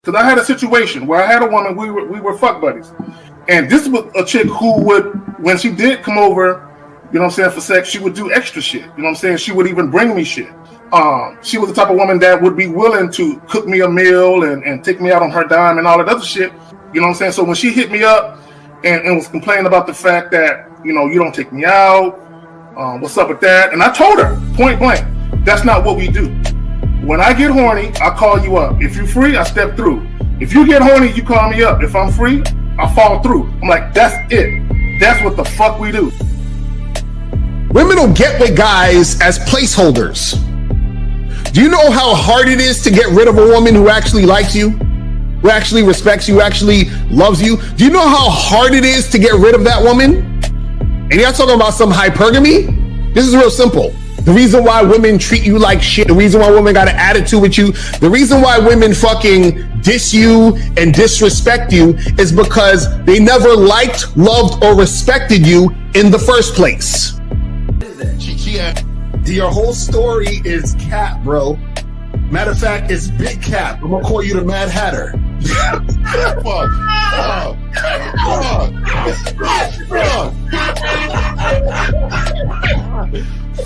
Because I had a situation where I had a woman, we were fuck buddies. And this was a chick who would, when she did come over, you know what I'm saying, for sex, she would do extra shit. You know what I'm saying? She would even bring me shit. She was the type of woman that would be willing to cook me a meal and take me out on her dime and all that other shit. You know what I'm saying? So when she hit me up and was complaining about the fact that, you know, you don't take me out, what's up with that? And I told her, point blank, that's not what we do. When I get horny, I call you up. If you're free, I step through. If you get horny, you call me up. If I'm free, I fall through. I'm like, that's it. That's what the fuck we do. Women will get with guys as placeholders. Do you know how hard it is to get rid of a woman who actually likes you, who actually respects you, who actually loves you? Do you know how hard it is to get rid of that woman? And you're not talking about some hypergamy? This is real simple. The reason why women treat you like shit, the reason why women got an attitude with you, the reason why women fucking diss you and disrespect you is because they never liked, loved, or respected you in the first place. Your whole story is cap, bro. Matter of fact, it's big cap. I'm gonna call you the Mad Hatter.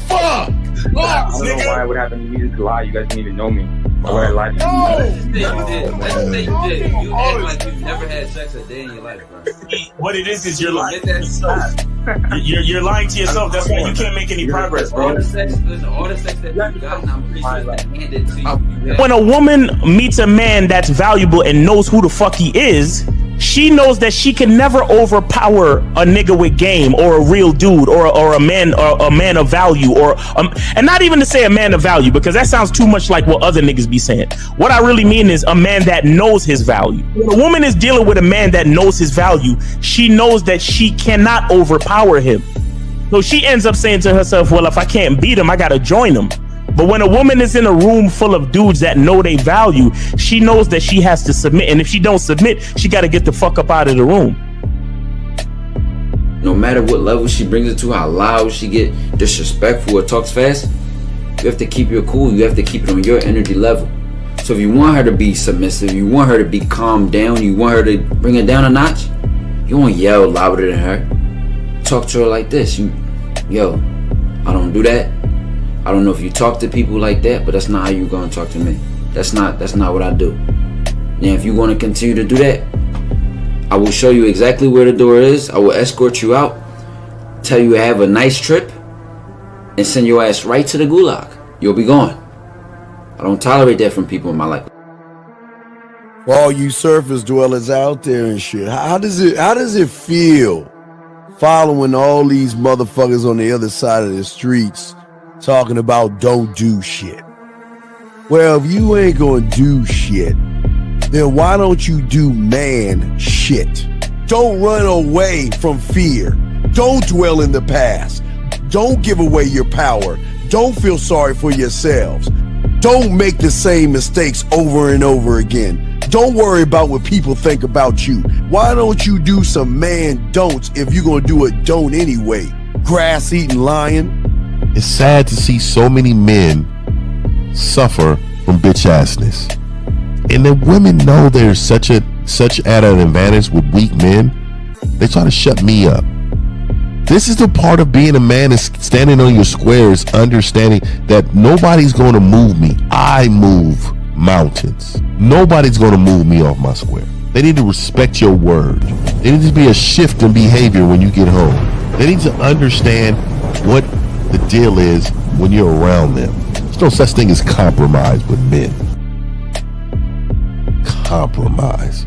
Fuck. I don't know why it would happen to me to lie. You guys didn't even know me. Why would I lie to you? Let's say you did. You act like you've never had sex a day in your life, bro. What it is you're lying to yourself. You're lying to yourself. That's why you can't make any progress, bro. All the sex that you've gotten, I'm pretty sure it's been handed to you. When a woman meets a man that's valuable and knows who the fuck he is, she knows that she can never overpower a nigga with game or a real dude or a man of value and not even to say a man of value, because that sounds too much like what other niggas be saying. What I really mean is a man that knows his value. When a woman is dealing with a man that knows his value, she knows that she cannot overpower him. So she ends up saying to herself, well, if I can't beat him, I gotta join him. But when a woman is in a room full of dudes that know they value, she knows that she has to submit. And if she don't submit, she got to get the fuck up out of the room. No matter what level she brings it to, how loud she get, disrespectful or talks fast, you have to keep your cool. You have to keep it on your energy level. So if you want her to be submissive, you want her to be calmed down, you want her to bring it down a notch, you won't yell louder than her. Talk to her like this. Yo, I don't do that. I don't know if you talk to people like that, but that's not how you gonna talk to me. That's not what I do. And if you want to continue to do that, I will show you exactly where the door is. I will escort you out, tell you have a nice trip, and send your ass right to the gulag. You'll be gone. I don't tolerate that from people in my life. For all you surface dwellers out there and shit, how does it feel following all these motherfuckers on the other side of the streets talking about don't do shit? Well, if you ain't gonna do shit, then why don't you do man shit? Don't run away from fear. Don't dwell in the past. Don't give away your power. Don't feel sorry for yourselves. Don't make the same mistakes over and over again. Don't worry about what people think about you. Why don't you do some man don'ts if you're gonna do a don't anyway? Grass-eating lion. It's sad to see so many men suffer from bitch assness, and the women know there's such at an advantage with weak men. They try to shut me up. This is the part of being a man, is standing on your squares, understanding that nobody's going to move me. I move mountains. Nobody's going to move me off my square. They need to respect your word. There needs to be a shift in behavior when you get home. They need to understand what the deal is when you're around them. There's no such thing as compromise with men. Compromise.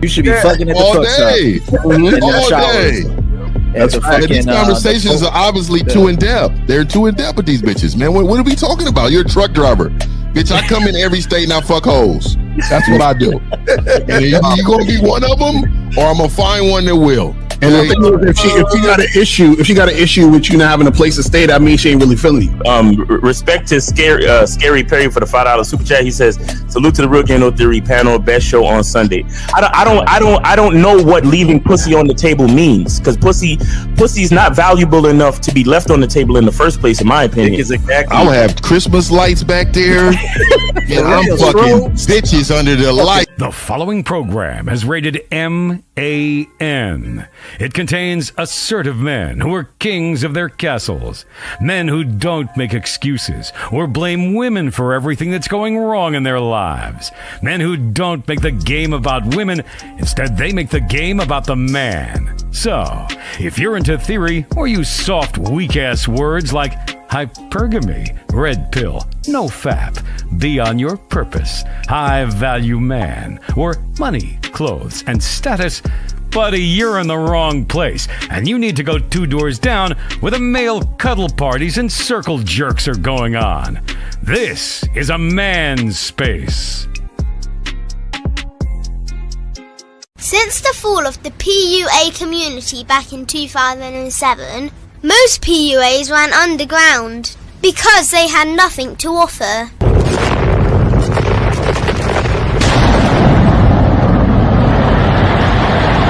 You should be fucking at the all truck day. stop. All day. These conversations are obviously too in depth. They're too in depth with these bitches, man. What are we talking about? You're a truck driver. Bitch, I come in every state and I fuck hoes. That's what I do. And you gonna be one of them, or I'm gonna find one that will. And the thing is, if she got an issue with you not having a place to stay, that means she ain't really feeling you. Respect to Scary Perry for the $5 super chat. He says, "Salute to the Real Game No Theory panel, best show on Sunday." I don't know what leaving pussy on the table means, because pussy's not valuable enough to be left on the table in the first place, in my opinion. Exactly. I'll have Christmas lights back there, and I'm fucking bitches under the light. The following program is rated MAN. It contains assertive men who are kings of their castles, men who don't make excuses or blame women for everything that's going wrong in their lives, men who don't make the game about women, instead they make the game about the man. So, if you're into theory or use soft, weak-ass words like hypergamy, red pill, no fap, be on your purpose, high value man, or money, clothes, and status, buddy, you're in the wrong place, and you need to go 2 doors down where the male cuddle parties and circle jerks are going on. This is a man's space. Since the fall of the PUA community back in 2007, most PUAs ran underground because they had nothing to offer.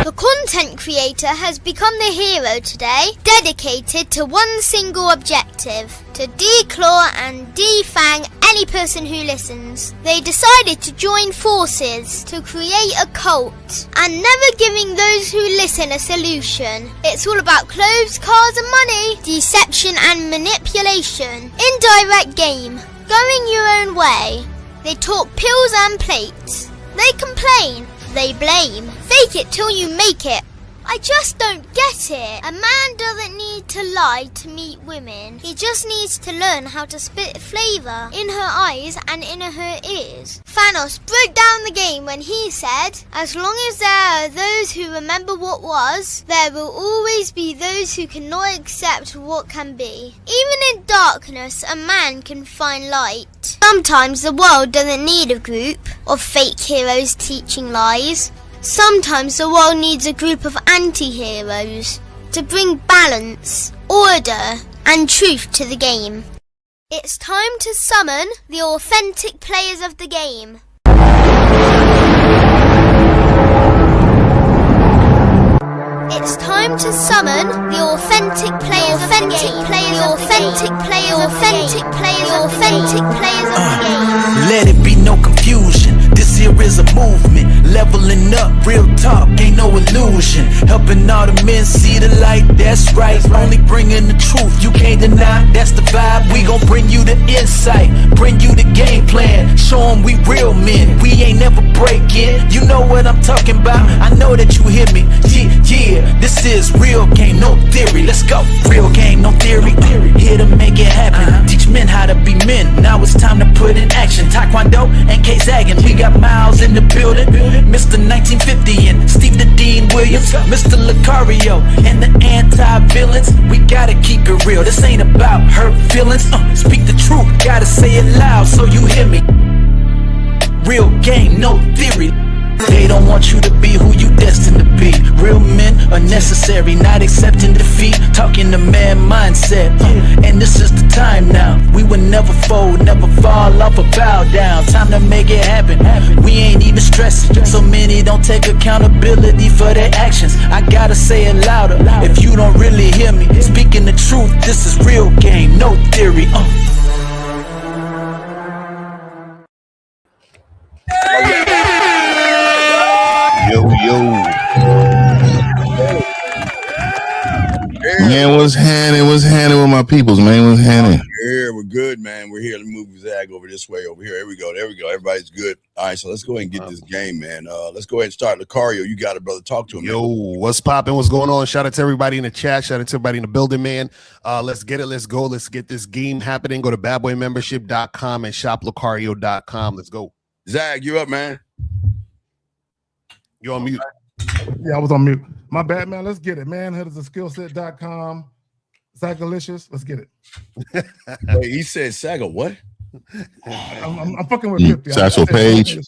The content creator has become the hero today, dedicated to one single objective: to declaw and defang any person who listens. They decided to join forces to create a cult, and never giving those who listen a solution. It's all about clothes, cars and money, deception and manipulation, indirect game, going your own way. They talk pills and plates. They complain. They blame. Fake it till you make it. I just don't get it. A man doesn't need to lie to meet women. He just needs to learn how to spit flavour in her eyes and in her ears. Thanos broke down the game when he said, "As long as there are those who remember what was, there will always be those who cannot accept what can be." Even in darkness, a man can find light. Sometimes the world doesn't need a group of fake heroes teaching lies. Sometimes the world needs a group of anti-heroes to bring balance, order, and truth to the game. It's time to summon the authentic players of the game. It's time to summon the authentic players of the game. The authentic players of the game. Let it be no confusion. This here is a movement, leveling up, real talk, ain't no illusion. Helping all the men see the light, that's right. Only bringing the truth, you can't deny, that's the vibe. We gon' bring you the insight, bring you the game plan. Show them we real men, we ain't never breaking. You know what I'm talking about, I know that you hear me. Yeah, this is real game, no theory. Let's go, real game, no theory. Here to make it happen, teach men how to be men. Now it's time to put in action. Taekwondo and K-Zagging, we got Miles in the building, Mr. 1950 and Steve the Dean Williams, Mr. Lucario and the anti-villains. We gotta keep it real, this ain't about hurt feelings. Speak the truth, gotta say it loud so you hear me. Real game, no theory. They don't want you to be who you destined to be. Real men are necessary, not accepting defeat. Talking the man mindset, and this is the time now. We will never fold, never fall off or bow down. Time to make it happen. We ain't even stressing. So many don't take accountability for their actions. I gotta say it louder. If you don't really hear me, speaking the truth, this is real game, no theory. Yo. Man, what's happening? What's happening with my peoples, man? What's happening? Yeah, we're good, man. We're here. Let me move Zag over this way, over here. There we go. Everybody's good. All right, so let's go ahead and get this game, man. Let's go ahead and start. Lucario, you got it, brother. Talk to him. Yo, what's popping? What's going on? Shout out to everybody in the chat. Shout out to everybody in the building, man. Let's get it. Let's go. Let's get this game happening. Go to badboymembership.com and shoplucario.com. Let's go. Zag, you up, man? You on mute? Yeah, I was on mute. My bad, man. Let's get it. Manhood is a skillset.com. Sagalicious. Let's get it. Wait, he said Saga what? I'm fucking with 50. Satchel Page.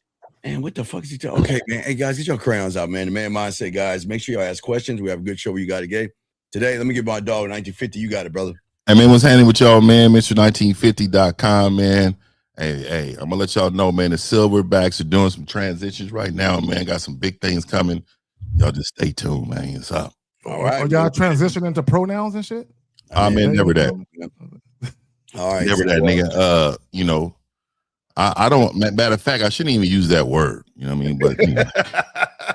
Man, what the fuck is he talking? Okay, man. Hey, guys, get your crayons out, man. The man mindset, guys. Make sure y'all ask questions. We have a good show you got today. Today, let me get my dog 1950. You got it, brother. Hey, man, what's happening with y'all, man? Mr1950.com, man. Hey, I'm going to let y'all know, man, the Silverbacks are doing some transitions right now, man. Got some big things coming. Y'all just stay tuned, man. It's up. All right. Are y'all transitioning into pronouns and shit? Man, never that. All right. Never that, nigga. You know, I don't, matter of fact, I shouldn't even use that word. You know what I mean? But you know,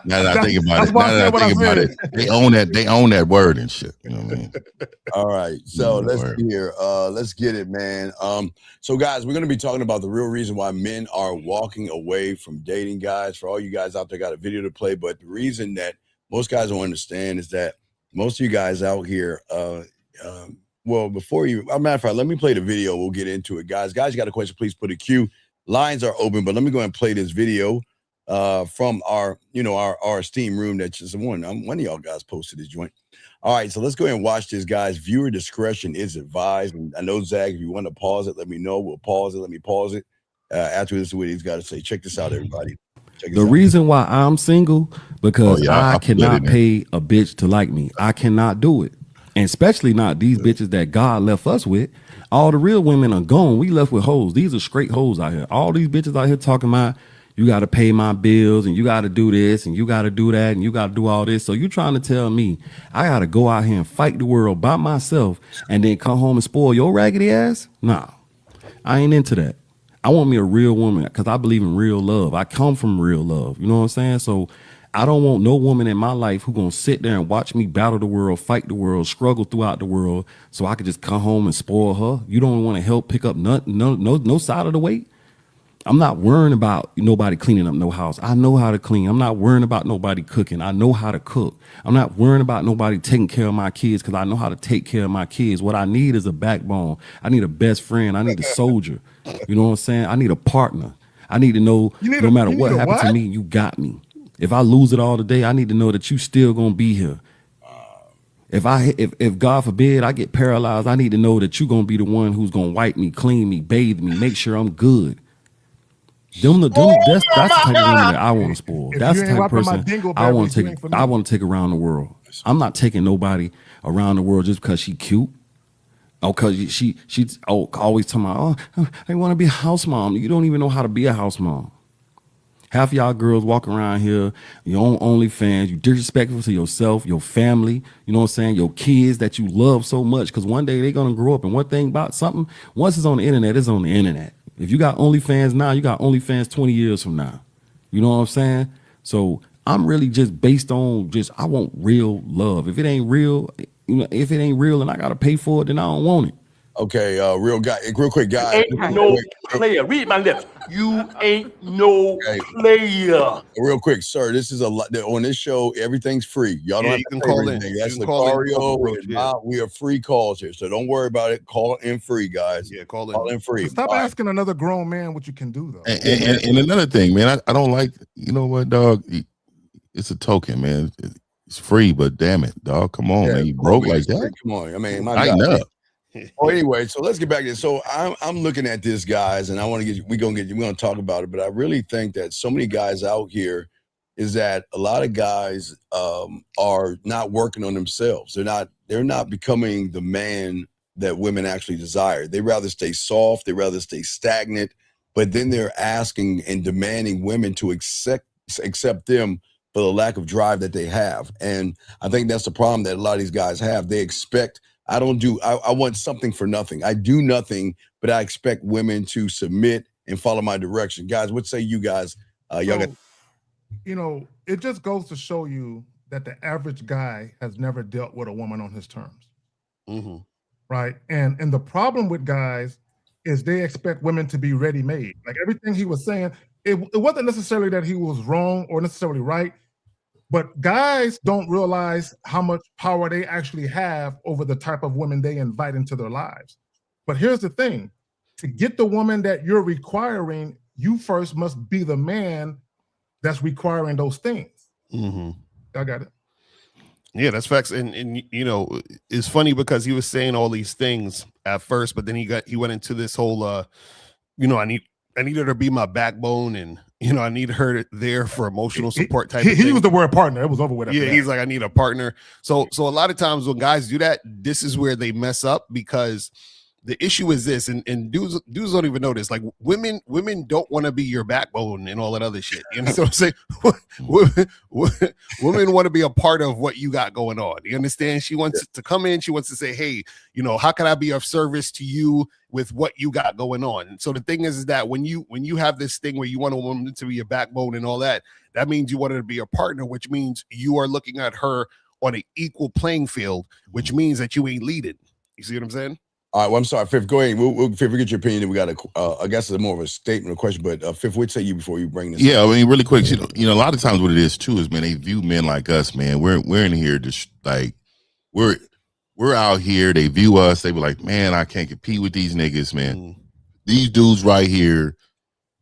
now that I think about it, they own that word and shit. You know what I mean? All right. So let's hear. Let's get it, man. So guys, we're gonna be talking about the real reason why men are walking away from dating, guys. For all you guys out there, got a video to play, but the reason that most guys don't understand is that most of you guys out here, well, before you, as a matter of fact, let me play the video. We'll get into it, guys. Guys, you got a question? Please put a Q. Lines are open, but let me go and play this video from our steam room. That's just one of y'all guys posted this joint. All right, so let's go ahead and watch this, guys. Viewer discretion is advised. And I know, Zach, if you want to pause it, let me know. We'll pause it. Let me pause it. After this is what he's got to say. Check this out, everybody. The reason why I'm single, because I cannot pay a bitch to like me. I cannot do it. And especially not these bitches that God left us with. All the real women are gone. We left with hoes. These are straight hoes out here. All these bitches out here talking about, you got to pay my bills and you got to do this and you got to do that and you got to do all this. So you trying to tell me I got to go out here and fight the world by myself and then come home and spoil your raggedy ass? Nah, I ain't into that. I want me a real woman because I believe in real love. I come from real love. You know what I'm saying? So I don't want no woman in my life who gonna sit there and watch me battle the world, fight the world, struggle throughout the world, so I could just come home and spoil her. You don't want to help pick up no side of the weight. I'm not worrying about nobody cleaning up no house. I know how to clean. I'm not worrying about nobody cooking. I know how to cook. I'm not worrying about nobody taking care of my kids because I know how to take care of my kids. What I need is a backbone. I need a best friend. I need a soldier. You know what I'm saying? I need a partner. I need to know no matter what happened to me, you got me. If I lose it all today, I need to know that you still gonna be here. If God forbid I get paralyzed, I need to know that you're gonna be the one who's gonna wipe me, clean me, bathe me, make sure I'm good. That's the type of woman that I want to spoil. That's the type of person I want to take around the world. I'm not taking nobody around the world just because she cute. Oh, because she's always talking about, I want to be a house mom. You don't even know how to be a house mom. Half of y'all girls walking around here, your own OnlyFans, you disrespectful to yourself, your family, you know what I'm saying, your kids that you love so much, because one day they're going to grow up. And one thing about something, once it's on the internet, it's on the internet. If you got OnlyFans now, you got OnlyFans 20 years from now. You know what I'm saying? So I'm really just based on I want real love. If it ain't real, if it ain't real and I got to pay for it, then I don't want it. Okay, real quick, guy. Ain't no player. Read my lips. You ain't no player. Real quick, sir. This is on this show. Everything's free. Y'all don't have to call in. That's Lucario. We are free calls here, so don't worry about it. Call in free, guys. Yeah, call in free. Stop asking another grown man what you can do, though. And another thing, man, I don't like. You know what, dog? It's a token, man. It's free, but damn it, dog. Come on, man. You broke like that. Come on. I mean, my God. Oh, anyway, so let's get back to this. So I'm looking at this, guys, and we're gonna talk about it, but I really think that so many guys out here is that a lot of guys are not working on themselves. They're not becoming the man that women actually desire. They rather stay soft, they rather stay stagnant, but then they're asking and demanding women to accept them for the lack of drive that they have. And I think that's the problem that a lot of these guys have. They expect I want something for nothing. I do nothing, but I expect women to submit and follow my direction. Guys, what say you guys? It just goes to show you that the average guy has never dealt with a woman on his terms. Mm-hmm. Right? And the problem with guys is they expect women to be ready-made. Like everything he was saying, it wasn't necessarily that he was wrong or necessarily right. But guys don't realize how much power they actually have over the type of women they invite into their lives. But here's the thing. To get the woman that you're requiring, you first must be the man that's requiring those things. Mm-hmm. I got it. Yeah, that's facts. And it's funny because he was saying all these things at first, but then he went into this whole I need her to be my backbone, and you know, I need her there for emotional support type of thing. He was the word partner. It was over with. Yeah, he's like, I need a partner. So a lot of times when guys do that, this is where they mess up, because the issue is this, and dudes don't even know this. Like women don't want to be your backbone and all that other shit. You understand what I'm saying? women want to be a part of what you got going on. You understand? She wants to come in. She wants to say, hey, you know, how can I be of service to you with what you got going on? And so the thing is that when you have this thing where you want a woman to be your backbone and all that, that means you want her to be a partner, which means you are looking at her on an equal playing field, which means that you ain't leading. You see what I'm saying? All right, well, I'm sorry, Fifth. Go ahead. Fifth, we get your opinion. We got I guess it's more of a statement or question, but Fifth, what'd say you before you bring this? Yeah, I mean, really quick. You know, a lot of times what it is too is, man, they view men like us, man. We're in here just like we're out here. They view us. They be like, man, I can't compete with these niggas, man. These dudes right here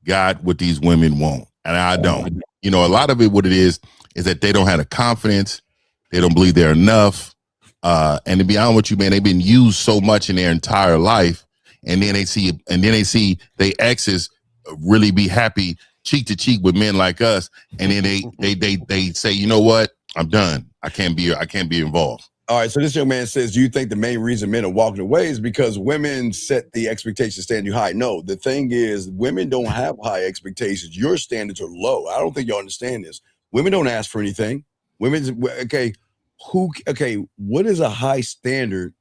got what these women want, and I don't. You know, a lot of it, what it is that they don't have the confidence. They don't believe they're enough. And to be honest with you, man, they've been used so much in their entire life, and then they see they exes really be happy cheek to cheek with men like us, and then they say, you know what, I'm done. I can't be involved. All right, so this young man says, do you think the main reason men are walking away is because women set the expectations stand you high? No, the thing is, women don't have high expectations. Your standards are low. I don't think y'all understand this. Women don't ask for anything. What is a high standard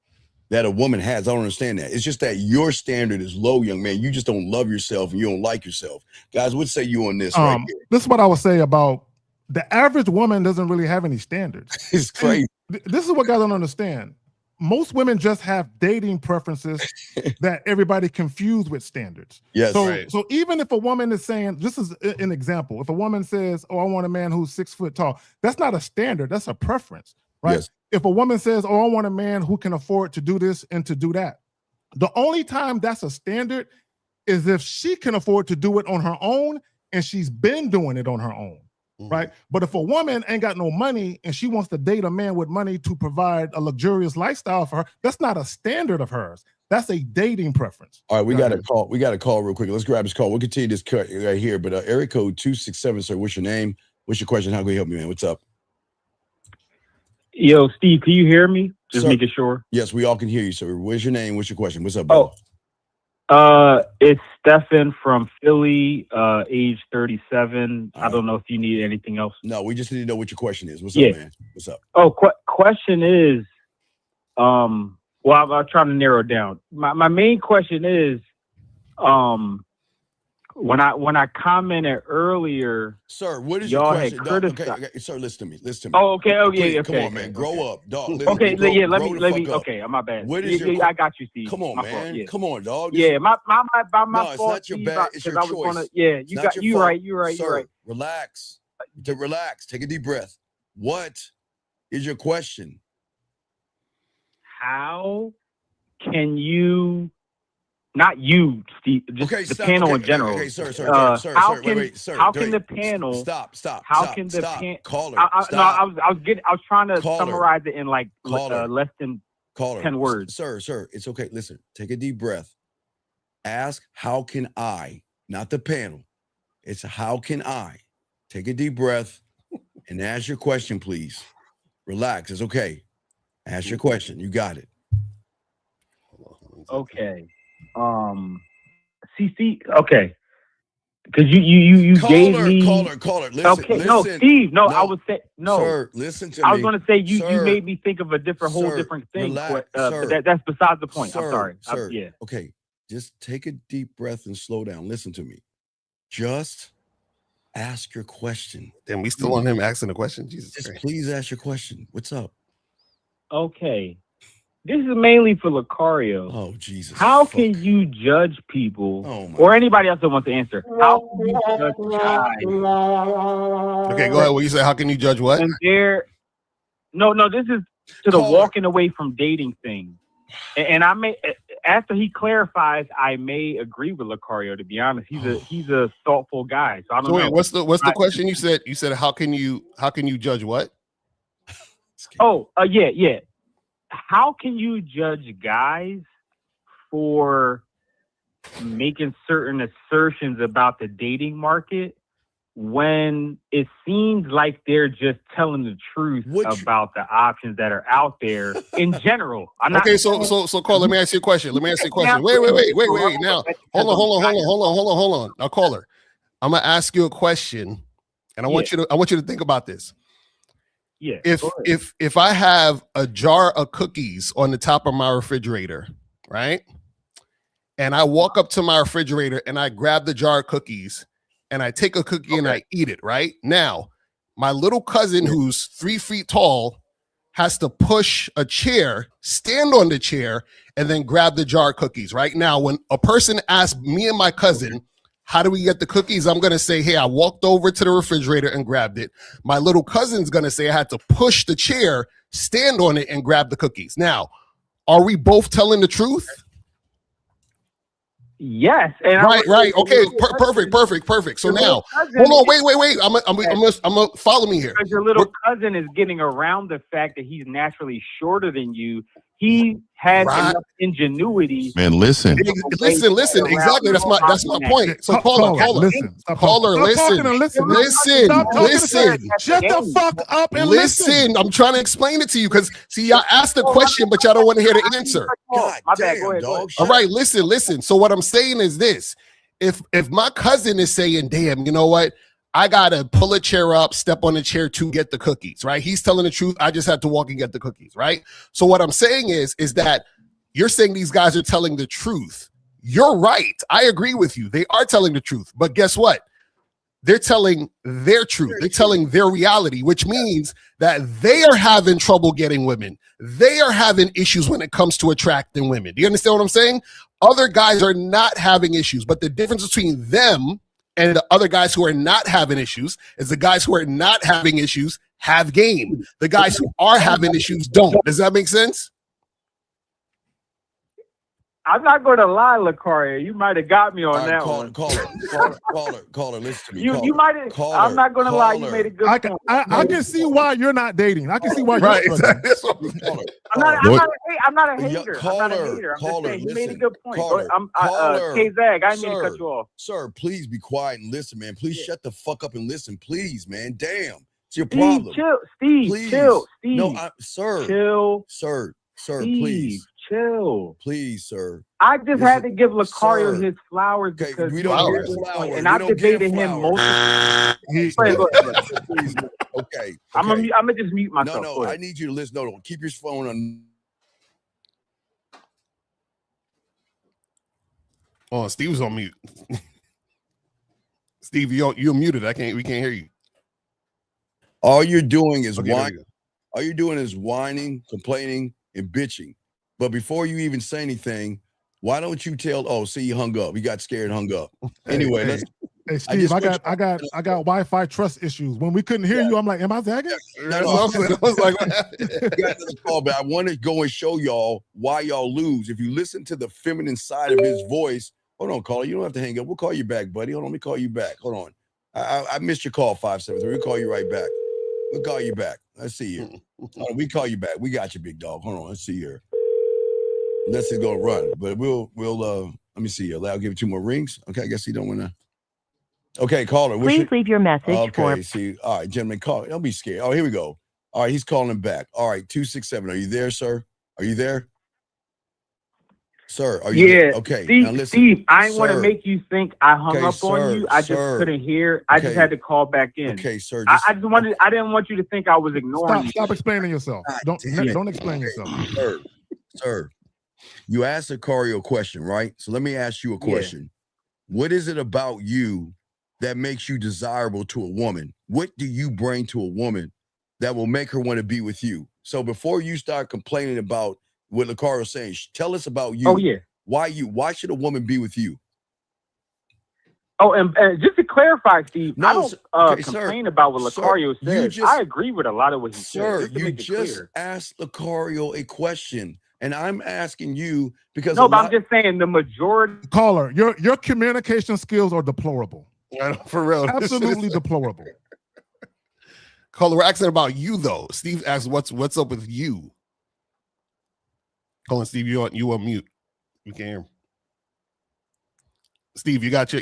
that a woman has? I don't understand that. It's just that your standard is low, young man. You just don't love yourself and you don't like yourself. Guys, what say you on this right here? This is what I would say about the average woman doesn't really have any standards. It's crazy. This is what guys don't understand. Most women just have dating preferences that everybody confused with standards. Yes. So even if a woman is saying, this is an example, if a woman says, oh, I want a man who's 6 foot tall, that's not a standard, that's a preference, right? Yes. If a woman says, oh, I want a man who can afford to do this and to do that, the only time that's a standard is if she can afford to do it on her own and she's been doing it on her own. Right. But if a woman ain't got no money and she wants to date a man with money to provide a luxurious lifestyle for her, that's not a standard of hers. That's a dating preference. All right, we got a call. We got a call real quick. Let's grab this call. We'll continue this cut right here. But area code 267, sir. What's your name? What's your question? How can we help you, man? What's up? Yo, Steve, can you hear me? Just Sir, making sure. Yes, we all can hear you, sir. What's your name? What's your question? What's up, bro? It's Stefan from Philly, age 37. I don't know if you need anything else. No, we just need to know what your question is. What's up, man? What's up? Oh, question is, well, I'm trying to narrow it down. My main question is, when I commented earlier, sir, what is y'all your question? had criticized. Okay, sir, listen to me. Oh, okay. Please, Okay. Come on, man. Grow up, dog. Let me. Okay, my bad. What is your? I got you, Steve. Come on, man. Fault, yeah. Come on, dog. Yeah, my no, fault. it's not your bad. It's your choice. You right. Relax. Relax. Take a deep breath. What is your question? How can you? Not you, Steve. Just the panel in general. Okay, sir. How can the panel? Stop. How can the panel? Caller. No, I was trying to summarize it in like less than 10 words. Sir, it's okay. Listen, take a deep breath. Ask, how can I? Not the panel. It's how can I? Take a deep breath and ask your question, please. Relax. It's okay. Ask your question. You got it. Okay. Okay. Because you gave me caller. Listen, okay, listen. no, Steve. No, I was saying no. Sir, listen to me. I was going to say you made me think of a whole different thing. Relax, but that's besides the point. I'm sorry. Sir. Okay, just take a deep breath and slow down. Listen to me. Just ask your question. Damn, we still on him asking the question. Jesus Just Christ. please ask your question. What's up? Okay. This is mainly for Lucario. Oh, Jesus. How can you judge people or anybody else that wants to answer? How can you judge guys? Okay, go ahead. What you say? How can you judge what? And no, this is to the walking away from dating thing. And I may, after he clarifies, I may agree with Lucario, to be honest. He's a thoughtful guy. So I don't know. What's the question you said? You said how can you judge what? Yeah. How can you judge guys for making certain assertions about the dating market when it seems like they're just telling the truth about the options that are out there in general. Okay, so Carl, let me ask you a question. Wait. Now, hold on. Now, caller, I'm gonna ask you a question, and I want you to think about this. Yeah. If I have a jar of cookies on the top of my refrigerator, right? And I walk up to my refrigerator and I grab the jar of cookies and I take a cookie and I eat it, right? Now, my little cousin who's 3 feet tall has to push a chair, stand on the chair, and then grab the jar of cookies, right? Now, when a person asks me and my cousin, how do we get the cookies? I'm going to say, hey, I walked over to the refrigerator and grabbed it. My little cousin's going to say I had to push the chair, stand on it, and grab the cookies. Now, are we both telling the truth? Yes. And right. Okay. Perfect. So now, hold on. Wait. I'm gonna follow me here. Because your little cousin is getting around the fact that he's naturally shorter than you. He has enough ingenuity. Man, listen. Exactly. That's my point. So caller, listen. Shut the fuck up and listen. I'm trying to explain it to you because see, y'all asked the question, but y'all don't want to hear the answer. My bad. Go ahead, dog. All right, listen. So what I'm saying is this: if my cousin is saying, "Damn, you know what? I gotta pull a chair up, step on the chair to get the cookies," right? He's telling the truth. I just had to walk and get the cookies, right? So what I'm saying is that you're saying these guys are telling the truth. You're right. I agree with you. They are telling the truth. But guess what? They're telling their truth. They're telling their reality, which means that they are having trouble getting women. They are having issues when it comes to attracting women. Do you understand what I'm saying? Other guys are not having issues, but the difference between them and the other guys who are not having issues is the guys who are not having issues have game. The guys who are having issues don't. Does that make sense? I'm not going to lie, Lucario. You might have got me on that one. Caller, listen to me. You might have. I'm not going to lie. You made a good point. I can see why you're not dating. I can see why you're struggling. I'm not a hater. I'm just saying you made a good point. K-Zag, I didn't mean to cut you off. Sir, please be quiet and listen, man. Please shut the fuck up and listen, please, man. Damn. It's your problem. Steve, chill. Steve. No, sir. Chill. Sir, Steve, please. Chill. Please, sir. I just had to give Lucario his flowers because we don't give flowers. and I debated him most. Okay. I'm gonna just mute myself. No, I need you to listen. No, keep your phone on. Oh, Steve's on mute. Steve, you're muted. We can't hear you. All you're doing is whining. All you're doing is whining, complaining, and bitching. But before you even say anything, why don't you tell? Oh, see, you hung up. You got scared and hung up. Anyway, let's. Hey Steve, I got Wi-Fi trust issues. When we couldn't hear you, I'm like, am I zagging? I was like, what happened? But I want to go and show y'all why y'all lose. If you listen to the feminine side of his voice, hold on, caller. You don't have to hang up. We'll call you back, buddy. Hold on, let me call you back. Hold on. I missed your call, 573. We'll call you right back. We'll call you back. Let's see here. We call you back. We got you, big dog. Hold on. Let's see here. Unless it's gonna run, but we'll let me see here. I'll give you 2 more rings. Okay, I guess he don't want to. Okay, caller. Please leave your message. Okay, see. All right, gentlemen, call. Don't be scared. Oh, here we go. All right, he's calling back. All right, 267. Are you there, sir? Are you there? Sir, are you there? Okay. Steve, now listen. Steve, I didn't want to make you think I hung up on you. I just couldn't hear. I just had to call back in. Okay, sir. I didn't want you to think I was ignoring you. Stop explaining yourself. Don't explain yourself. Sir. You asked Lucario a question, right? So let me ask you a question. Yeah. What is it about you that makes you desirable to a woman? What do you bring to a woman that will make her want to be with you? So before you start complaining about what Lucario's saying, tell us about you. Oh, yeah. Why should a woman be with you? Oh, and just to clarify, Steve, I don't complain about what Lucario says. I agree with a lot of what he said. Sir, you just asked Lucario a question. And I'm asking you because I'm just saying the majority. Caller, your communication skills are deplorable. For real, absolutely deplorable. Caller, we're asking about you though. Steve asked, "What's up with you?" Caller, Steve, you on mute. You can't hear him. Steve, you got your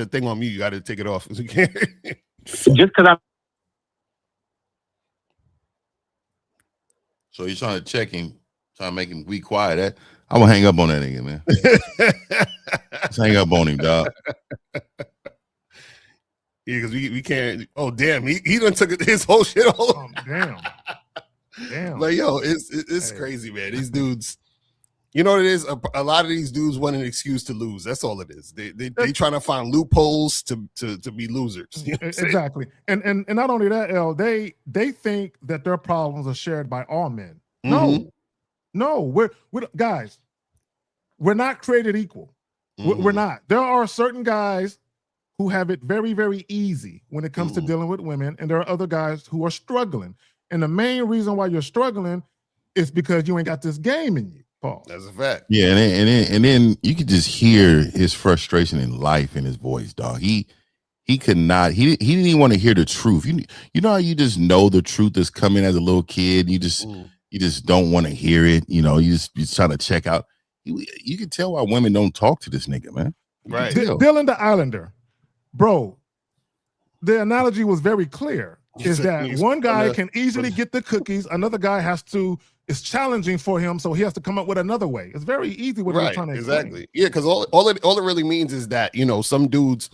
thing on mute. You got to take it off. Just because I'm. So you're trying to check him, trying to make him be quiet. I'm gonna hang up on that nigga, man. Let's hang up on him, dog. Yeah, because we can't. Oh damn, he done took his whole shit all. Oh, damn. Like yo, it's crazy, man. These dudes, you know what it is? A lot of these dudes want an excuse to lose. That's all it is. They trying to find loopholes to be losers. You know exactly. And not only that, L, they think that their problems are shared by all men. No, we're guys. We're not created equal. We're not. There are certain guys who have it very, very easy when it comes to dealing with women, and there are other guys who are struggling. And the main reason why you're struggling is because you ain't got this game in you, Paul. That's a fact. Yeah, and then you could just hear his frustration in life in his voice, dog. He could not. He didn't even want to hear the truth. You know how you just know the truth is coming as a little kid. You just don't want to hear it. You know, you're trying to check out. You can tell why women don't talk to this nigga, man. Right. Dylan the Islander, bro. The analogy was very clear. Is that one guy can easily get the cookies, another guy it's challenging for him, so he has to come up with another way. It's very easy what you're trying to explain. Exactly. Yeah, because all it really means is that, you know, some dudes,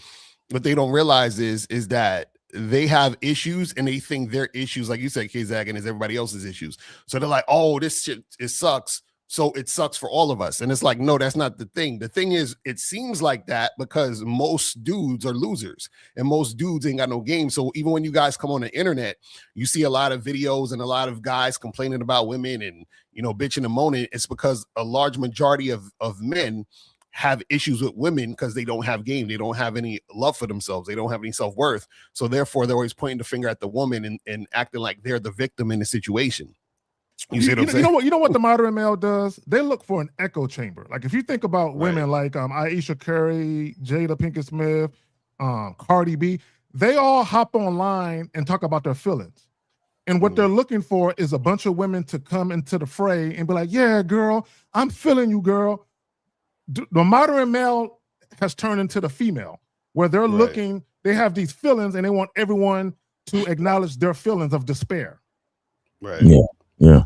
what they don't realize is that they have issues and they think their issues, like you said, K-Zag, and is everybody else's issues. So they're like, oh, this shit, it sucks. So it sucks for all of us. And it's like, no, that's not the thing. The thing is, it seems like that because most dudes are losers and most dudes ain't got no game. So even when you guys come on the internet, you see a lot of videos and a lot of guys complaining about women and, you know, bitching and moaning. It's because a large majority of men have issues with women because they don't have game. They don't have any love for themselves. They don't have any self-worth. So therefore, they're always pointing the finger at the woman and acting like they're the victim in the situation. You see what I'm saying? You know what the modern male does? They look for an echo chamber. Like if you think about women like Aisha Curry, Jada Pinkett Smith, Cardi B, they all hop online and talk about their feelings. And what they're looking for is a bunch of women to come into the fray and be like, yeah, girl, I'm feeling you, girl. The modern male has turned into the female, where they're looking, they have these feelings and they want everyone to acknowledge their feelings of despair. Right. Yeah.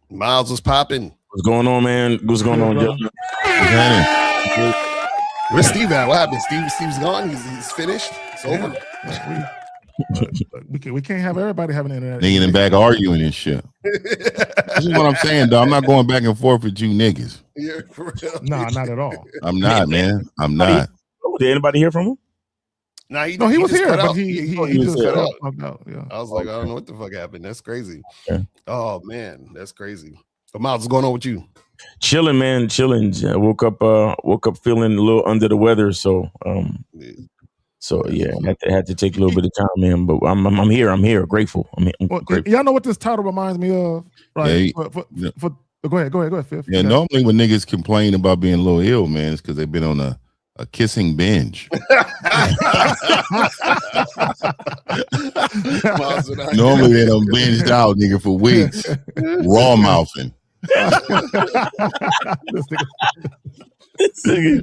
Miles was popping. What's going on, man? What's going on, Justin? Where's Steve at? What happened? Steve's gone. He's finished. It's over. We can't have everybody having internet. Nigga in the back arguing and shit. This is what I'm saying, dog. I'm not going back and forth with you niggas. Yeah, for real. Nah, not at all. I'm not, man. I'm not. Did anybody hear from him? Nah, he was just here, cut but out. he just cut out. Yeah. I was like, I don't know what the fuck happened. That's crazy. Oh man, that's crazy. So Miles, what's going on with you? Chilling, man. Chilling. I woke up feeling a little under the weather, so yeah, I had to take a little bit of time, man. But I'm here. I'm here. Grateful. I'm grateful. Y'all know what this title reminds me of, right? Go ahead, Fifth. Yeah, normally when niggas complain about being a little ill, man, it's because they've been on a kissing binge. Normally they done binged out, nigga, for weeks, raw mouthing. Hey,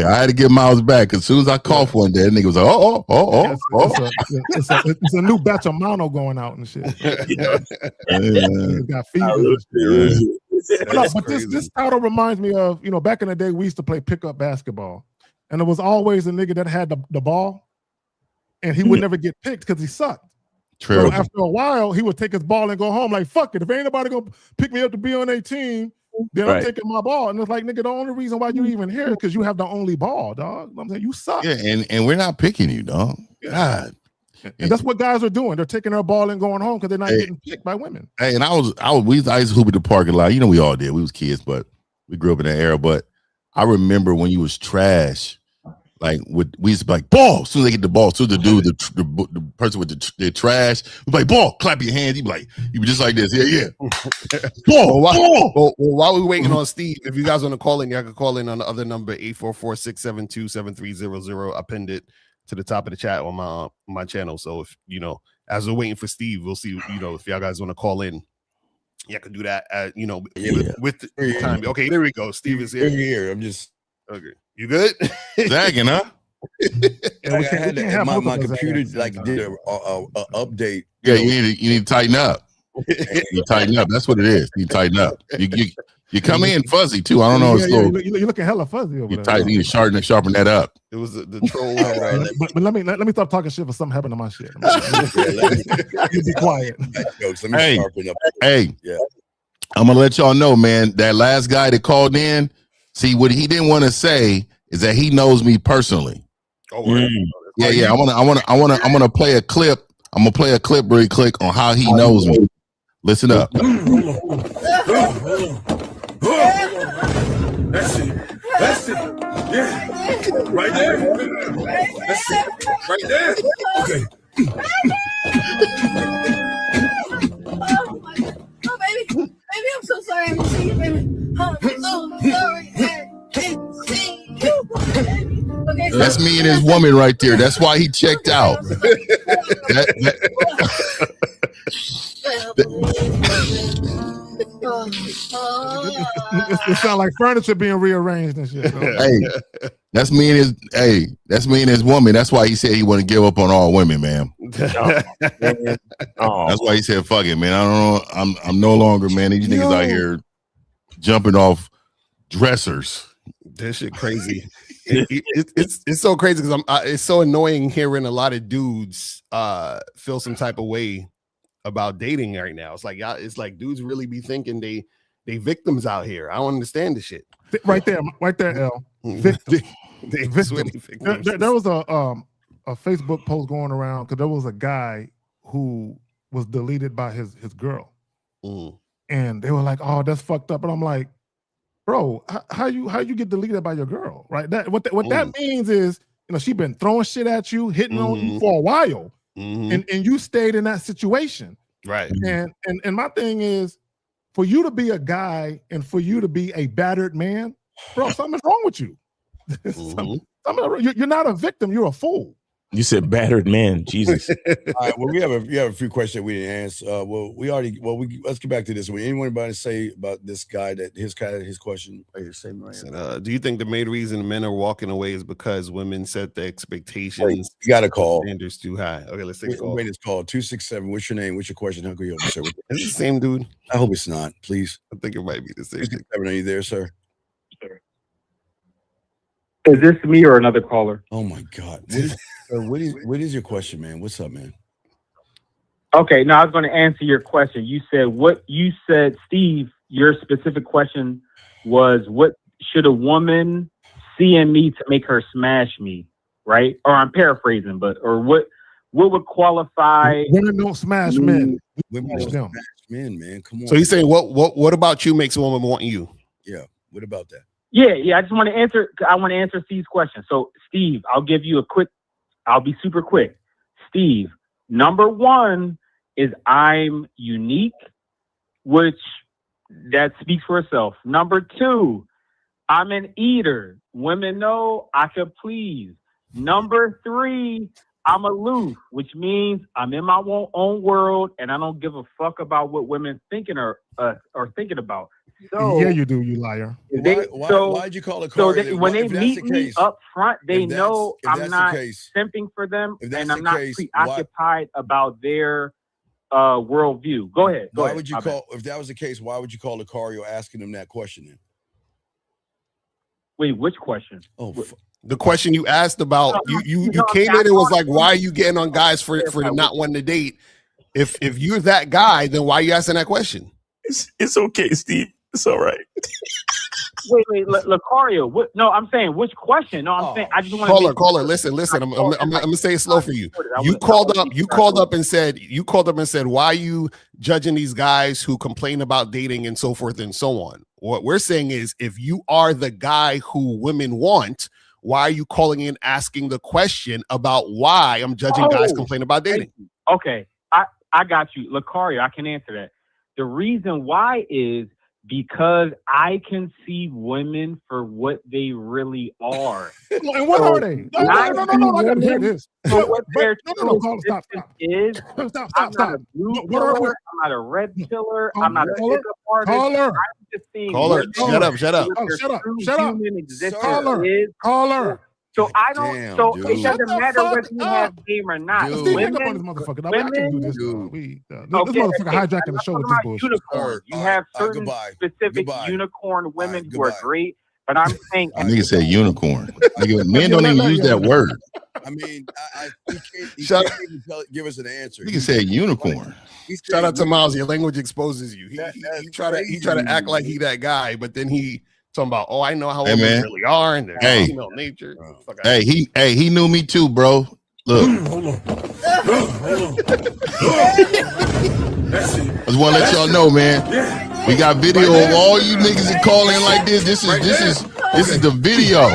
I had to get Miles back. As soon as I coughed one day, that nigga was like, It's a new batch of mono going out and shit. Got fever. But this title reminds me of, back in the day, we used to play pickup basketball. And it was always a nigga that had the ball, and he would never get picked because he sucked. True. So after a while, he would take his ball and go home like, fuck it. If ain't nobody gonna pick me up to be on a team, then I'm taking my ball. And it's like, nigga, the only reason why you even here is because you have the only ball, dog. I'm saying, you suck. Yeah, and we're not picking you, dog. God. And that's what guys are doing. They're taking their ball and going home because they're not getting picked by women. Hey, and I used to hoop at the parking lot. We all did. We was kids, but we grew up in that era. But I remember when you was trash, like we used to be like, ball. As soon as they get the ball, as soon as the dude, the person with the trash, we be like, ball, clap your hands. You be just like this. Yeah. Ball. Well, while we're waiting on Steve, if you guys want to call in, y'all can call in on the other number, 844-672-7300. I pinned it to the top of the chat on my channel. So if as we're waiting for Steve, we'll see, if y'all guys want to call in. Yeah, I could do that. With the time. Okay, there we go. Steve is here. Here, I'm just okay. You good? Zagging, huh? My computer did a update. Yeah, you need to tighten up. You tighten up. That's what it is. You tighten up. You come in fuzzy too. I don't know. You're looking hella fuzzy over there. You need to sharpen that up. It was the troll. But let me stop talking shit for something happened to my shit. You be quiet. Let me sharpen up. Hey, I'm gonna let y'all know, man. That last guy that called in, see what he didn't want to say is that he knows me personally. Oh, really? Yeah. I'm gonna play a clip. I'm gonna play a clip really quick on how he knows me. Listen up. That's it. Yeah. Right there. That's it. Right there. Okay. Oh, baby. Baby, I'm so sorry I didn't see you, baby. I'm so sorry I didn't see you. Okay, That's me and his woman right there. That's why he checked out. It sounds like furniture being rearranged and shit. That's me and his woman. That's why he said he wouldn't give up on all women, man. That's why he said, "Fuck it, man. I don't know. I'm no longer, man. These niggas out here jumping off dressers." That shit crazy. It's so crazy because it's so annoying hearing a lot of dudes feel some type of way about dating right now. It's like dudes really be thinking they victims out here. I don't understand this shit. Right there, L. Victim. There was a Facebook post going around because there was a guy who was deleted by his girl, and they were like, "Oh, that's fucked up." And I'm like, "Bro, how you get deleted by your girl, right? What that means is, she been throwing shit at you, hitting on you for a while, and you stayed in that situation, right? And my thing is, for you to be a guy and for you to be a battered man, bro, something's wrong with you. You're not a victim. You're a fool." You said battered man, Jesus. All right, well, we have a few questions we didn't answer. Let's get back to this. Anybody to say about this guy that his question? Do you think the main reason men are walking away is because women set the expectations? You got a call. Standards too high. Okay, let's take a call. Wait, it's called 267. What's your name? What's your question? How can you help, sir? Is it the same dude? I hope it's not. Please. I think it might be the same. 267, are you there, sir? Is this me or another caller? Oh my God. What is your question, man? What's up, man? Okay, now I was going to answer your question. You said, Steve, your specific question was, what should a woman see in me to make her smash me, right? Or I'm paraphrasing, what would qualify? Women don't smash men. Women don't smash men, man. Come on. So he's saying, what about you makes a woman want you? Yeah. What about that? Yeah. I just want to answer. I want to answer Steve's question. So, Steve, I'll be super quick. Steve, number one is I'm unique, which that speaks for itself. Number two, I'm an eater. Women know I could please. Number three, I'm aloof, which means I'm in my own world and I don't give a fuck about what women thinking or thinking about. So, yeah, you do, you liar. Why'd you call it? So when they meet me up front, they know I'm not simping for them, and I'm not preoccupied about their worldview. Go ahead. Why would you call? If that was the case, why would you call Lucario asking them that question? Then? Wait, which question? Oh, the question you asked about. You came in and was like, "Why are you getting on guys for not wanting to date?" If you're that guy, then why are you asking that question? It's okay, Steve. It's all right. Wait, Lucario. What? No, I'm saying which question? No, I'm saying I just want to caller. Listen. I'm gonna say it slow for you. You called up and said, why are you judging these guys who complain about dating and so forth and so on? What we're saying is, if you are the guy who women want, why are you calling in asking the question about why I'm judging guys complain about dating? Okay, I got you, Lucario. I can answer that. The reason why is because I can see women for what they really are. And what are they? No, I gotta hear this. So what their Stop. is, Stop. I'm not a blue pillar, I'm not a red pillar, I'm not a pickup artist. I'm just saying Caller, shut up. Shut up. Human existence Caller. So I don't. Damn, so dude. it doesn't matter whether you have game or not. Steve, hang up on this motherfucker. I can do this. This motherfucker hijacking the show with this bullshit. Unicorn. You have certain specific unicorn women who are great, but I'm saying nigga said unicorn. Nigga, men don't even use that word. I mean, he Shut can't even give us an answer. Nigga said unicorn. Shout out to Miles. Your language exposes you. He try to act like he that guy, but then he talking about, oh, I know how women really are and their female nature. Hey, he knew me too, bro. Look. I just want to let y'all know, man. We got video of all you niggas that call in like this. This is the video.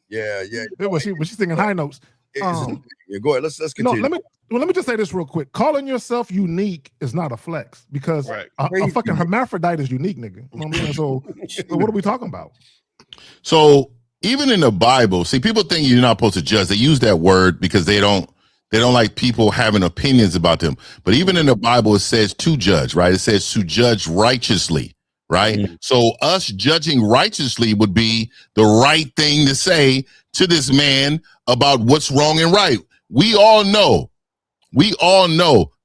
Yeah. Was she singing high notes? Yeah, go ahead. Let's continue. Let me just say this real quick. Calling yourself unique is not a flex because a fucking hermaphrodite is unique, nigga. You know what I mean? So what are we talking about? So even in the Bible, see, people think you're not supposed to judge. They use that word because they don't like people having opinions about them. But even in the Bible, it says to judge, right? It says to judge righteously, right? Mm-hmm. So us judging righteously would be the right thing to say to this man about what's wrong and right. We all know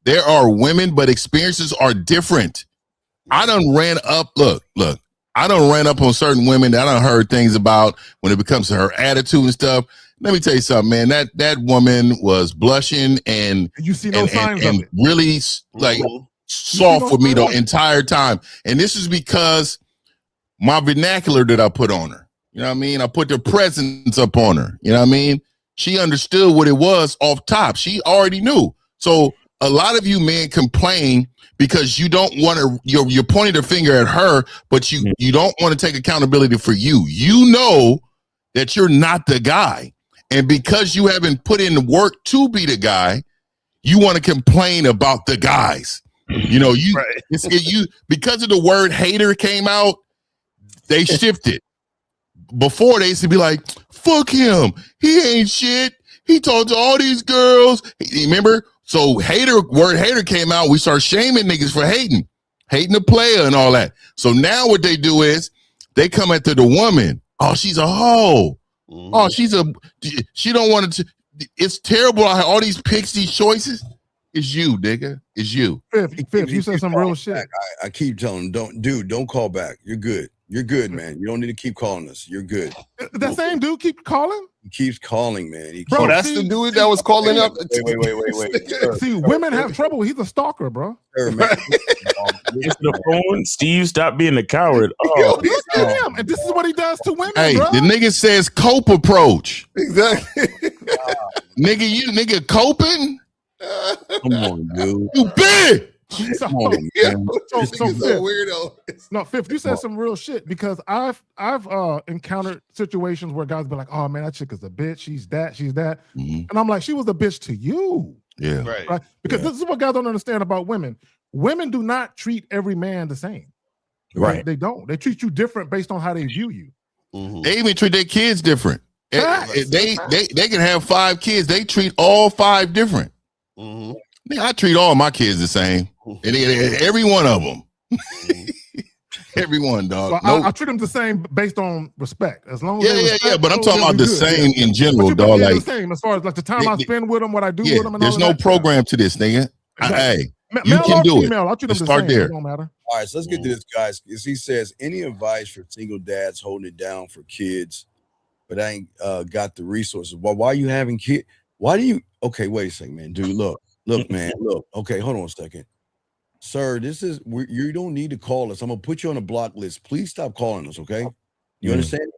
there are women, but experiences are different. I done ran up, look, I done ran up on certain women that I done heard things about when it comes to her attitude and stuff. Let me tell you something, man. That woman was blushing and you see no signs of it. Really like soft with me the entire time. And this is because my vernacular that I put on her. You know what I mean? I put the presence up on her. You know what I mean? She understood what it was off top. She already knew. So a lot of you men complain because you don't want to, you're pointing the finger at her, but you don't want to take accountability for you. You know that you're not the guy. And because you haven't put in the work to be the guy, you want to complain about the guys. You know, because of the word hater came out, they shifted. Before they used to be like, fuck him. He ain't shit. He talked to all these girls. Remember? So word hater came out. We start shaming niggas for hating the player and all that. So now what they do is they come after the woman. Oh, she's a hoe. Mm-hmm. Oh, she don't want to. It's terrible. All these picks, these choices. It's you, nigga. It's you. Fifth, you said some real shit. I keep telling him, don't call back. You're good. You're good, man. You don't need to keep calling us. You're good. That same dude keep calling? He keeps calling, man. Bro, that's the dude that was calling up. Wait. See, women have trouble. He's a stalker, bro. Sir, man. It's the phone. Steve, stop being a coward. Yo, look at him. And this is what he does to women, hey, bro. The nigga says cope approach. Exactly. Nigga coping? Come on, dude. You big. So weirdo. No, Fifth, you said some real shit because I've encountered situations where guys be like, oh man, that chick is a bitch, she's that. And I'm like, she was a bitch to you. Yeah. Right? Because this is what guys don't understand about women. Women do not treat every man the same. Right. They don't. They treat you different based on how they view you. Mm-hmm. They even treat their kids different. They can have 5 kids. They treat all 5 different. Mm-hmm. I treat all my kids the same. And every one of them. Every one, dog. So I treat them the same based on respect. As long as but I'm talking about the same in general, dog. Like the same as far as like the time I spend with them, what I do with them. And there's all no that program to this, nigga. Exactly. Hey, you can do female, it. I'll treat them the start same. there. It don't matter. All right, so let's get to this, guys. Because he says, any advice for single dads holding it down for kids, but I ain't got the resources. Well, why are you having kids? Why do you? Okay, wait a second, man. Dude, look, man, look. Okay, hold on a second. Sir, you don't need to call us. I'm going to put you on a block list. Please stop calling us, okay? You understand?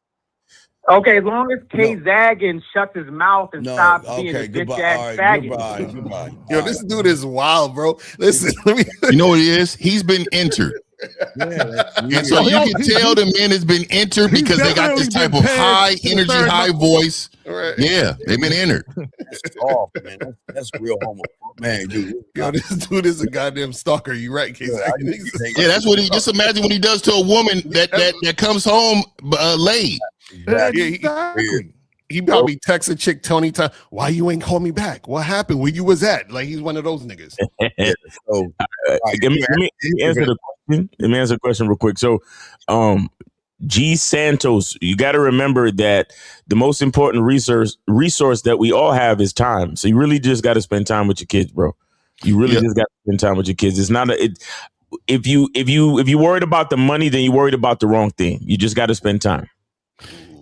Okay, as long as K Zaggin shuts his mouth and stops being a bitch ass faggot. Goodbye. Yo, this dude is wild, bro. Listen, you know what he is? He's been entered. And so you can tell the men has been entered because they got this type of high energy, high voice. Right. Yeah, they've been entered. Oh, man, that's real homo. Man, dude. Yo, this dude is a goddamn stalker. You right, Casey? Yeah, that's what he. Just imagine what he does to a woman that comes home late. Exactly. He probably text a chick 20 times. Why you ain't call me back? What happened? Where you was at? Like he's one of those niggas. So, let me answer the question. Let me answer the question real quick. So, G Santos, you got to remember that the most important resource that we all have is time. So you really just got to spend time with your kids, bro. You really just got to spend time with your kids. It's not if you worried about the money, then you worried about the wrong thing. You just got to spend time.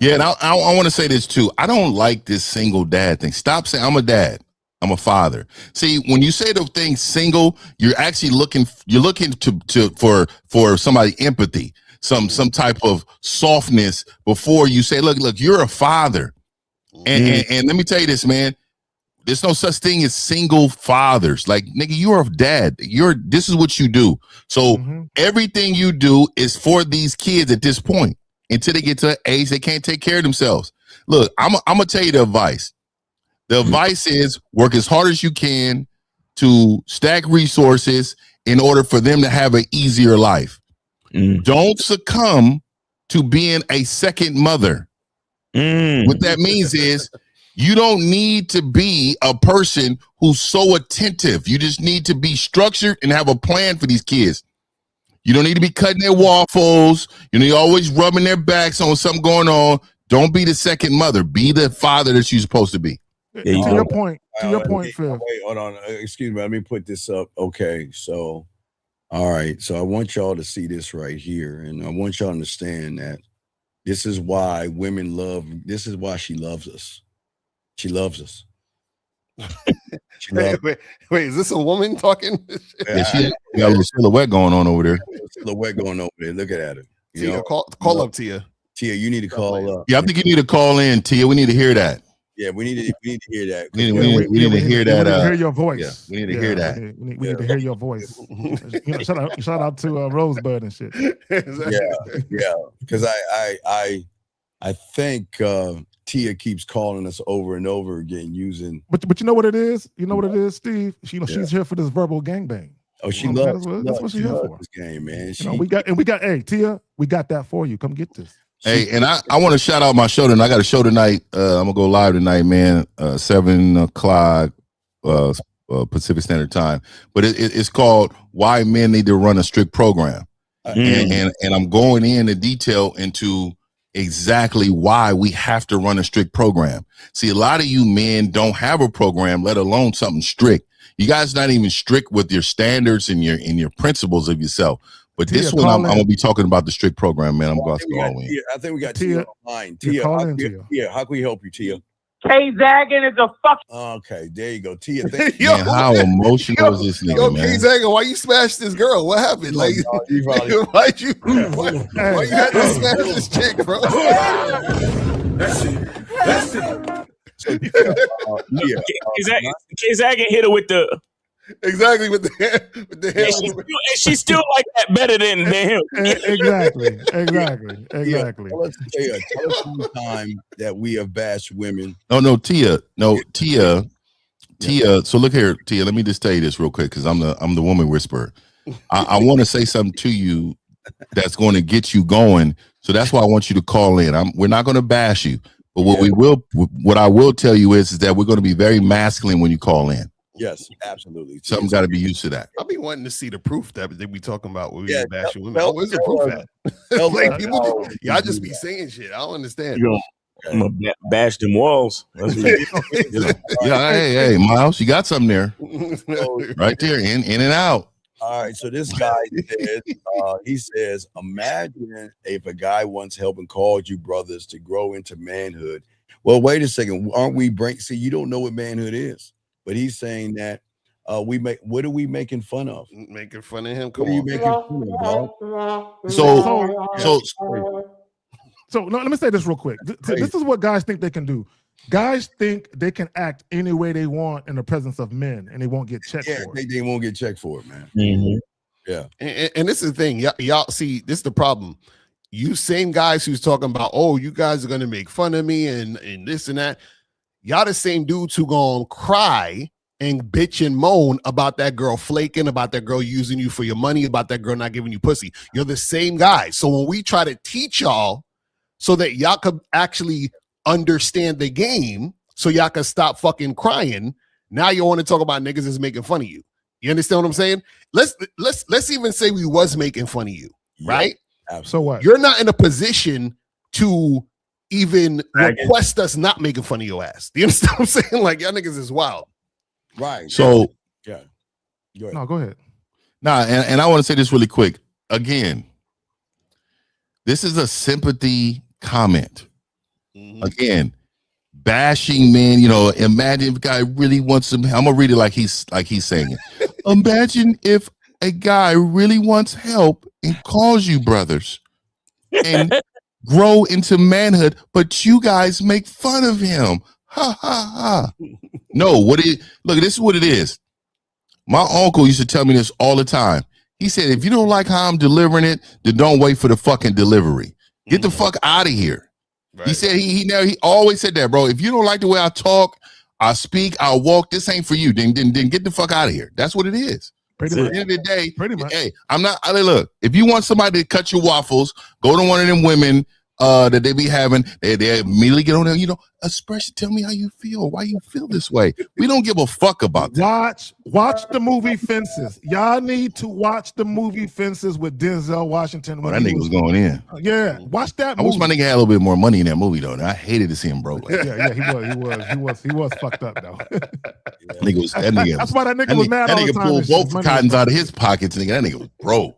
Yeah, and I want to say this too. I don't like this single dad thing. Stop saying I'm a dad. I'm a father. See, when you say the thing single, you're actually looking for somebody empathy, some type of softness before you say, look, you're a father. And let me tell you this, man. There's no such thing as single fathers. Like, nigga, you're a dad. This is what you do. So everything you do is for these kids at this point. Until they get to an age they can't take care of themselves. Look, I'm gonna tell you the advice. The advice is work as hard as you can to stack resources in order for them to have an easier life. Don't succumb to being a second mother. What that means is you don't need to be a person who's so attentive. You just need to be structured and have a plan for these kids. You don't need to be cutting their waffles. You're always rubbing their backs on something going on. Don't be the second mother. Be the father that you're supposed to be. To your point, Phil. Wait, hold on. Excuse me. Let me put this up. Okay, so, all right. So I want y'all to see this right here, and I want y'all to understand that this is why women love. This is why she loves us. She loves us. Wait, is this a woman talking? Yeah, she got a little silhouette going on over there. Silhouette going over there. Look at it. Tia, call up Tia. Tia, you need to call up. Yeah, I think you need to call in, Tia. We need to hear that. Yeah, we need to hear that. We need to hear that. We need to hear your voice. Yeah, we need to hear that. We need to hear your voice. Shout out to Rosebud and shit. Yeah. Because I think Tia keeps calling us over and over again using. But you know what it is? You know what it is, Steve? She's here for this verbal gangbang. Oh, she loves. That's what she's here for. This game, man. We got. Hey, Tia, we got that for you. Come get this. Hey, and I want to shout out my show tonight. I got a show tonight. I'm gonna go live tonight, man. 7 o'clock Pacific Standard Time. But it's called "Why Men Need to Run a Strict Program," and I'm going into detail into exactly why we have to run a strict program. See, a lot of you men don't have a program, let alone something strict. You guys not even strict with your standards and your principles of yourself. But Tia, this one, I'm going to be talking about the strict program, man. I'm going to go in. I think we got Tia online. Tia, how can we help you, Tia? K-Zagging is a fuck. Okay, there you go, Tia. Man, how emotional is this nigga, man? K-Zagging, why you smashed this girl? What happened? Like, why you had to smash this chick, bro? That's it. K-Zagging hit her with the. Exactly with the hair. And she's still like that better than him. Exactly. Yeah, tell us one time that we have bashed women. Tia. So look here, Tia. Let me just tell you this real quick because I'm the woman whisperer. I want to say something to you that's going to get you going. So that's why I want you to call in. We're not going to bash you, but what I will tell you is that we're going to be very masculine when you call in. Yes, absolutely. Something's got to be used to that. I'll be wanting to see the proof that they be talking about when we bashing women. Where's the proof at? Like y'all just be saying shit. I don't understand. I'm gonna bash them walls. Hey, Miles, you got something there, right there, in and out. All right, so this guy says, imagine if a guy once helped and called you brothers to grow into manhood. Well, wait a second, aren't we see, you don't know what manhood is. But he's saying that what are we making fun of? Making fun of him? Come on. Making fun of, So let me say this real quick. This is what guys think they can do. Guys think they can act any way they want in the presence of men, and they won't get checked for it. They won't get checked for it, man. Mm-hmm. Yeah. And this is the thing. Y'all see, this is the problem. You same guys who's talking about, oh, you guys are gonna make fun of me and this and that. Y'all the same dudes who gonna cry and bitch and moan about that girl flaking, about that girl using you for your money, about that girl not giving you pussy. You're the same guys. So when we try to teach y'all so that y'all could actually understand the game, so y'all can stop fucking crying, now you want to talk about niggas is making fun of you. You understand what I'm saying? Let's even say we was making fun of you, right? So what? You're not in a position to even request us not making fun of your ass. Do you understand what I'm saying? Like, y'all niggas is wild. Right. So, yeah. Go ahead. No, go ahead. Nah, and I want to say this really quick. Again, this is a sympathy comment. Again, bashing men, you know, imagine if a guy really wants some. I'm gonna read it like he's saying it. Imagine if a guy really wants help and calls you brothers and grow into manhood, but you guys make fun of him. Ha ha ha. No, look, this is what it is. My uncle used to tell me this all the time. He said, if you don't like how I'm delivering it, then don't wait for the fucking delivery. Get the fuck out of here. Right. He said he always said that, bro. If you don't like the way I talk, I speak, I walk, this ain't for you. Then get the fuck out of here. That's what it is. Pretty much. At the end of the day, pretty much. Hey, look, if you want somebody to cut your waffles, go to one of them women that they be having, they immediately get on there, you know, express, tell me how you feel, why you feel this way. We don't give a fuck about that. Watch the movie Fences. Y'all need to watch the movie Fences with Denzel Washington. That nigga was going in. Yeah, watch that I movie. wish my nigga had a little bit more money in that movie though. I hated to see him broke. Yeah, he was fucked up though. That's why that nigga was mad all the time. Pulled both cottons out of his pockets, nigga. That nigga was broke.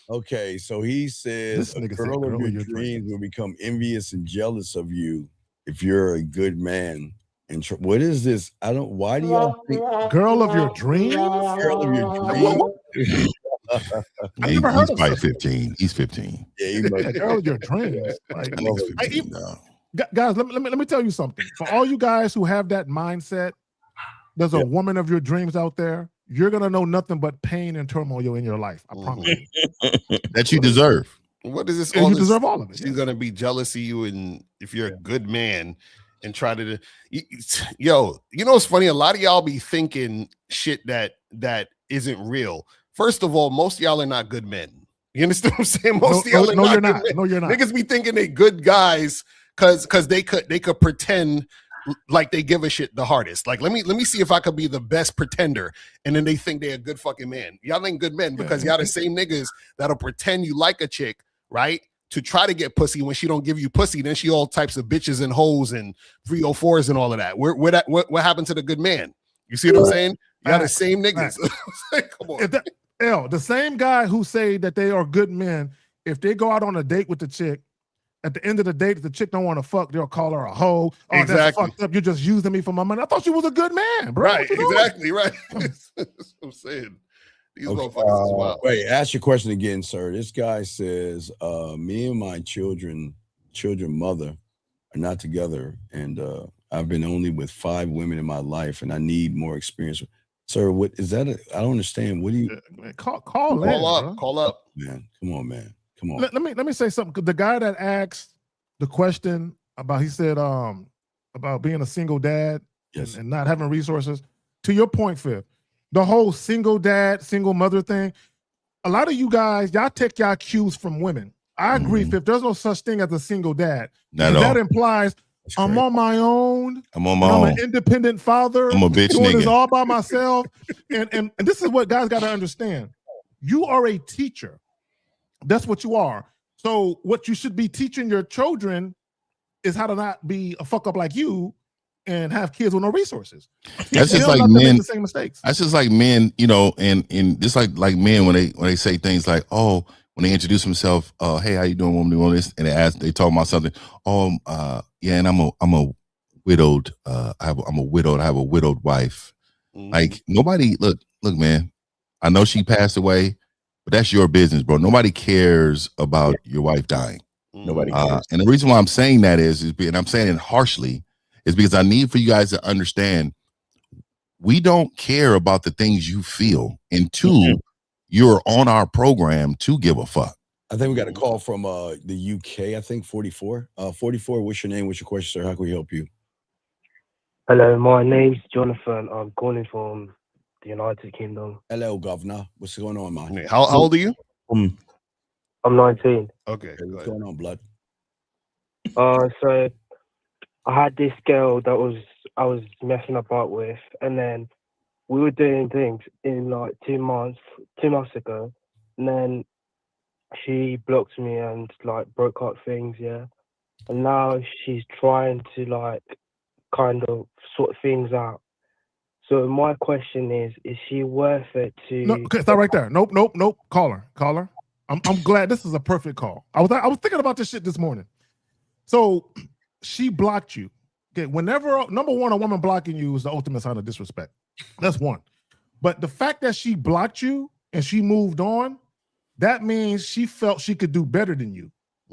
Okay, so he says a girl of your dreams will become envious and jealous of you if you're a good man. And what is this? Why do y'all think girl of your dreams? Girl of your dreams. He's probably 15. He's 15. Yeah, he must girl of your dreams. Like, that 15, guys, let me tell you something. For all you guys who have that mindset, there's a woman of your dreams out there. You're gonna know nothing but pain and turmoil in your life. I promise you. That you deserve. What is this? You deserve all of it. She's gonna be jealous of you, and if you're a good man, and try to, yo, you know what's funny? A lot of y'all be thinking shit that isn't real. First of all, most of y'all are not good men. You understand what I'm saying? Most of y'all are not good men. No, you're not. Niggas be thinking they good guys because they could pretend like they give a shit the hardest. Like, let me see if I could be the best pretender, and then they think they're a good fucking man. Y'all ain't good men because y'all the same niggas that'll pretend you like a chick, right? To try to get pussy. When she don't give you pussy, then she all types of bitches and hoes and 304s and all of that. What happened to the good man? You see what I'm saying? Y'all the same niggas. Come on. The same guy who say that they are good men, if they go out on a date with the chick, at the end of the date, if the chick don't want to fuck, they'll call her a hoe. Oh, exactly. That's fucked up. You're just using me for my money. I thought you was a good man, bro. Right, exactly, right. That's what I'm saying. These motherfuckers is wild. Wait, ask your question again, sir. This guy says, me and my children mother are not together, and I've been only with 5 women in my life, and I need more experience. Sir, what is that? I don't understand. What do you call up? Man, come on, man. Come on. Let me say something. The guy that asked the question about, he said about being a single dad and not having resources. To your point, Fifth, the whole single dad, single mother thing. A lot of you guys, y'all take y'all cues from women. I agree, Fifth. There's no such thing as a single dad. That implies I'm on my own. I'm on my own. own. I'm an independent father. I'm a bitch doing nigga. this all by myself. and this is what guys got to understand. You are a teacher. That's what you are. So what you should be teaching your children is how to not be a fuck up like you and have kids with no resources. That's just like men. Make the same mistakes. That's just like men, you know, and just like men when they say things like, oh, when they introduce themselves, hey, how you doing, woman? Doing this, and they talk about something. Oh, yeah, and I'm a widowed. I'm a widowed. I have a widowed wife. Like nobody. Look, man. I know she passed away. But that's your business, bro. Nobody cares about your wife dying. Nobody cares. And the reason why I'm saying that and I'm saying it harshly, is because I need for you guys to understand we don't care about the things you feel. And 2, you're on our program to give a fuck. I think we got a call from the UK. I think 44. 44. What's your name? What's your question, sir? How can we help you? Hello, my name's Jonathan. I'm calling from the United Kingdom. Hello, governor. What's going on, man? How old are you? I'm 19. Okay. What's going on, blood? So I had this girl that I was messing about with, and then we were doing things in like 2 months ago, and then she blocked me and like broke up things, yeah. And now she's trying to like kind of sort things out. So my question is she worth it to? No, okay, stop right there. Nope. Caller. I'm glad this is a perfect call. I was thinking about this shit this morning. So she blocked you. Okay, whenever number one, a woman blocking you is the ultimate sign of disrespect. That's one. But the fact that she blocked you and she moved on, that means she felt she could do better than you.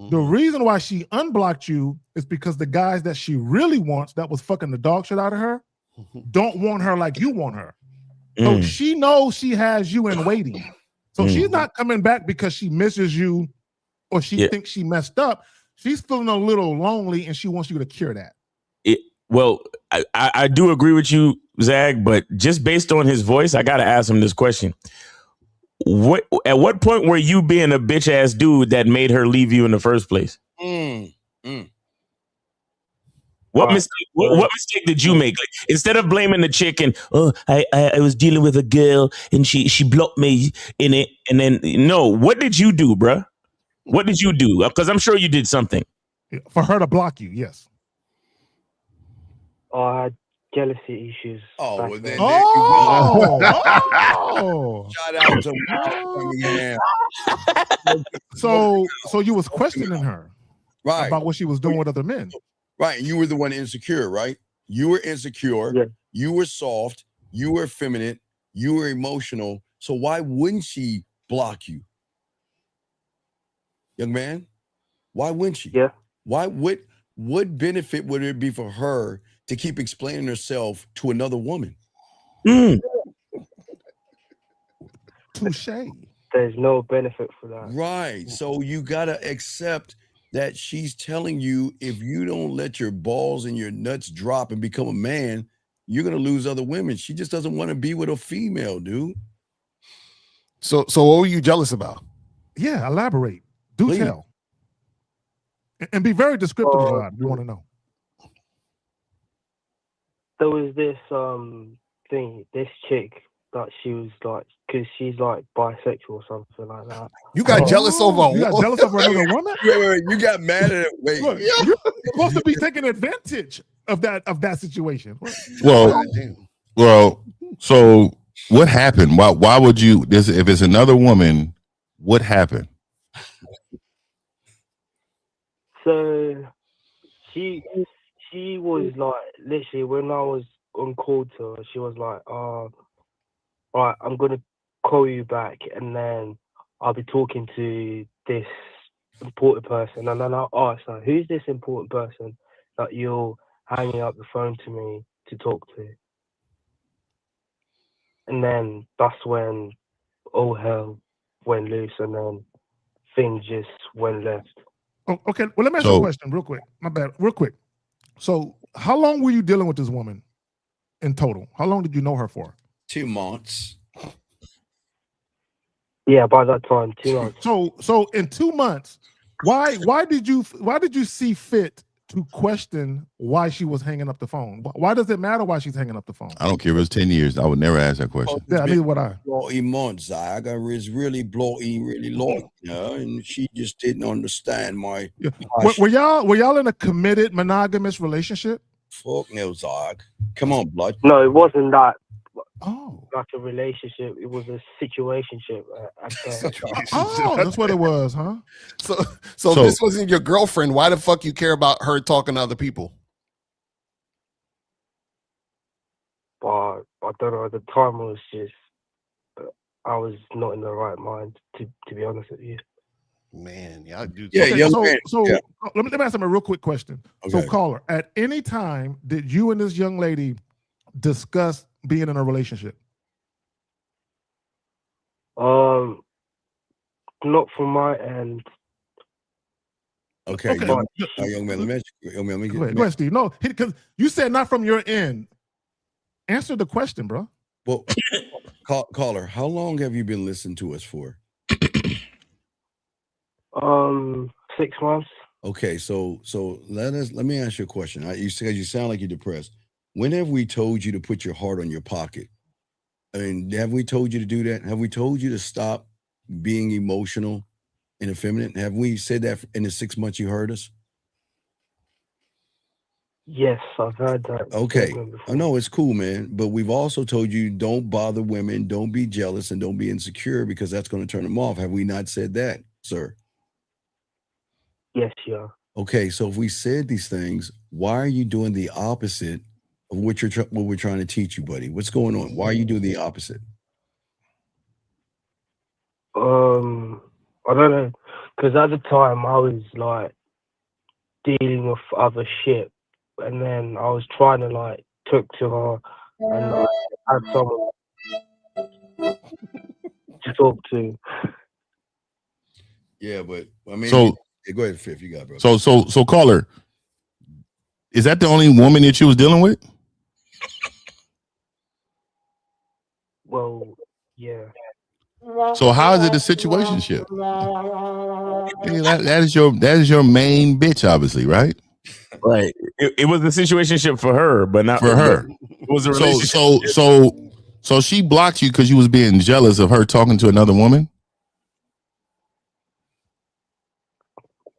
The reason why she unblocked you is because the guys that she really wants, that was fucking the dog shit out of her, don't want her like you want her. So she knows she has you in waiting. So she's not coming back because she misses you or she thinks she messed up. She's feeling a little lonely and she wants you to cure that. Well, I do agree with you, Zag, but just based on his voice, I got to ask him this question. At what point were you being a bitch ass dude that made her leave you in the first place? What mistake did you make? Like, instead of blaming the chick and I was dealing with a girl and she blocked me in it, and then no, what did you do, bruh? What did you do? Because I'm sure you did something for her to block you. Yes. I had jealousy issues. Oh, well then. Shout out to So you was questioning her, right, about what she was doing with other men, right? And you were the one insecure, right? You were insecure. Yeah. You were soft. You were feminine. You were emotional. So why wouldn't she block you, young man? Why wouldn't she? Yeah. Why? What benefit would it be for her to keep explaining herself to another woman? Touche. There's no benefit for that. Right. So you gotta accept that she's telling you if you don't let your balls and your nuts drop and become a man, you're gonna lose other women. She just doesn't want to be with a female, dude. So what were you jealous about? Yeah, elaborate. Do tell. And be very descriptive about it. We want to know. There was this this chick that she was like, because she's like bisexual or something like that. You got jealous over you got jealous over another woman? Wait, you got mad at it. Wait, look, you're supposed to be taking advantage of that situation. Well, so what happened? Why would you if it's another woman, what happened? So she was like, literally, when I was on call to her, she was like, all right, I'm gonna call you back and then I'll be talking to this important person. And then I asked her, who's this important person that you're hanging up the phone to me to talk to? And then that's when all hell went loose and then things just went left. Oh, okay, well, let me ask you a question real quick. My bad, real quick. So how long were you dealing with this woman in total? How long did you know her for? 2 months. Yeah, by that time, 2 months. So in 2 months, why did you see fit to question why she was hanging up the phone? Why does it matter why she's hanging up the phone? I don't care if it's 10 years. I would never ask that question. Yeah, neither would I. Months, I was really bloating, really long, and she just didn't understand my. Yeah. Were y'all in a committed monogamous relationship? Fuck no, Zog. Come on, blood. No, it wasn't that. Oh, like a relationship. It was a situationship. Oh, that's what it was, huh? So if this wasn't your girlfriend, why the fuck you care about her talking to other people? But I don't know. At the time, I was just, I was not in the right mind to be honest with you. Man, y'all do. Yeah, okay, let me ask him a real quick question. Okay. So, caller, at any time did you and this young lady discuss being in a relationship? Not from my end. Okay, young man, let me ask you. Young man, let me Go ahead, Steve. No, because you said not from your end. Answer the question, bro. Well, caller, how long have you been listening to us for? 6 months. Okay, so let me ask you a question. You said you sound like you're depressed. When have we told you to put your heart on your pocket? I mean, have we told you to do that? Have we told you to stop being emotional and effeminate? Have we said that in the 6 months you heard us? Yes, I've heard that. Okay. I know it's cool, man. But we've also told you don't bother women, don't be jealous, and don't be insecure because that's going to turn them off. Have we not said that, sir? Yes, yeah. Okay, so if we said these things, why are you doing the opposite of what we're trying to teach you, buddy? What's going on? Why are you doing the opposite? I don't know, because at the time I was like dealing with other shit, and then I was trying to like talk to her and like, have someone to talk to. Yeah, but I mean, So go ahead, Fifth. You got it, bro. So caller, is that the only woman that you was dealing with? Well, yeah. So how is it a situationship? Hey, that is your main bitch, obviously, right? Right. It was a situationship for her, but not for her. It was a relationship. So she blocked you because you was being jealous of her talking to another woman.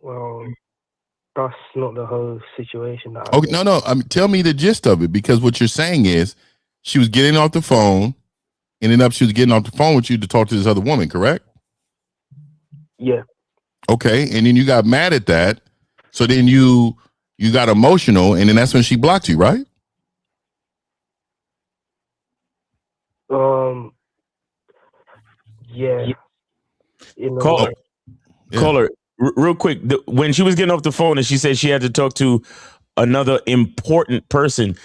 Well, that's not the whole situation. That Okay, no. I mean, tell me the gist of it, because what you're saying is she was getting off the phone, ended up she was getting off the phone with you to talk to this other woman, correct? Yeah. Okay, and then you got mad at that, so then you got emotional, and then that's when she blocked you, right? Yeah. Caller, real quick. When she was getting off the phone and she said she had to talk to another important person,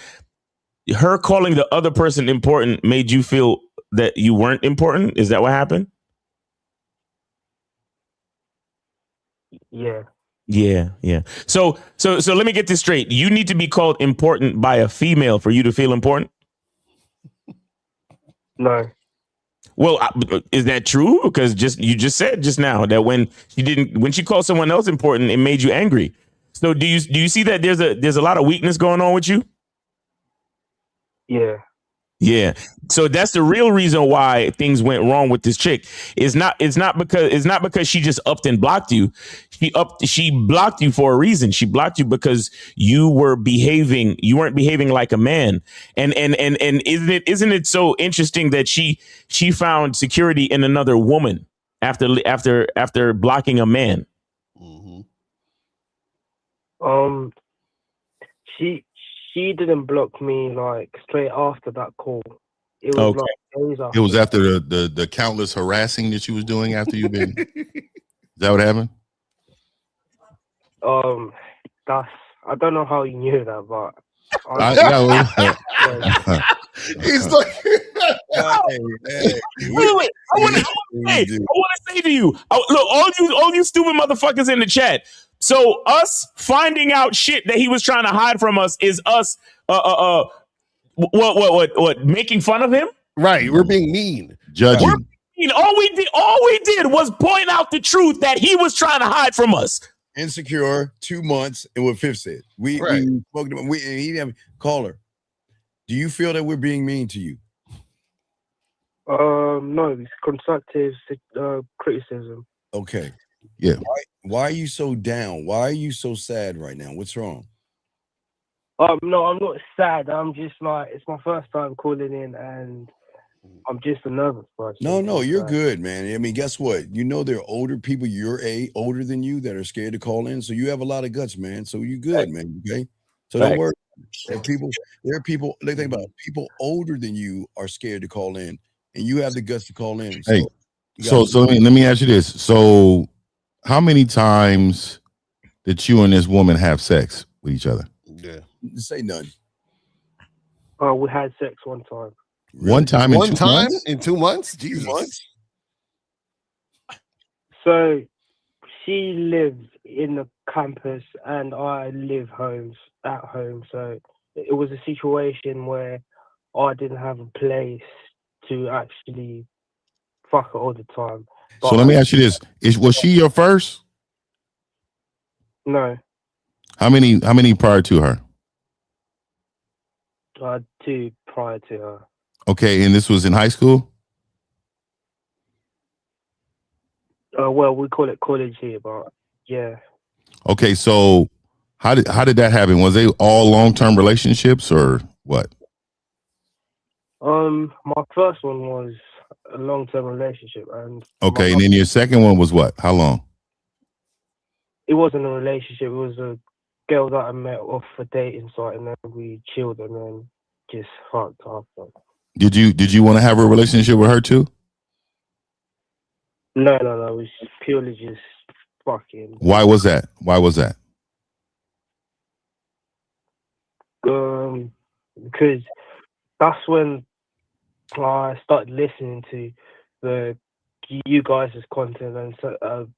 her calling the other person important made you feel that you weren't important? Is that what happened? Yeah. Yeah. So let me get this straight. You need to be called important by a female for you to feel important? No. Well, is that true? Because you just said just now that when she called someone else important, it made you angry. So do you see that there's a lot of weakness going on with you? Yeah. Yeah. So that's the real reason why things went wrong with this chick. It's not because she just upped and blocked you. She blocked you for a reason. She blocked you because you weren't behaving like a man. And isn't it so interesting that she found security in another woman after blocking a man? She didn't block me like straight after that call. It was like days after. It was after the countless harassing that you was doing after you've been. Is that what happened? I don't know how you knew that, but he's like, wait. I want to say to you, look, all you stupid motherfuckers in the chat. So us finding out shit that he was trying to hide from us is us what making fun of him? Right, we're being mean, judging. All we did was point out the truth that he was trying to hide from us. Insecure, 2 months, and what Fifth said. We spoke to him. He didn't have caller. Do you feel that we're being mean to you? No, it's constructive criticism. Okay. Yeah. Why are you so down? Why are you so sad right now? What's wrong? No, I'm not sad. I'm just like, it's my first time calling in, and I'm just a nervous person. No, you're good, man. I mean, guess what? You know there are older people older than you that are scared to call in, so you have a lot of guts, man. So you're good, man. Okay, so don't worry. There are people. Think about it. People older than you are scared to call in, and you have the guts to call in. Hey, so let me ask you this. So, how many times did you and this woman have sex with each other? Yeah, say none. We had sex one time. One time in 2 months? In 2 months? Jesus. 2 months? So she lives in the campus and I live at home. So it was a situation where I didn't have a place to actually fuck her all the time. So let me ask you this: was she your first? No, How many prior to her? I had 2 prior to her. Okay, and this was in high school? Well, we call it college here, but yeah. Okay, so how did that happen? Was they all long-term relationships or what? My first one was a long-term relationship, and Okay, and then your second one was what? How long? it wasn't a relationship. It was a girl that I met off a dating site, and then we chilled and then just fucked after. Did you want to have a relationship with her too? No. It was purely just fucking. Why was that? Because that's when I started listening to you guys' content, and so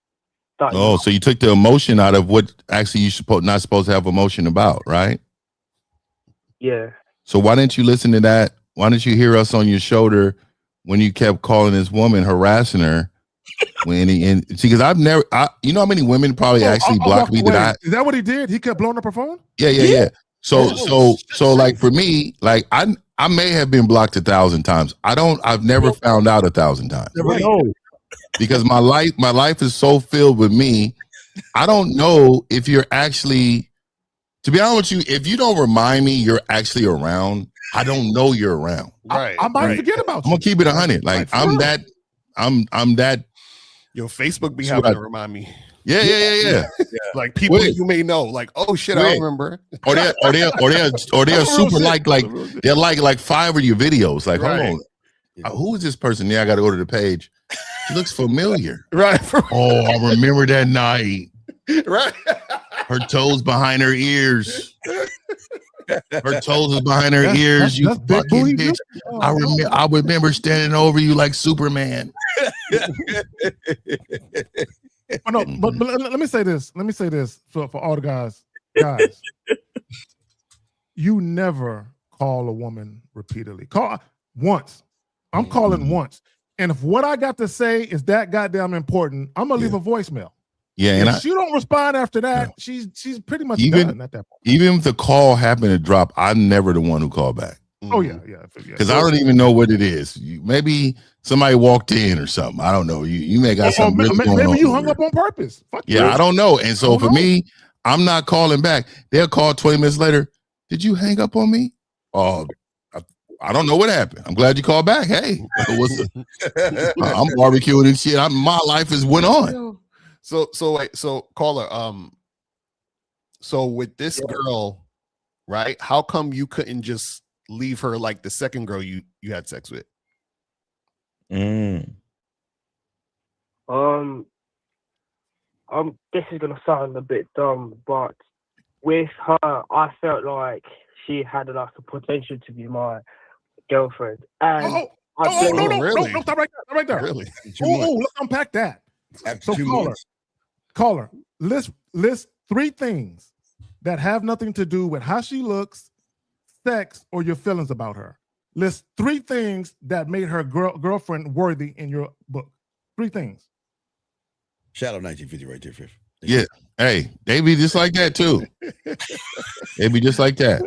So you took the emotion out of what actually you not supposed to have emotion about, right? Yeah. So why didn't you listen to that? Why didn't you hear us on your shoulder when you kept calling this woman, harassing her? Because I've never, you know how many women probably actually blocked me Is that what he did? He kept blowing up her phone? Yeah. So like for me, like I may have been blocked 1,000 times. I've never found out 1,000 times. Never know. Because my life is so filled with me. I don't know if you're actually, to be honest with you, if you don't remind me you're actually around, I don't know you're around. Right. I might forget about you. I'm gonna keep it 100. Like I'm that. Your Facebook be having to remind me. Yeah. Like people you may know, like, oh shit, I remember. Or they're super like they're like 5 of your videos. Like, hold on, who is this person? Yeah, I got to go to the page. She looks familiar. Right. Oh, I remember that night. Right. Her toes behind her ears. Her toes is behind her ears. You fucking bitch. I remember standing over you like Superman. No, but let me say this. Let me say this for all the guys. Guys, you never call a woman repeatedly. Call once. I'm calling once. And if what I got to say is that goddamn important, I'm gonna leave a voicemail. Yeah, and if she don't respond after that, she's pretty much done at that point. Even if the call happened to drop, I'm never the one who called back. Oh yeah. Because I don't even know what it is. Maybe somebody walked in or something. I don't know. You may got something really going on. Maybe you hung up on purpose. Fuck yeah, you. I don't know. And so for me, I'm not calling back. They'll call 20 minutes later. Did you hang up on me? Oh, I don't know what happened. I'm glad you called back. Hey, I'm barbecuing and shit. My life has went on. So caller, so with this girl, right? How come you couldn't just leave her like the second girl you had sex with? This is gonna sound a bit dumb, but with her, I felt like she had like a potential to be my girlfriend. And no, stop right there. Really? Let's unpack that. So caller, list 3 things that have nothing to do with how she looks, sex, or your feelings about her. List 3 things that made her girlfriend worthy in your book. 3 things. Shadow 1950 right there, Fifth. Yeah. Hey, they be just like that too. They be just like that.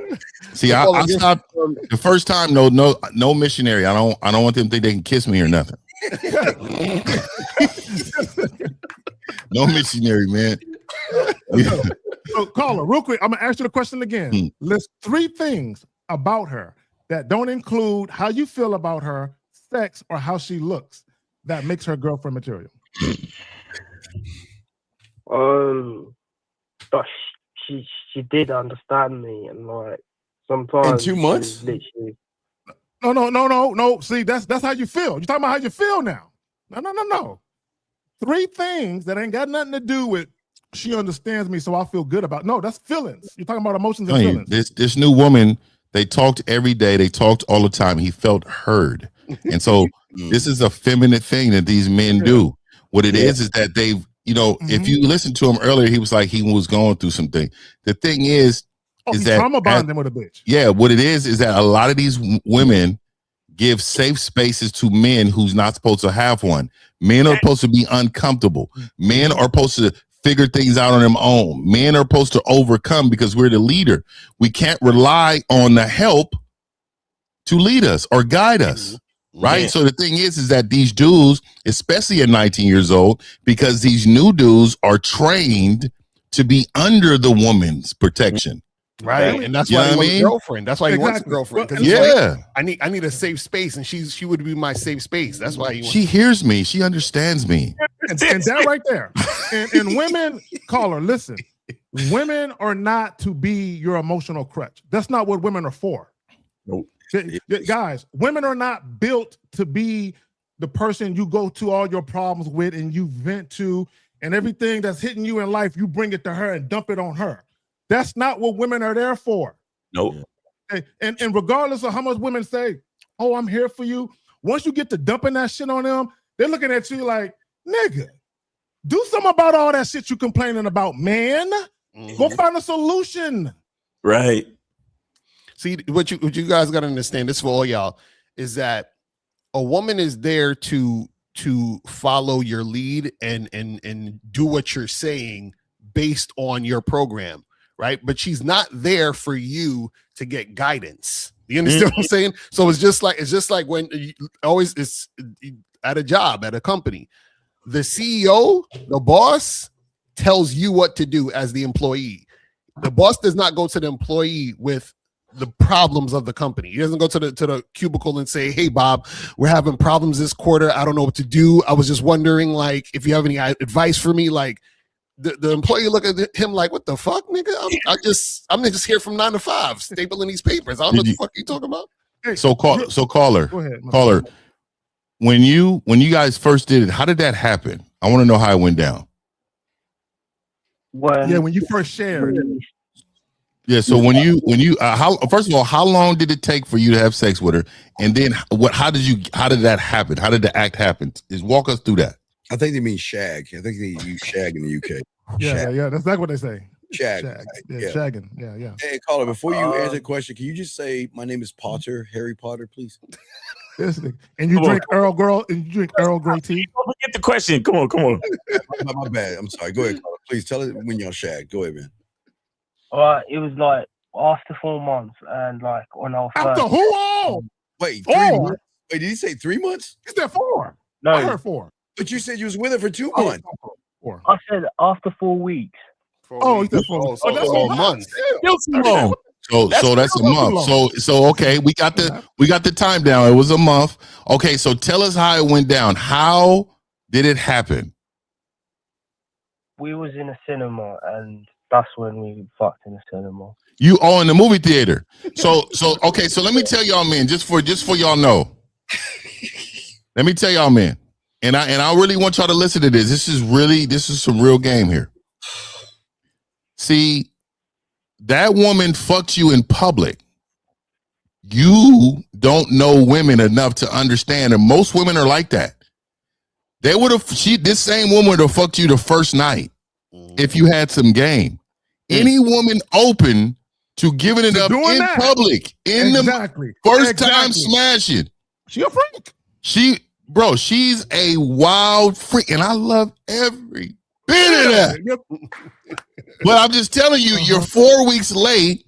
See, I stopped the first time. No missionary. I don't want them to think they can kiss me or nothing. No missionary, man. So, caller, real quick, I'm gonna ask you the question again. List 3 things about her that don't include how you feel about her, sex, or how she looks that makes her girlfriend material. She did understand me, and like sometimes in 2 months. Literally. No. See, that's how you feel. You're talking about how you feel now. No. 3 things that ain't got nothing to do with she understands me, so I feel good about. No, that's feelings. You're talking about emotions and feelings. This new woman, they talked every day. They talked all the time. He felt heard, and so this is a feminine thing that these men do. What it is that they've, if you listen to him earlier, he was like he was going through something. The thing is that trauma bonding with a bitch. Yeah, what it is that a lot of these women give safe spaces to men who's not supposed to have one. Men are supposed to be uncomfortable. Men are supposed to figure things out on their own. Men are supposed to overcome because we're the leader. We can't rely on the help to lead us or guide us. Right. Yeah. So the thing is that these dudes, especially at 19 years old, because these new dudes are trained to be under the woman's protection. Right. And that's why he wants a girlfriend. That's why he wants a girlfriend. Yeah. I need a safe space, and she would be my safe space. That's why she hears me. She understands me. And that right there. And women, caller, listen. Women are not to be your emotional crutch. That's not what women are for. Nope. Guys, women are not built to be the person you go to all your problems with and you vent to, and everything that's hitting you in life, you bring it to her and dump it on her. That's not what women are there for. Nope. And regardless of how much women say, oh, I'm here for you, once you get to dumping that shit on them, they're looking at you like, nigga, do something about all that shit you complaining about, man. Go find a solution. Right. See, what you guys got to understand, this for all y'all, is that a woman is there to follow your lead and do what you're saying based on your program, right? But she's not there for you to get guidance. You understand what I'm saying? So it's just like when it's at a job, at a company, the CEO, the boss, tells you what to do as the employee. The boss does not go to the employee with the problems of the company. He doesn't go to the cubicle and say, hey, Bob, we're having problems this quarter. I don't know what to do. I was just wondering, like, if you have any advice for me. Like, the employee look at him like, what the fuck, nigga? I'm just here from 9 to 5 stapling these papers. I don't know what the fuck you talking about. So caller, Go ahead, caller, when you guys first did it, how did that happen? I want to know how it went down. When you first shared. Yeah. So when you first of all, how long did it take for you to have sex with her? And then how did that happen? How did the act happen? Walk us through that. I think they mean shag. I think they use shag in the UK. Yeah, that's exactly what they say. Shag. Yeah, shagging. Yeah. Hey, caller, before you answer the question, can you just say, my name is Potter, Harry Potter, please? And you drink Earl Grey tea? Don't forget the question. Come on. My bad. I'm sorry. Go ahead, caller. Please tell it when y'all shag. Go ahead, man. It was like after 4 months, and like on our after first. who? Wait, 3 months? Wait, did he say 3 months? He said 4. No, I heard 4. But you said you was with her for 2 months. 4. I said after 4 weeks. He said 4. So that's 4 months. Still too long. So that's a month. So okay, we got the time down. It was a month. Okay, so tell us how it went down. How did it happen? We was in a cinema, and that's when we fucked in the cinema. You are in the movie theater. So okay, so let me tell y'all, man, just for y'all know. Let me tell y'all, man. And I really want y'all to listen to this. This is some real game here. See, that woman fucked you in public. You don't know women enough to understand, and most women are like that. This same woman would have fucked you the first night if you had some game. Any woman open to giving it up in public, in the first time smashing. She a freak. She's a wild freak, and I love every bit of that. But I'm just telling you, you're 4 weeks late.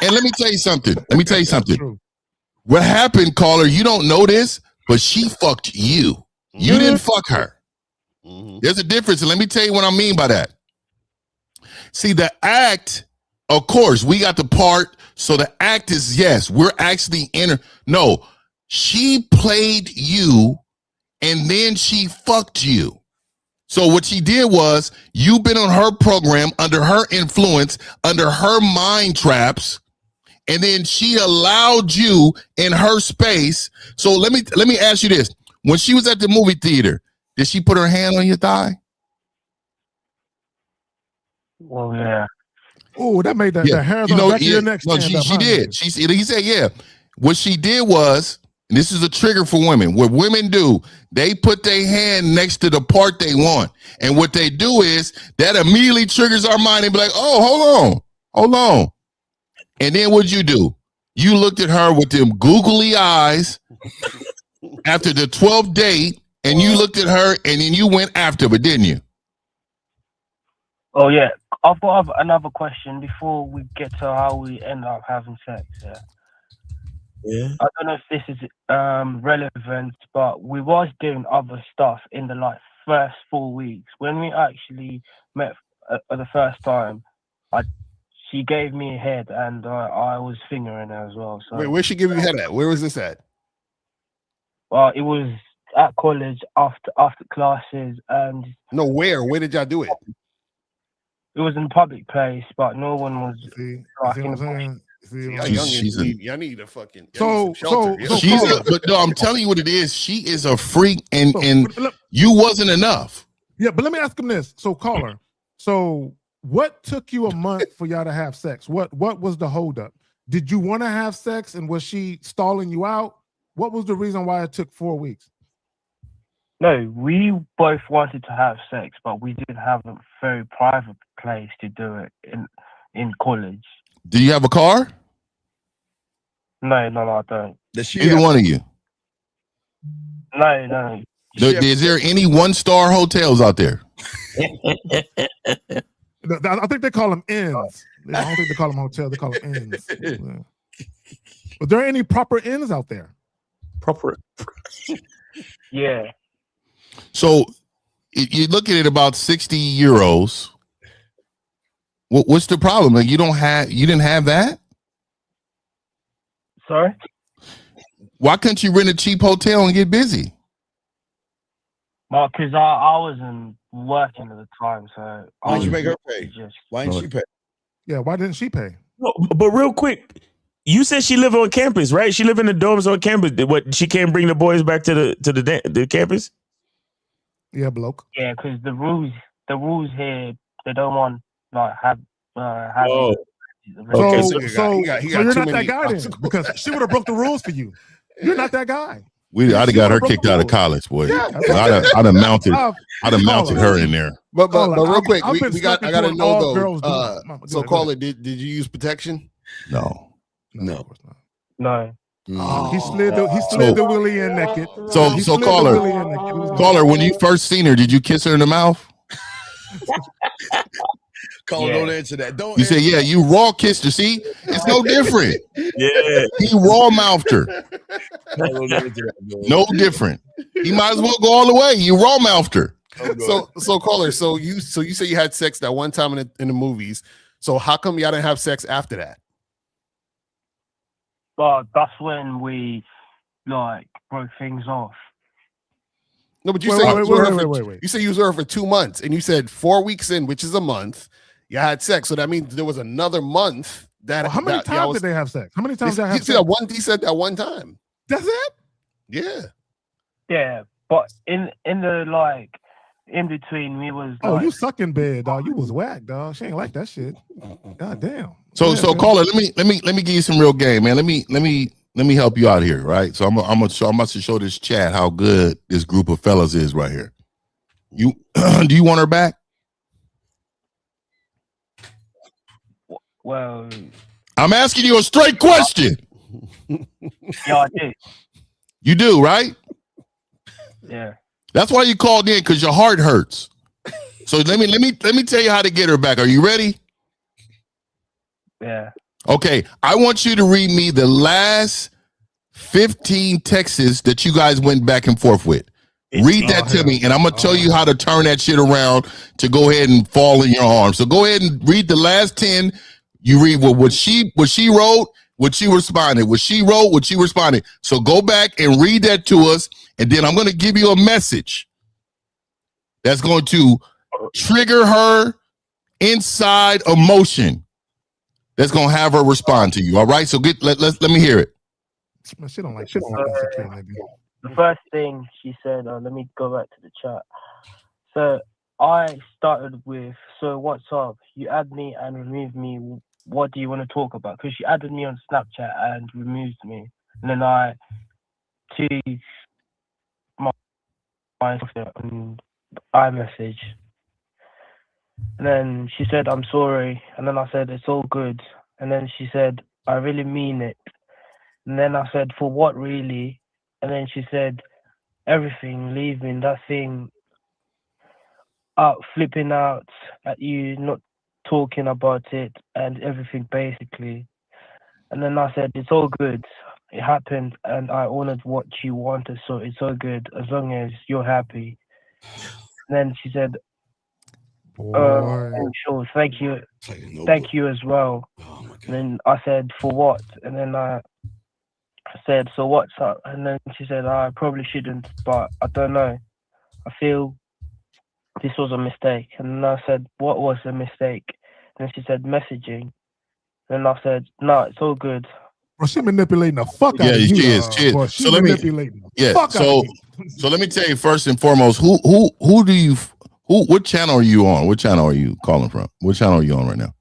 And let me tell you something. What happened, caller? You don't know this, but she fucked you. You didn't fuck her. There's a difference, and let me tell you what I mean by that. See, the act, of course, we got the part. So the act is, yes, we're actually in her. No, she played you, and then she fucked you. So what she did was, you've been on her program, under her influence, under her mind traps, and then she allowed you in her space. So let me ask you this. When she was at the movie theater, did she put her hand on your thigh? Well, yeah. Oh, that made the hairs on the back of your neck. No, she did. He said, yeah. What she did was, and this is a trigger for women. What women do, they put their hand next to the part they want. And what they do is that immediately triggers our mind and be like, oh, hold on. And then what'd you do? You looked at her with them googly eyes after the 12th date, and you looked at her and then you went after her, didn't you? Oh yeah, I've got another question before we get to how we end up having sex. Yeah. I don't know if this is relevant, but we was doing other stuff in the first 4 weeks. When we actually met for the first time, she gave me a head, and I was fingering her as well. So Wait, where'd she give you head at? Where was this at? Well, it was at college after classes, and no, where did y'all do it? It was in a public place, but no one was. See what I'm saying? Y'all need a fucking but no, I'm telling you what it is. She is a freak, and you wasn't enough. Yeah, but let me ask him this. So, caller. So, what took you a month for y'all to have sex? What was the holdup? Did you want to have sex, and was she stalling you out? What was the reason why it took 4 weeks? No, we both wanted to have sex, but we didn't have a very private place to do it in college. Do you have a car? No, I don't. Either one of you? No. Is there any one-star hotels out there? I think they call them inns. I don't think they call them hotels. They call them inns. But there any proper inns out there? Proper. Yeah. So you're looking at about 60 euros. What's the problem? Like you didn't have that? Sorry? Why couldn't you rent a cheap hotel and get busy? Well, because I wasn't working at the time, so why didn't you make her pay? Why didn't she pay? Yeah, why didn't she pay? No, but real quick, you said she lived on campus, right? She lived in the dorms on campus. What? She can't bring the boys back to the campus? Yeah, bloke. Yeah, because the rules here, they don't want have. So you're not that guy then, because she would have broke the rules for you. You're not that guy. I'd have got her kicked out of college, boy. Yeah. I'd have mounted her in there. But real quick, I gotta know though. So caller, did you use protection? No. No. He slid the willy in naked. So caller, when you first seen her, did you kiss her in the mouth? Caller, don't answer that. You say, yeah, you raw kissed her. See, it's no different. Yeah, he raw mouthed her. No different. He might as well go all the way. You raw mouthed her. So caller, so you say you had sex that one time in the movies. So how come y'all didn't have sex after that? But that's when we broke things off. No, but you say you was there for 2 months, and you said 4 weeks in, which is a month, you had sex. So that means there was another month that. How many times did they have sex? How many times did they have sex? That one. He said that one time. That's it. Yeah. Yeah, but in the in between, we was. Oh, you suck in bed, dog. You was whack, dog. She ain't like that shit. God damn. So caller, let me give you some real game, man. Let me help you out here, right? So I'm about to show this chat how good this group of fellas is right here. You do you want her back? Well, I'm asking you a straight question. Yeah, I do. You do, right? Yeah. That's why you called in, because your heart hurts. So let me tell you how to get her back. Are you ready? Yeah. Okay, I want you to read me the last 15 texts that you guys went back and forth with. Read that to me, and I'm gonna tell you how to turn that shit around to go ahead and fall in your arms. So go ahead and read the last 10. You read what she wrote, what she responded, what she wrote, what she responded. So go back and read that to us, and then I'm gonna give you a message that's going to trigger her inside emotion. That's gonna have her respond to you. All right. So let me hear it. She don't like the first thing she said, let me go back to the chat. So I started with, so what's up? You add me and remove me. What do you want to talk about? Because she added me on Snapchat and removed me. And then I to my iMessage. And then she said, I'm sorry. And then I said, it's all good. And then she said, I really mean it. And then I said, for what really? And then she said, everything, leaving, that thing, flipping out at you, not talking about it, and everything basically. And then I said, it's all good. It happened, and I honored what you wanted, so it's all good as long as you're happy. And then she said, sure, thank you. Thank you as well. And then I said, for what? And then I said, so what's up? And then she said, I probably shouldn't, but I don't know. I feel this was a mistake. And then I said, what was the mistake? And then she said, messaging. And I said, no, it's all good. Bro, she manipulating the fuck out of you. She is. Bro, So let me. So let me tell you first and foremost, what channel are you on? What channel are you calling from? What channel are you on right now?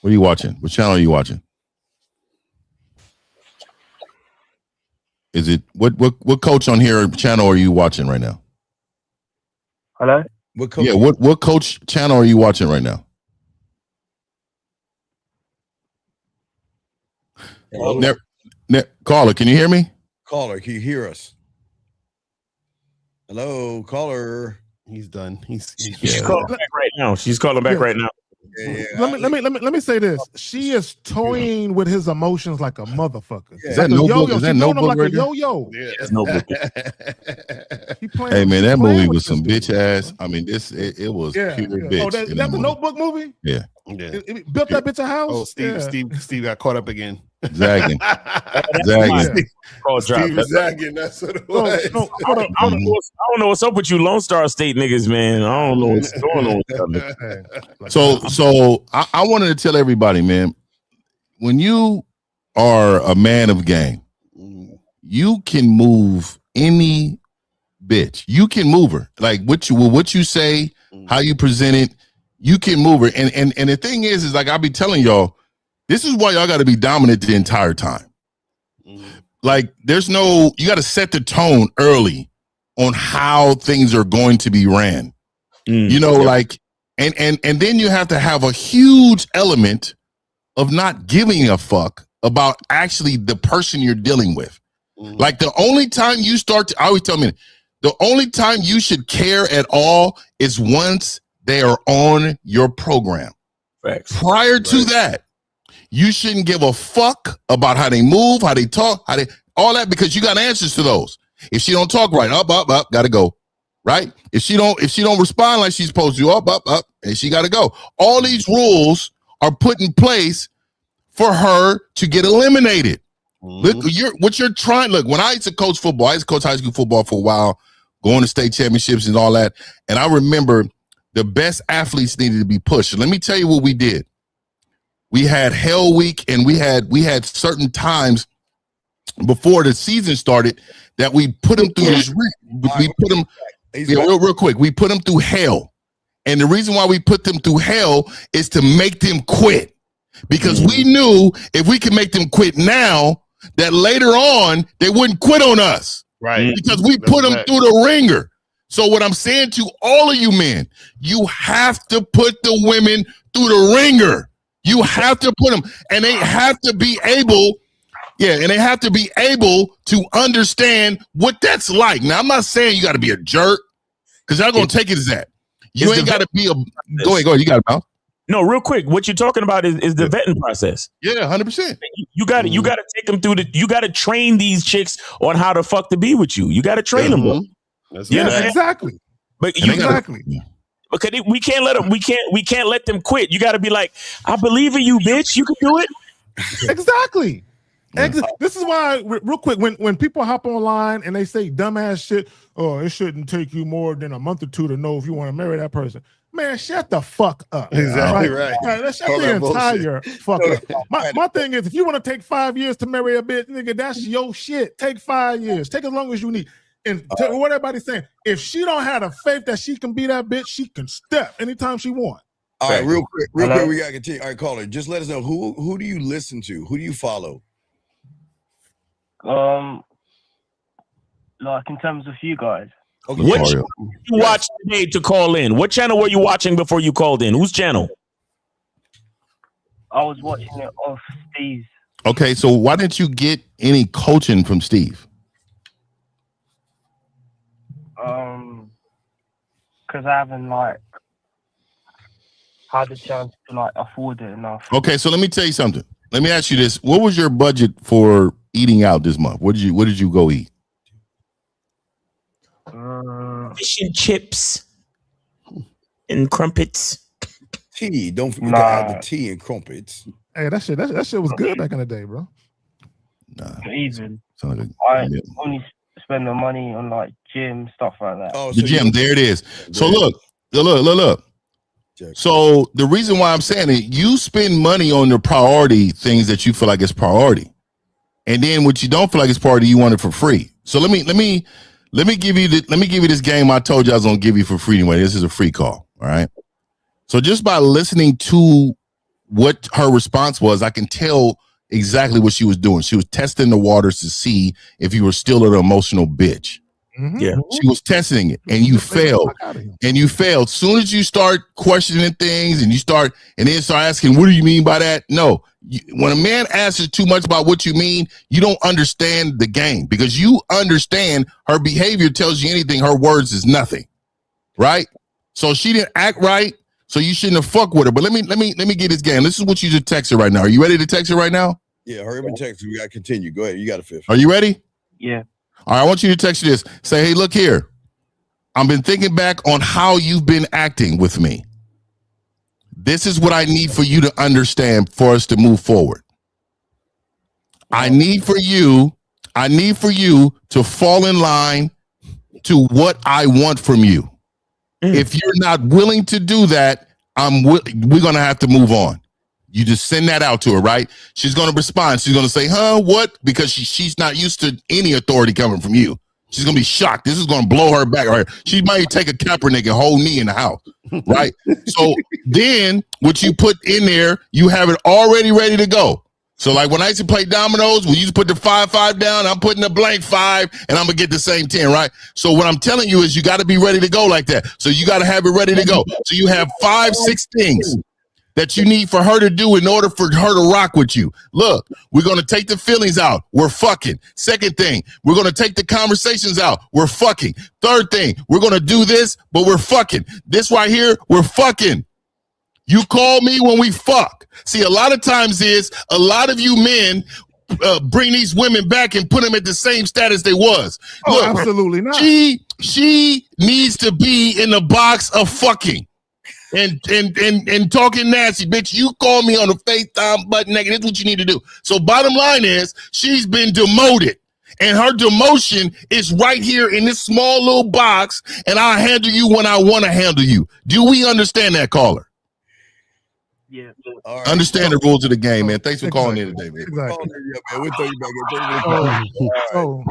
What are you watching? What channel are you watching? Is it what coach on here channel are you watching right now? Hello? What coach? Yeah, what coach channel are you watching right now? Caller, can you hear me? Caller, can you hear us? Hello, caller. He's done. He's calling back right now. She's calling back right now. Let me say this. She is toying with his emotions like a motherfucker. Is that Notebook? Is that Notebook right there? Yo-yo. Yeah, that's Notebook. Hey man, that movie was some bitch ass. I mean, it was pure bitch. Oh, that's the Notebook movie? Yeah. It built that bitch a house. Oh, Steve got caught up again. Zagging. Steve zagging. That's what it was. I don't know what's up with you Lone Star State niggas, man. I don't know what's going on with y'all. So I wanted to tell everybody, man, when you are a man of game, you can move any bitch. You can move her. Like what you say, how you present it, you can move her. And the thing is like I'll be telling y'all, this is why y'all got to be dominant the entire time. Like you got to set the tone early on how things are going to be ran. You know, like, and then you have to have a huge element of not giving a fuck about actually the person you're dealing with. Like the only time you I always tell me, the only time you should care at all is once they are on your program. Facts. Prior to that, you shouldn't give a fuck about how they move, how they talk, all that, because you got answers to those. If she don't talk right, up, gotta go. Right? If she don't respond like she's supposed to, up, and she gotta go. All these rules are put in place for her to get eliminated. Look, what you're trying. Look, when I used to coach football, I used to coach high school football for a while, going to state championships and all that. And I remember the best athletes needed to be pushed. And let me tell you what we did. We had Hell Week, and we had certain times before the season started that we put them through this. We put them real quick. We put them through hell, and the reason why we put them through hell is to make them quit, because we knew if we could make them quit now, that later on they wouldn't quit on us, right? Because we put them through the ringer. So what I'm saying to all of you men, you have to put the women through the ringer. You have to put them, and they have to be able, to understand what that's like. Now, I'm not saying you got to be a jerk, because y'all gonna take it as that. You ain't got to be a. Go ahead. You got it, Mouth. No, real quick. What you're talking about is the vetting process. Yeah, 100%. You got to take them through you got to train these chicks on how the fuck to be with you. You got to train them. Bro. Exactly. But because we can't let them. We can't let them quit. You got to be like, I believe in you, bitch. You can do it. Exactly. This is why, real quick, when people hop online and they say dumbass shit, oh, it shouldn't take you more than a month or two to know if you want to marry that person. Man, shut the fuck up. Exactly right. Let's shut the entire fuck up. My thing is, if you want to take 5 years to marry a bitch, nigga, that's your shit. Take 5 years. Take as long as you need. And what everybody's saying, if she don't have the faith that she can be that bitch, she can step anytime she wants. All right, real quick, we gotta continue. All right, caller, just let us know who do you listen to? Who do you follow? like in terms of you guys. Okay. What channel did you watch today to call in? What channel were you watching before you called in? Whose channel? I was watching it off Steve's. Okay, so why didn't you get any coaching from Steve? Because I haven't like had the chance to like afford it enough. Okay, so let me tell you something. Let me ask you this: what was your budget for eating out this month? What did you go eat? Fish and chips and crumpets. Tea. Don't forget to add the tea and crumpets. Hey, that shit was good back in the day, bro. Even Like I only spend the money on like gym stuff like that. the gym, there it is. So look. So the reason why I'm saying it, you spend money on the priority things that you feel like is priority, and then what you don't feel like is priority, you want it for free. So let me give you this game I told you I was gonna give you for free anyway. This is a free call. All right. So just by listening to what her response was, I can tell exactly what she was doing. She was testing the waters to see if you were still an emotional bitch. Mm-hmm. Yeah. She was testing it, and you failed. And you failed. Soon as you start questioning things and then start asking, what do you mean by that? No. When a man asks too much about what you mean, you don't understand the game, because you understand her behavior tells you anything. Her words is nothing. Right? So she didn't act right. So you shouldn't have fucked with her. But let me get this game. This is what you just text her right now. Are you ready to text her right now? Yeah, hurry up and text. We got to continue. Go ahead. You got a fifth. Are you ready? Yeah. All right, I want you to text you this. Say, hey, look here. I've been thinking back on how you've been acting with me. This is what I need for you to understand for us to move forward. I need for you to fall in line to what I want from you. If you're not willing to do that, we're going to have to move on. You just send that out to her, right? She's going to respond. She's going to say, huh, what? Because she's not used to any authority coming from you. She's going to be shocked. This is going to blow her back. Right? She might take a Kaepernick and hold me in the house, right? So then what you put in there, you have it already ready to go. So like when I used to play dominoes, when you just put the 5-5 down, I'm putting a blank 5 and I'm going to get the same 10, right? So what I'm telling you is you got to be ready to go like that. So you got to have it ready to go. So you have 5-6 things that you need for her to do in order for her to rock with you. Look, we're going to take the feelings out. We're fucking. Second thing, we're going to take the conversations out. We're fucking. Third thing, we're going to do this, but we're fucking. This right here, we're fucking. You call me when we fuck. See, a lot of times a lot of you men bring these women back and put them at the same status they was. Oh, look, absolutely not. She needs to be in the box of fucking. And talking nasty, bitch. You call me on the FaceTime button naked. That's what you need to do. So bottom line is she's been demoted, and her demotion is right here in this small little box, and I'll handle you when I want to handle you. Do we understand that, caller? Yeah. Right. Understand the rules of the game, man. Thanks for calling in today, man. Exactly. We'll throw you back in.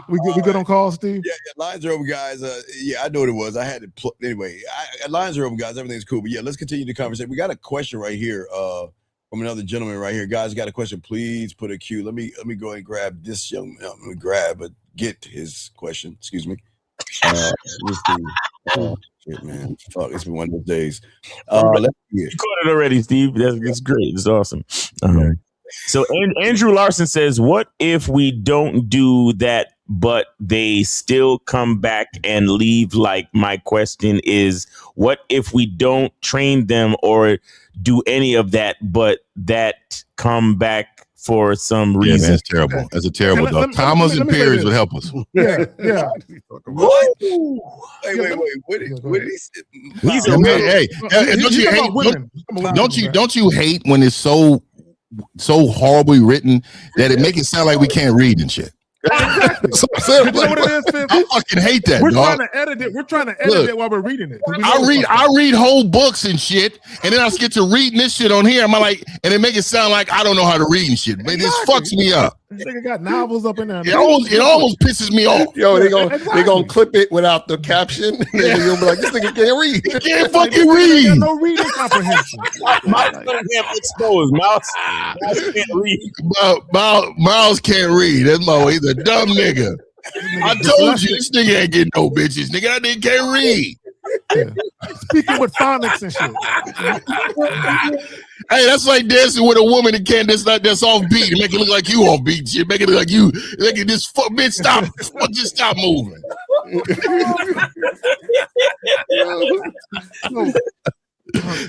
We good on call, Steve? Yeah, lines are open, guys. I know what it was. I had to anyway. Lines are open, guys. Everything's cool. But yeah, let's continue the conversation. We got a question right here from another gentleman right here. Guys, got a question. Please put a cue. Let me go ahead and grab this young man. Get his question. Excuse me. Shit, man. Fuck, it's been one of those days. Let's see it. You caught it already, Steve. That's great. It's awesome. So Andrew Larson says, what if we don't do that, but they still come back and leave? Like, my question is, what if we don't train them or do any of that, but that come back for some reason? Yeah, man, that's terrible. That's a terrible dog. Commas and periods would help us. Yeah. What? Wait. What did he say? Don't you hate when it's so horribly written that it make it sound like we can't read and shit? Exactly. You know what it is, Fifth? I fucking hate that. We're dog. trying to edit it. We're trying to edit it while we're reading it. I read whole books and shit, and then I get to reading this shit on here. I'm like, and it make it sound like I don't know how to read and shit. Man, this fucks me up. This nigga got novels up in there. It almost pisses me off. Yo, they gonna clip it without the caption. And you'll be like, this nigga can't read. He can't fucking read. No reading comprehension. Miles can't read. Miles can't read. That's he's a dumb nigga. I told you this nigga ain't getting no bitches. Nigga, that nigga can't read. Yeah. Speaking with phonics and shit. Hey, that's like dancing with a woman that can't that's off beat. Make it look like you off beat. Shit. Make it look like you. Make it this fuck bitch stop. Just stop moving.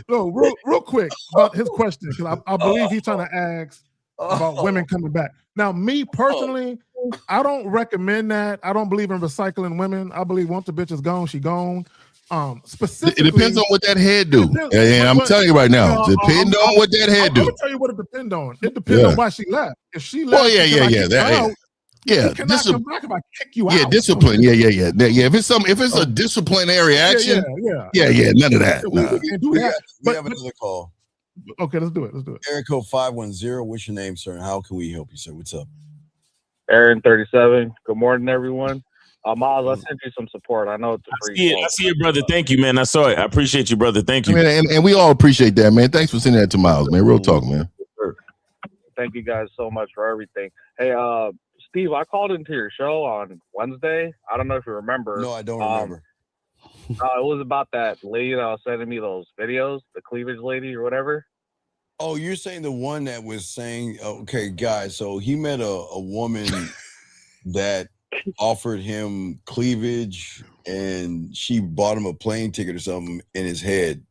No, real quick about his question, because I believe he's trying to ask about women coming back. Now, me personally, I don't recommend that. I don't believe in recycling women. I believe once the bitch is gone, she gone. Specifically, it depends on what that head do. And I'm telling you right now, depend on what that head do. I'm gonna tell you what it depends on. It depends on why she left. If she left, you cannot come back if I kick you out. Yeah, discipline. Yeah. If it's a disciplinary action, none of that. We can do that. We have another call. Okay, let's do it. Area code 510. What's your name, sir? And how can we help you, sir? What's up? Aaron 37. Good morning, everyone. Miles, I sent you some support. I know it's a free. I see it, brother. Thank you, man. I saw it. I appreciate you, brother. Thank you. And we all appreciate that, man. Thanks for sending that to Miles, man. Real talk, man. Thank you guys so much for everything. Hey, Steve, I called into your show on Wednesday. I don't know if you remember. No, I don't remember. It was about that lady that was sending me those videos, the cleavage lady or whatever. Oh, you're saying the one that was saying, okay, guys, so he met a woman that offered him cleavage and she bought him a plane ticket or something in his head.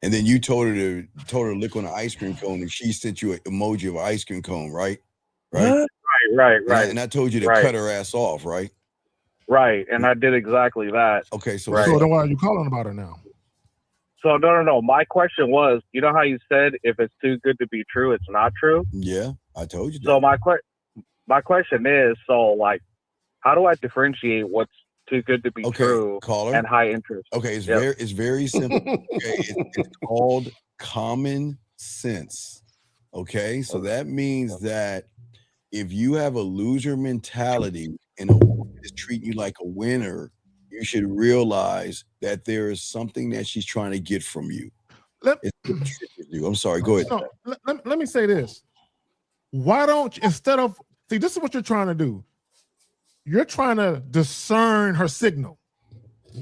And then you told her to lick on an ice cream cone and she sent you an emoji of an ice cream cone, right? Right. And I told you to cut her ass off, right? Right. And I did exactly that. Okay. So then why are you calling about her now? So no. My question was, you know how you said if it's too good to be true, it's not true? Yeah, I told you that. So my question is, so like, how do I differentiate what's too good to be true and high interest? Okay, it's very simple. Okay, it's called common sense. Okay, so that means that if you have a loser mentality and a woman is treating you like a winner, you should realize that there is something that she's trying to get from you. I'm sorry, go ahead. No, let me say this. Why don't you, instead of, see, this is what you're trying to do. You're trying to discern her signal.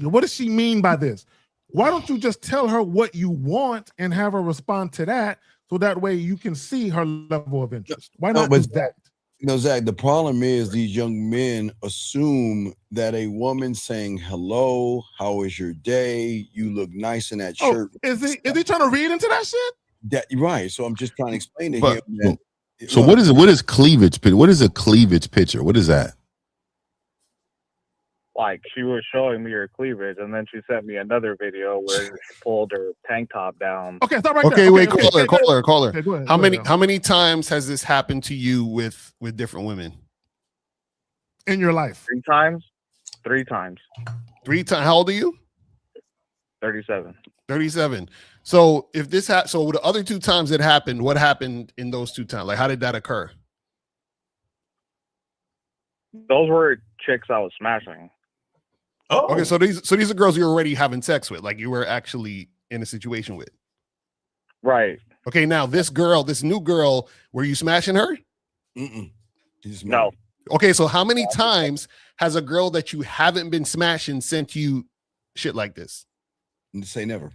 What does she mean by this? Why don't you just tell her what you want and have her respond to that, so that way you can see her level of interest? Why not do that? Zach, the problem is these young men assume that a woman saying hello, how is your day? You look nice in that shirt. Is he trying to read into that shit? Right. So I'm just trying to explain to him that. So what is cleavage? What is a cleavage picture? What is that? Like, she was showing me her cleavage, and then she sent me another video where she pulled her tank top down. Okay, stop right there. Okay, wait, okay, caller. Okay, go ahead, How many times has this happened to you with different women in your life? 3 times. 3 times. 3 times. How old are you? 37. 37. So if this so the other 2 times it happened, what happened in those 2 times? Like, how did that occur? Those were chicks I was smashing. Oh, okay. So these are girls you're already having sex with, like you were actually in a situation with. Right. Okay. Now this new girl, were you smashing her? No. Okay. So how many times has a girl that you haven't been smashing sent you shit like this? Say never.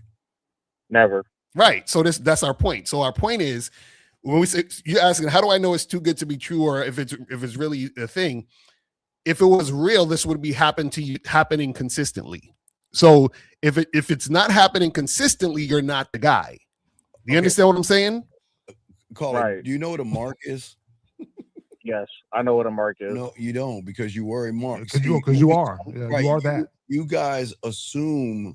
Never. Right. So that's our point. So our point is, when we say, you're asking, how do I know it's too good to be true, or if it's really a thing? If it was real, this would be happening consistently. So if it's not happening consistently, you're not the guy. Do you understand what I'm saying? Caller, right. Do you know what a mark is? Yes, I know what a mark is. No, you don't, because you were a mark. Because you are. Yeah, right. You are that. You guys assume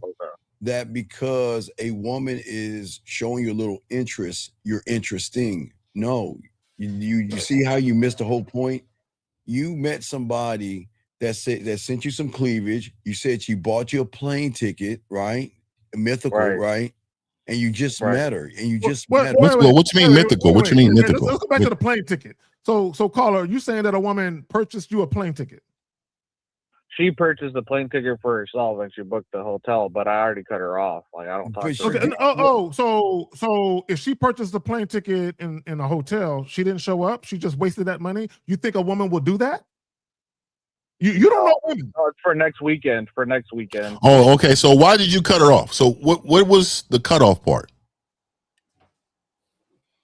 that because a woman is showing you a little interest, you're interesting. No, you see how you missed the whole point? You met somebody that sent you some cleavage. You said she bought you a plane ticket, right? Mythical, right? And you just met her, and you just met her. What you mean mythical? What you mean mythical? Let's go back to the plane ticket. So caller, you saying that a woman purchased you a plane ticket? She purchased the plane ticket for herself and she booked the hotel, but I already cut her off. Like, I don't talk to her. Okay. So if she purchased the plane ticket in a hotel, she didn't show up, she just wasted that money. You think a woman will do that? You don't know women. No, it's for next weekend. For next weekend. Oh, okay. So why did you cut her off? So what was the cutoff part?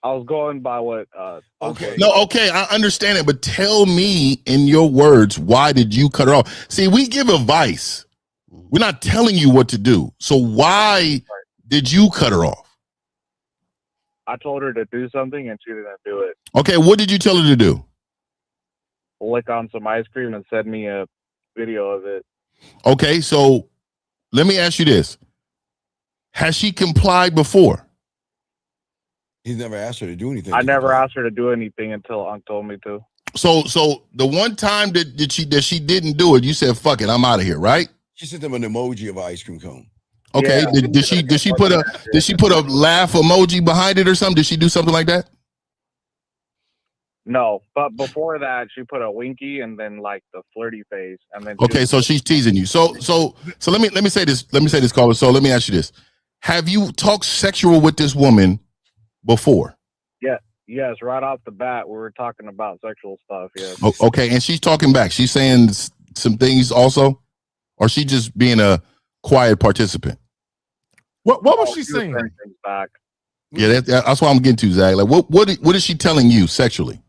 I was going by what. Okay. No, okay, I understand it, but tell me in your words, why did you cut her off? See, we give advice. We're not telling you what to do. So why did you cut her off? I told her to do something and she didn't do it. Okay, what did you tell her to do? Lick on some ice cream and send me a video of it. Okay, so let me ask you this. Has she complied before? He's never asked her to do anything. I never asked her to do anything until Unc told me to. So the one time that she didn't do it, you said, fuck it, I'm out of here, right? She sent them an emoji of an ice cream cone. Okay, Yeah. did she put a laugh emoji behind it or something? Did she do something like that? No, but before that, she put a winky and then like the flirty face, and then. Okay, so she's teasing you. So let me say this. Let me say this, caller. So let me ask you this: have you talked sexual with this woman before? Yeah. Yes. Right off the bat, we were talking about sexual stuff. Yes. Okay, and she's talking back. She's saying some things also, or she just being a quiet participant. What was she saying? Things back. Yeah, that's what I'm getting to, Zach. Like, what is she telling you sexually?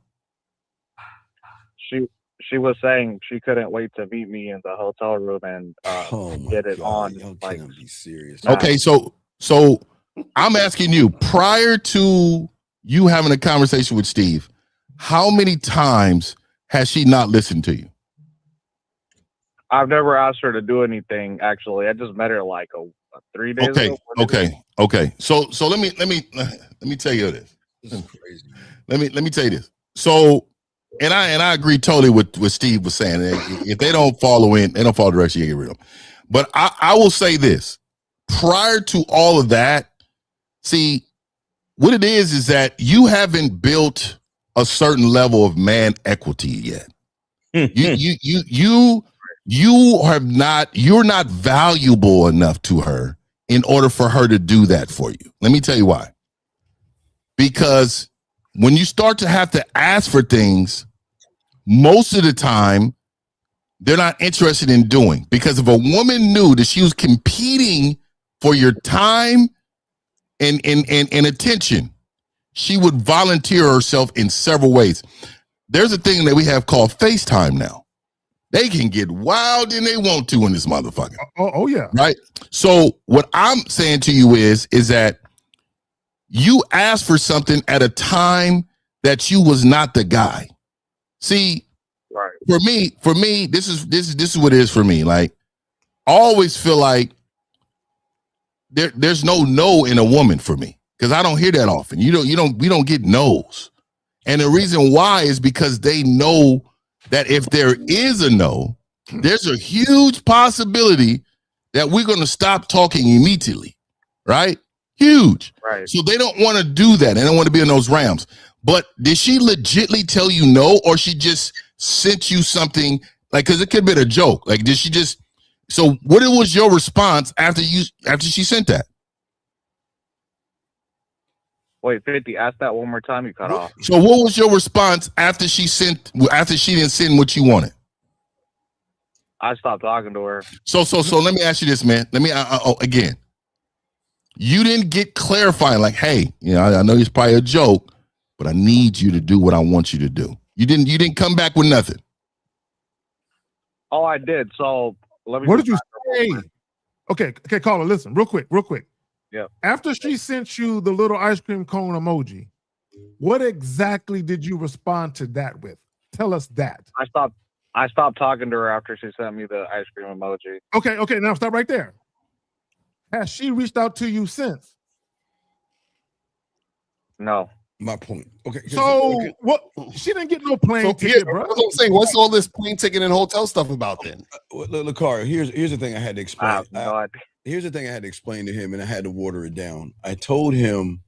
She was saying she couldn't wait to meet me in the hotel room and get it on. Like, be serious. Okay, so I'm asking you, prior to you having a conversation with Steve, how many times has she not listened to you? I've never asked her to do anything. Actually, I just met her like 3 days ago. Okay. So let me tell you this. This is crazy. Let me tell you this. So, and I agree totally with what Steve was saying. If they don't follow direction, you get rid of them. But I will say this: prior to all of that, see what it is that you haven't built a certain level of man equity yet. You're not valuable enough to her in order for her to do that for you. Let me tell you why. Because when you start to have to ask for things, most of the time they're not interested in doing. Because if a woman knew that she was competing for your time and attention, she would volunteer herself in several ways. There's a thing that we have called FaceTime now. They can get wild and they want to in this motherfucker. Oh yeah. Right. So what I'm saying to you is that you asked for something at a time that you was not the guy. See, right. For me, this is what it is for me. Like, I always feel like there's no in a woman for me, because I don't hear that often. We don't get no's. And the reason why is because they know that if there is a no, there's a huge possibility that we're going to stop talking immediately, right? Huge. Right. So they don't want to do that. They don't want to be in those realms. But did she legitly tell you no, or she just sent you something? Like, because it could have been a joke. Like, did she just? So what was your response after she sent that? Wait, 50, ask that one more time. You cut off. So what was your response after she didn't send what you wanted? I stopped talking to her. So let me ask you this, man. Let me again. You didn't get clarifying, like, hey, I know it's probably a joke, but I need you to do what I want you to do. You didn't come back with nothing. Oh, I did. So let me. What did you say? Okay, caller, listen, real quick. Yeah. After she sent you the little ice cream cone emoji, what exactly did you respond to that with? Tell us that. I stopped talking to her after she sent me the ice cream emoji. Okay, now stop right there. Has she reached out to you since? No. My point. Okay. So what? She didn't get no plane ticket, bro. That's what I'm saying. What's all this plane ticket and hotel stuff about then? Look, Cara, here's the thing I had to explain. No here's the thing I had to explain to him, and I had to water it down. I told him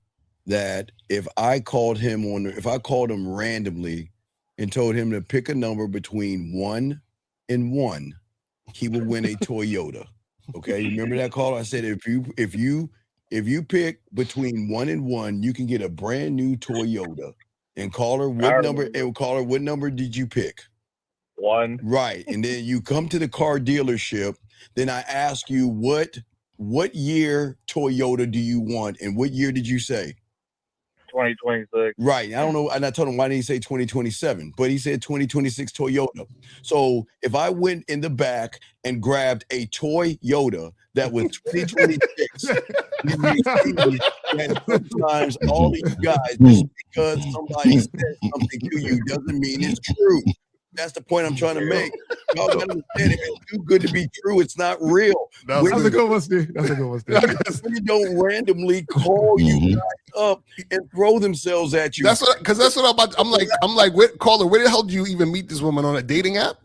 that if I called him randomly and told him to pick a number between 1 and 1, he would win a Toyota. Okay, you remember that call? I said if you pick between 1 and 1, you can get a brand new Toyota. And call her what number did you pick? one. Right. And then you come to the car dealership. Then I ask you, what year Toyota do you want? And what year did you say? 2026. Right. I don't know. And I told him, why didn't he say 2027? But he said 2026 Toyota. So if I went in the back and grabbed a Toyota that was 2026, and sometimes all of you guys, just because somebody said something to you doesn't mean it's true. That's the point I'm trying to make. Y'all gotta understand, if it's too good to be true, it's not real. That's a good one, Steve. That's a good one, Steve. Women don't randomly call you guys up and throw themselves at you. That's what I'm about. I'm like, caller, where the hell did you even meet this woman, on a dating app?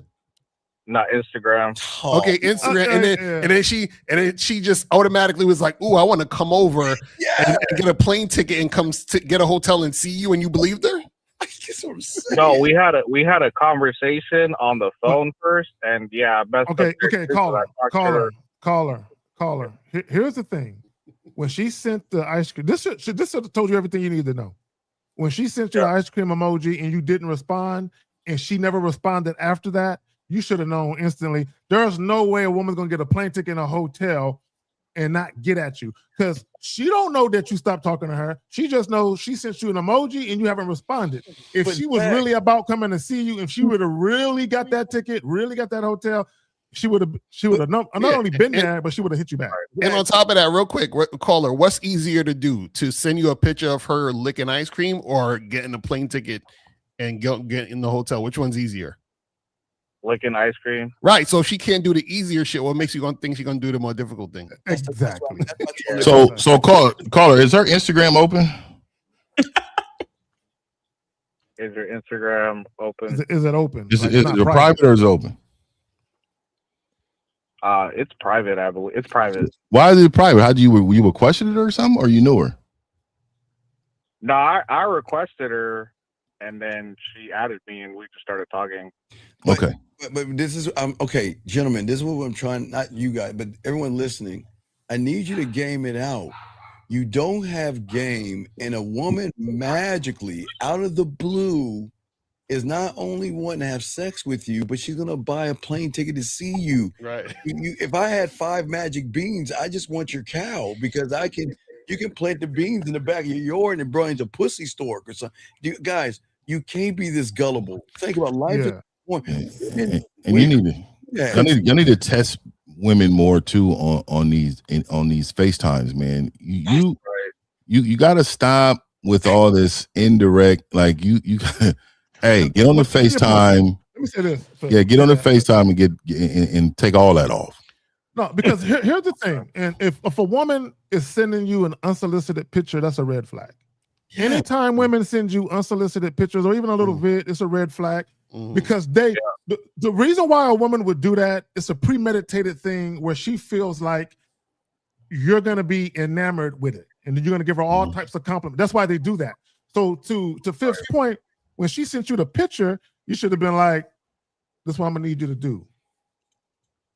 Not Instagram. Okay, Instagram, and then she just automatically was like, "Ooh, I want to come over and get a plane ticket and come get a hotel and see you," and you believed her? No, we had a conversation on the phone first, and Okay, caller. Here's the thing: when she sent the ice cream, this should have told you everything you need to know. When she sent you the ice cream emoji and you didn't respond, and she never responded after that, you should have known instantly. There's no way a woman's gonna get a plane ticket in a hotel and not get at you, because she don't know that you stopped talking to her. She just knows she sent you an emoji and you haven't responded. If she was really about coming to see you, if she would have really got that ticket, really got that hotel, she would have not only been there, but she would have hit you back. And on top of that, real quick, caller, what's easier to do, to send you a picture of her licking ice cream or getting a plane ticket and get in the hotel? Which one's easier? Licking ice cream. Right. So if she can't do the easier shit, what makes you gonna think she's gonna do the more difficult thing? Exactly. So caller, is her Instagram open? Is your Instagram open? Is it open? Is it private or is it open? It's private, I believe. It's private. Why is it private? How do you requested it or something, or you knew her? No, I requested her, and then she added me, and we just started talking. Okay. But this is okay, gentlemen. This is what I'm trying. Not you guys, but everyone listening. I need you to game it out. You don't have game, and a woman magically out of the blue is not only wanting to have sex with you, but she's gonna buy a plane ticket to see you. Right. If I had 5 magic beans, I just want your cow, because you can plant the beans in the back of your yard and bring a pussy stork or something. Guys, you can't be this gullible. Think about life. And you need to test women more too on these FaceTimes, man. You got to stop with all this indirect, like you hey, get on the FaceTime. Let me say this. Get on the FaceTime and get and take all that off. No, because here's the thing. And if a woman is sending you an unsolicited picture, that's a red flag. Yeah. Anytime women send you unsolicited pictures or even a little vid, it's a red flag. Because the reason why a woman would do that, it's a premeditated thing where she feels like you're going to be enamored with it. And then you're going to give her all types of compliments. That's why they do that. So to Fifth's point, when she sent you the picture, you should have been like, this is what I'm going to need you to do.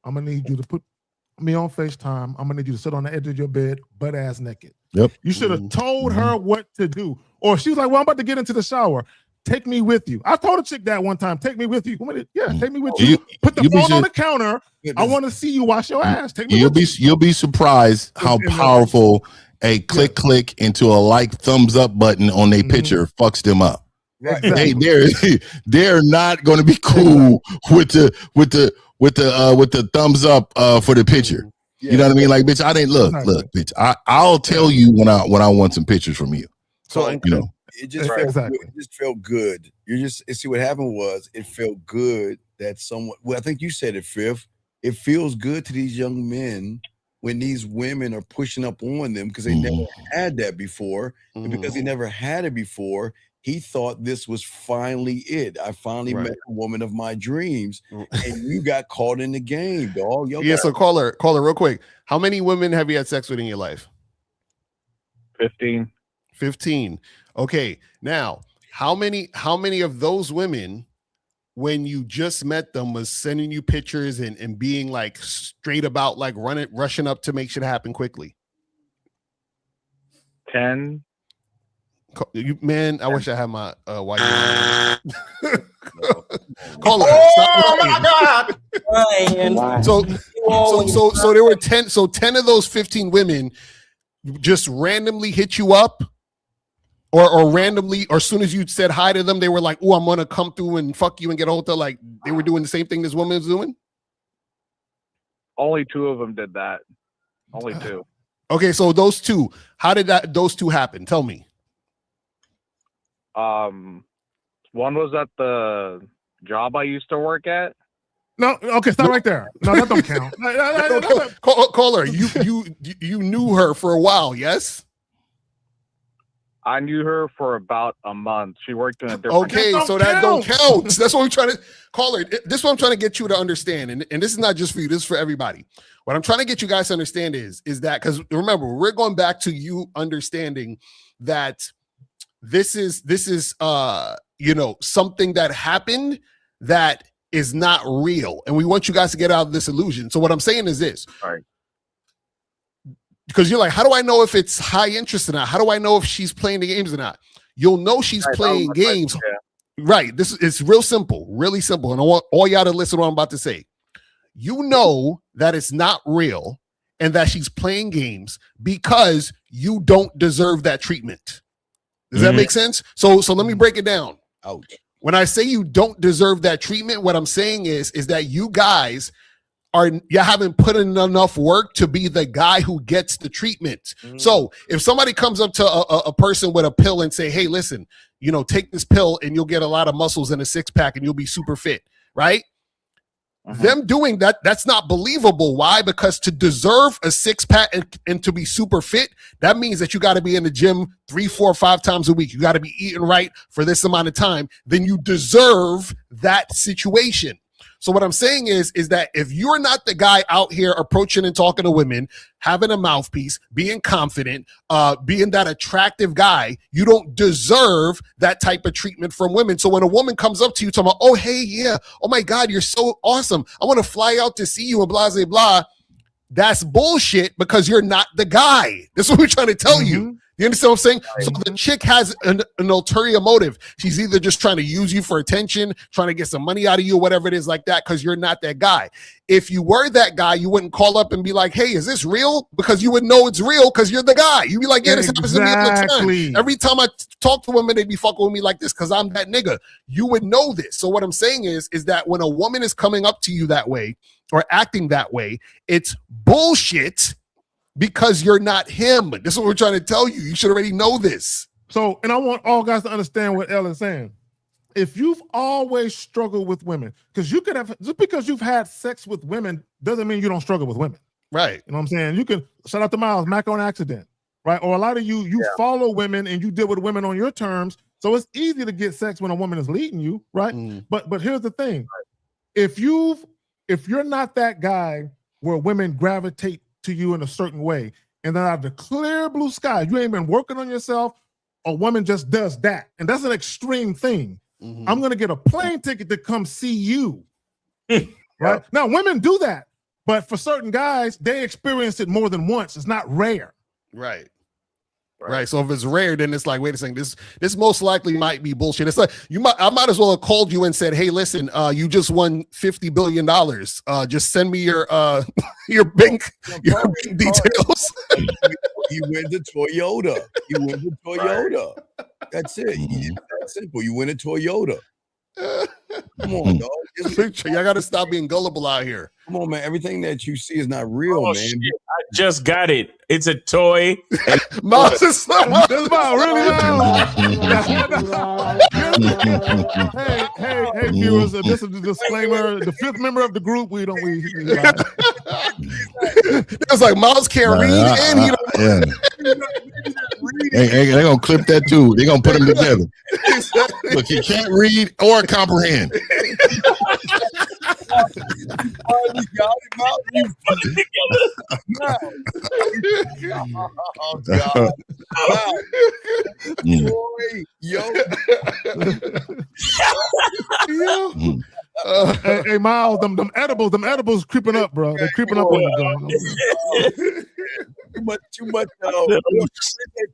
I'm going to need you to put me on FaceTime. I'm going to need you to sit on the edge of your bed, butt ass naked. Yep. You should have told her what to do. Or she was like, well, I'm about to get into the shower. Take me with you. I told a chick that one time. Take me with you. Take me with you. Put the phone on the counter. I want to see you wash your ass. Take me with you. You'll be surprised how powerful a click into a thumbs up button on their picture fucks them up. Exactly. They're not going to be cool with the thumbs up for the picture. You know what I mean? Like, bitch, I didn't look, bitch. I'll tell you when I want some pictures from you. So you know. It just felt good. It just felt good. See what happened was it felt good that someone. Well, I think you said it, Fifth. It feels good to these young men when these women are pushing up on them because they never had that before, and because they never had it before, he thought this was finally it. I finally met a woman of my dreams, and you got caught in the game, dog. So caller, real quick. How many women have you had sex with in your life? 15. 15. Okay, now how many of those women, when you just met them, was sending you pictures and being like straight about like rushing up to make shit happen quickly? 10. Man, I wish I had my wife. Caller, oh my God. So there were 10. So 10 of those 15 women just randomly hit you up, or randomly, or as soon as you said hi to them, they were like, "Oh, I'm gonna come through and fuck you and get a hotel." Like they were doing the same thing this woman is doing. Only 2 of them did that. Only 2. Okay, so those 2, how did those 2 happen? Tell me. One was at the job I used to work at. No, okay, stop right there. No, that don't count. Caller, you knew her for a while, yes? I knew her for about a month. She worked in a different. Okay, so that don't count. That's what we're trying to call her. This is what I'm trying to get you to understand, and this is not just for you. This is for everybody. What I'm trying to get you guys to understand is that, because remember, we're going back to you understanding that this is something that happened that is not real, and we want you guys to get out of this illusion. So what I'm saying is this. All right. Because you're like, how do I know if it's high interest or not? How do I know if she's playing the games or not? You'll know she's playing games. Right. It's real simple, really simple. And I want all y'all to listen to what I'm about to say. You know that it's not real and that she's playing games because you don't deserve that treatment. Does that make sense? So let me break it down. Ouch. When I say you don't deserve that treatment, what I'm saying is that you guys you haven't put in enough work to be the guy who gets the treatment. So if somebody comes up to a person with a pill and say, hey, listen, take this pill and you'll get a lot of muscles and a 6-pack and you'll be super fit, right? Them doing that, that's not believable. Why? Because to deserve a 6-pack and to be super fit, that means that you got to be in the gym 3, 4, 5 times a week. You got to be eating right for this amount of time. Then you deserve that situation. So what I'm saying is that if you're not the guy out here approaching and talking to women, having a mouthpiece, being confident, being that attractive guy, you don't deserve that type of treatment from women. So when a woman comes up to you talking about, oh, hey, yeah, oh my God, you're so awesome, I want to fly out to see you and blah, blah, blah, that's bullshit because you're not the guy. That's what we're trying to tell you. You understand what I'm saying? So the chick has an ulterior motive. She's either just trying to use you for attention, trying to get some money out of you, whatever it is like that, because you're not that guy. If you were that guy, you wouldn't call up and be like, hey, is this real? Because you would know it's real because you're the guy. You'd be like, yeah, this happens to me all the time. Every time I talk to women, they be fucking with me like this because I'm that nigga. You would know this. So what I'm saying is that when a woman is coming up to you that way or acting that way, it's bullshit. Because you're not him. This is what we're trying to tell you. You should already know this. So, and I want all guys to understand what Elle is saying. If you've always struggled with women, because you could have, just because you've had sex with women doesn't mean you don't struggle with women. Right. You know what I'm saying? You can, shout out to Miles, Mac on accident, right? Or a lot of you follow women and you deal with women on your terms. So it's easy to get sex when a woman is leading you, right? But here's the thing. If you're not that guy where women gravitate to you in a certain way, and then out of the clear blue sky, you ain't been working on yourself, a woman just does that, and that's an extreme thing. I'm gonna get a plane ticket to come see you. Right now, women do that, but for certain guys, they experience it more than once. It's not rare. Right. So if it's rare, then it's like, wait a second, this most likely might be bullshit. It's like I might as well have called you and said, hey, listen, you just won $50 billion. Just send me your bank details. You win the Toyota. That's it. That's simple. You win a Toyota. Come on, dog. Y'all got to stop being gullible out here. Come on, man. Everything that you see is not real, man. Shit. I just got it. It's a toy. Miles is Miles, really, hey, viewers. This is the disclaimer. The 5th member of the group. We it's like Miles can't read and he don't. They're gonna clip that too. They're gonna put them together. Look, he can't read or comprehend. You got it, Miles. You put it together. Oh God! Hey, Miles, them edibles creeping up, bro. They're creeping up on you, bro. Too much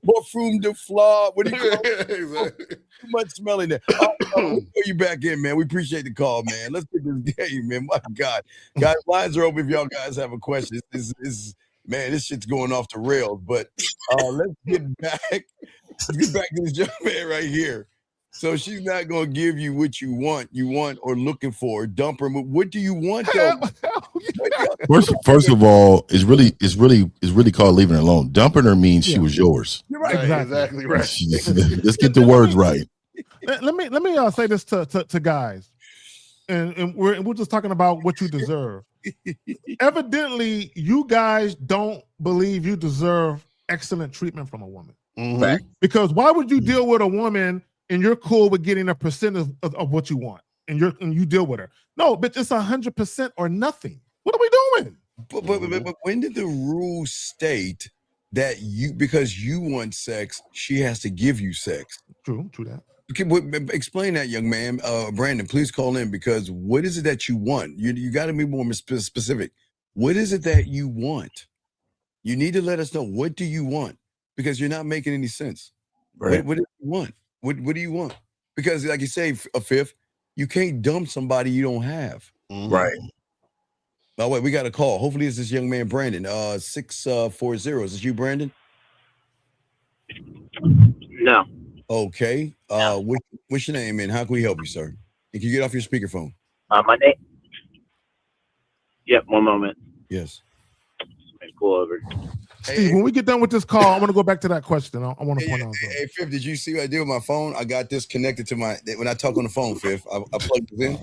perfume de fleur. What do you call it? too much smelling there. We'll throw you back in, man. We appreciate the call, man. Let's get this game, man. My God. Guys, lines are open if y'all guys have a question. Man, this shit's going off the rails. But let's get back. Let's get back to this young man right here. So she's not gonna give you what you want or looking for. Dump her. What do you want though? First of all, it's really called leaving her alone. Dumping her means she was yours. You're right. Exactly right. Let's get the words right. Let me say this to guys, and we're just talking about what you deserve. Evidently, you guys don't believe you deserve excellent treatment from a woman. Mm-hmm. Because why would you deal with a woman and you're cool with getting a percent of what you want, and you deal with her? No, bitch, it's 100% or nothing. What are we doing? But when did the rule state that because you want sex, she has to give you sex? True that. Okay, explain that, young man. Brandon, please call in, because what is it that you want? You got to be more specific. What is it that you want? You need to let us know. What do you want? Because you're not making any sense. Right. What do you want? What do you want? Because like you say, a fifth, you can't dump somebody you don't have. Right. Oh, wait, we got a call. Hopefully it's this young man, Brandon. 640. Is this you, Brandon? No. Okay. What's your name, and how can we help you, sir? And can you get off your speakerphone? My name. Yep. One moment. Yes. Pull over. Steve, when we get done with this call, I want to go back to that question. I want to point out. Hey, Fifth, did you see what I did with my phone? I got this connected to when I talk on the phone, Fifth. I plugged this in.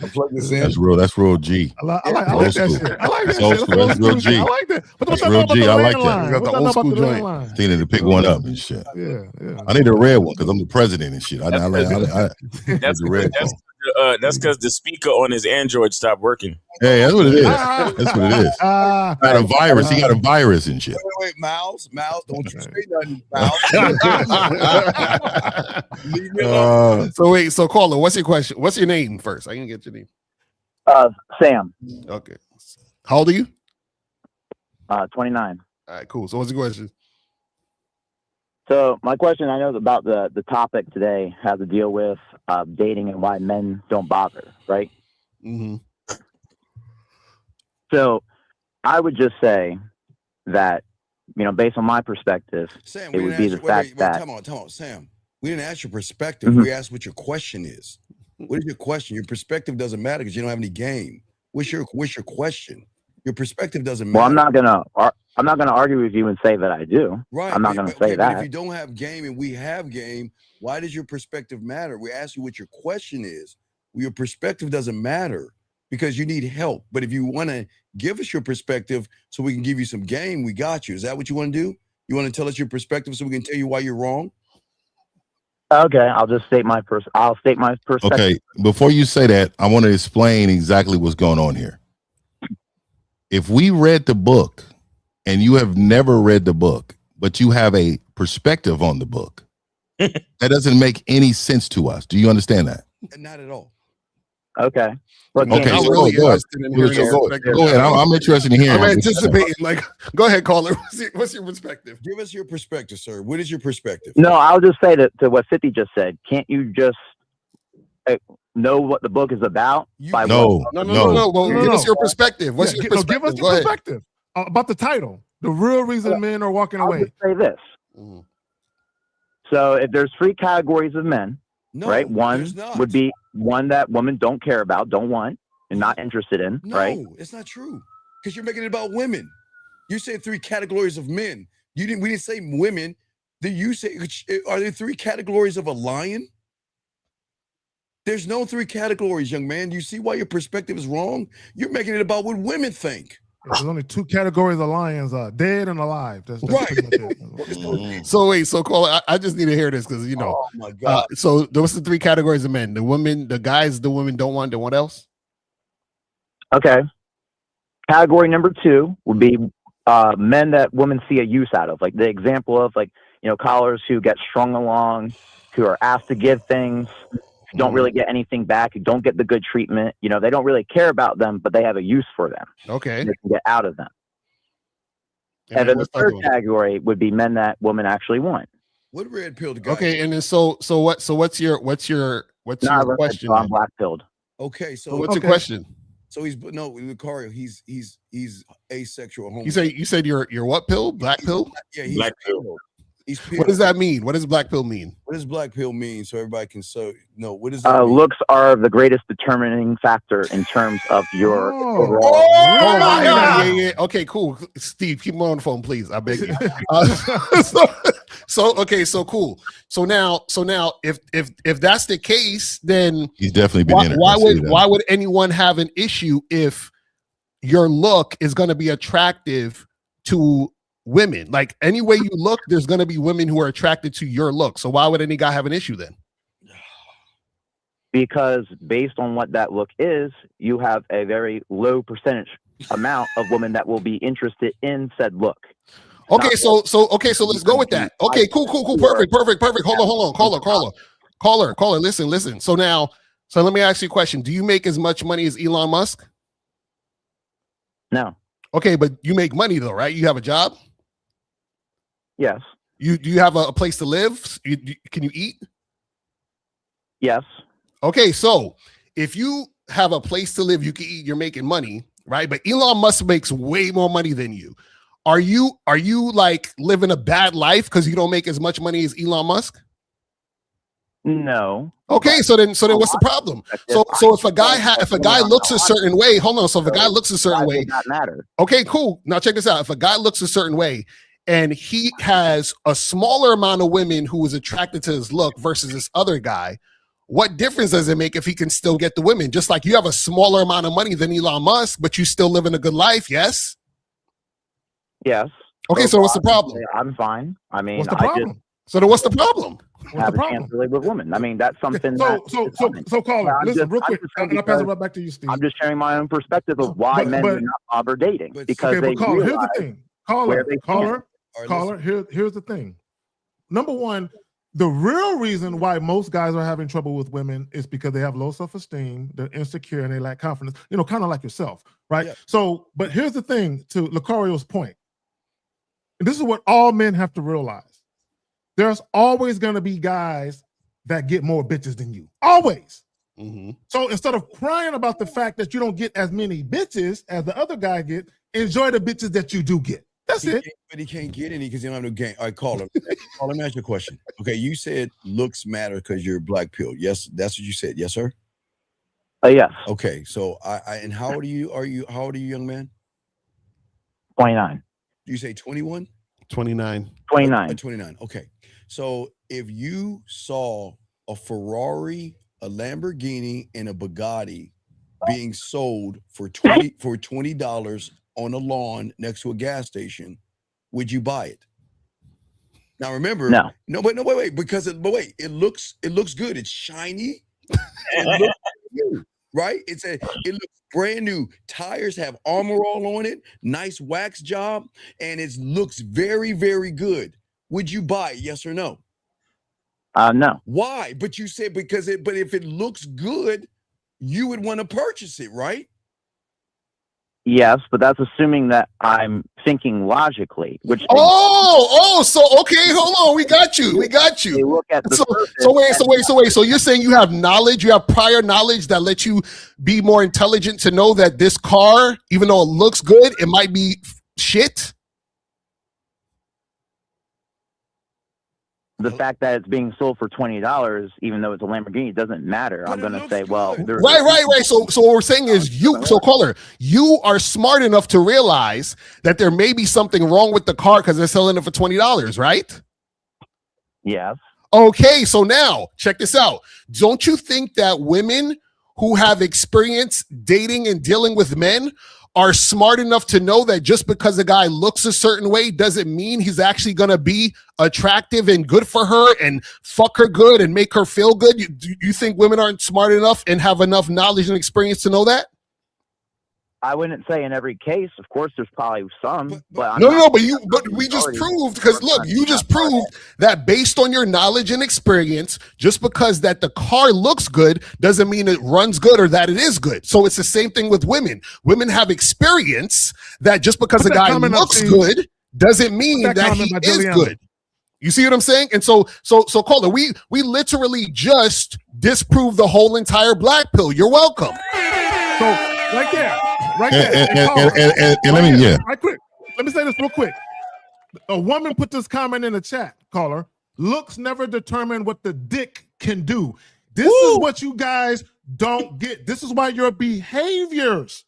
I plugged this in. That's real G. I like that shit. I like that shit. That's real G. I like that. But That's real G. I like that. You got the old school joint. I need to pick one up and shit. Yeah. I need a red one because I'm the president and shit. I That's the red phone. That's because the speaker on his Android stopped working. Hey, that's what it is. That's what it is. Got a virus. He got a virus and shit. Wait, Miles, don't you say nothing, Miles. So caller, what's your question? What's your name first? I can get your name. Sam. Okay. How old are you? 29. All right, cool. So what's the question? So my question, I know about the topic today has to deal with dating and why men don't bother, right? Mm-hmm. So I would just say that, based on my perspective, Sam, it would be the fact that. Come on, Sam. We didn't ask your perspective. Mm-hmm. We asked what your question is. What is your question? Your perspective doesn't matter because you don't have any game. What's your question? Your perspective doesn't matter. Well, I'm not gonna argue with you and say that I do. Right. I'm not gonna say that. But if you don't have game and we have game, why does your perspective matter? We ask you what your question is. Well, your perspective doesn't matter because you need help. But if you want to give us your perspective so we can give you some game, we got you. Is that what you want to do? You want to tell us your perspective so we can tell you why you're wrong? Okay, I'll just state my perspective. Okay, before you say that, I want to explain exactly what's going on here. If we read the book and you have never read the book, but you have a perspective on the book, that doesn't make any sense to us. Do you understand that? Not at all. Okay. Okay, so go ahead. I'm interested in hearing. I'm anticipating. Go ahead, caller. What's your perspective? Give us your perspective, sir. What is your perspective? No, I'll just say to what 50 just said. Can't you just know what the book is about? No. Well, give us your perspective. What's your perspective? Give us your perspective about the title. The real reason men are walking away. I'll just say this. Mm-hmm. So if there's 3 categories of men, right? One would be one that women don't care about, don't want, and not interested in, right? No, it's not true. Because you're making it about women. You said 3 categories of men. We didn't say women. Did you say, are there 3 categories of a lion? There's no 3 categories, young man. You see why your perspective is wrong? You're making it about what women think. There's only 2 categories of lions, dead and alive. That's right. So caller, I just need to hear this because Oh my God. So those are the 3 categories of men: the women, the guys, the women don't want. Then what else? Okay. Category number 2 would be men that women see a use out of, like the example of callers who get strung along, who are asked to give things, who don't really get anything back, who don't get the good treatment. They don't really care about them, but they have a use for them. Okay. They can get out of them. And then the third category would be men that women actually want. What red pill the guy? Okay, and then what's your question? I'm black pilled. Okay, so what's your question? So he's Lucario. He's asexual. You said you're what pill? Black pill? Yeah, he's black pill. He's What does that mean? What does black pill mean? What does black pill mean? So everybody can know what does looks are the greatest determining factor in terms of your overall. Yeah. Okay, cool. Steve, keep him on the phone, please. I beg you. So cool. So now, if that's the case, then he's definitely been. Why would anyone have an issue if your look is going to be attractive to women? Like any way you look, there's going to be women who are attracted to your look. So why would any guy have an issue then? Because based on what that look is, you have a very low percentage amount of women that will be interested in said look. Okay, so let's go with that. Okay, cool, perfect. Hold on, caller. Listen. So let me ask you a question. Do you make as much money as Elon Musk? No. Okay, but you make money though, right? You have a job? Yes. Do you have a place to live? Can you eat? Yes. Okay, so if you have a place to live, you can eat, you're making money, right? But Elon Musk makes way more money than you. Are you like living a bad life because you don't make as much money as Elon Musk? No. Okay, so then what's the problem? So if a guy looks a certain way, hold on. So if a guy looks a certain way, not matter. Okay, cool. Now check this out. If a guy looks a certain way and he has a smaller amount of women who is attracted to his look versus this other guy, what difference does it make if he can still get the women? Just like you have a smaller amount of money than Elon Musk, but you still living a good life, yes? Yes. Okay, so what's the problem? I'm fine. I mean, what's the problem? So then what's the problem? Have a chance to live with women. I mean, that's something. So caller, listen real quick. I'll pass it right back to you, Steve. I'm just sharing my own perspective of why men do not bother dating because they caller, realize here's the thing. Caller, here's the thing. Number one, the real reason why most guys are having trouble with women is because they have low self-esteem, they're insecure, and they lack confidence. Kind of like yourself, right? Yeah. So, but here's the thing. To Lucario's point, and this is what all men have to realize. There's always going to be guys that get more bitches than you. Always. Mm-hmm. So instead of crying about the fact that you don't get as many bitches as the other guy get, enjoy the bitches that you do get. That's it. But he can't get any because he don't have no game. All right, caller. Let me ask you a question. Okay, you said looks matter because you're black pill. Yes, that's what you said. Yes, sir? Yes. Okay, so and how old are you? How old are you, young man? 29. You say 21? 29. 29. 29. Okay. So if you saw a Ferrari, a Lamborghini, and a Bugatti being sold for $20 on a lawn next to a gas station, would you buy it? Now remember, wait, it looks good. It's shiny. It looks new, right? It looks brand new. Tires have Armor All on it. Nice wax job, and it looks very, very good. Would you buy it? Yes or no? No. Why? But you said but if it looks good, you would want to purchase it, right? Yes, but that's assuming that I'm thinking logically. Which so okay, hold on, we got you. They look at the wait. So you're saying you have knowledge, you have prior knowledge that lets you be more intelligent to know that this car, even though it looks good, it might be shit. The fact that it's being sold for $20, even though it's a Lamborghini, doesn't matter. I'm going to say, well, right. So what we're saying is caller, you are smart enough to realize that there may be something wrong with the car because they're selling it for $20, right? Yes. Okay, so now check this out. Don't you think that women who have experience dating and dealing with men are smart enough to know that just because a guy looks a certain way doesn't mean he's actually going to be attractive and good for her and fuck her good and make her feel good? You think women aren't smart enough and have enough knowledge and experience to know that? I wouldn't say in every case. Of course, there's probably some, but we just proved, because look, you just proved that based on your knowledge and experience, just because that the car looks good doesn't mean it runs good or that it is good. So it's the same thing with women. Women have experience that just because a guy looks good doesn't mean that he is good. You see what I'm saying? And so caller, we literally just disproved the whole entire black pill. You're welcome. So right there. And let me, right quick. Let me say this real quick. A woman put this comment in the chat, caller. Looks never determine what the dick can do. This is what you guys don't get. This is why your behaviors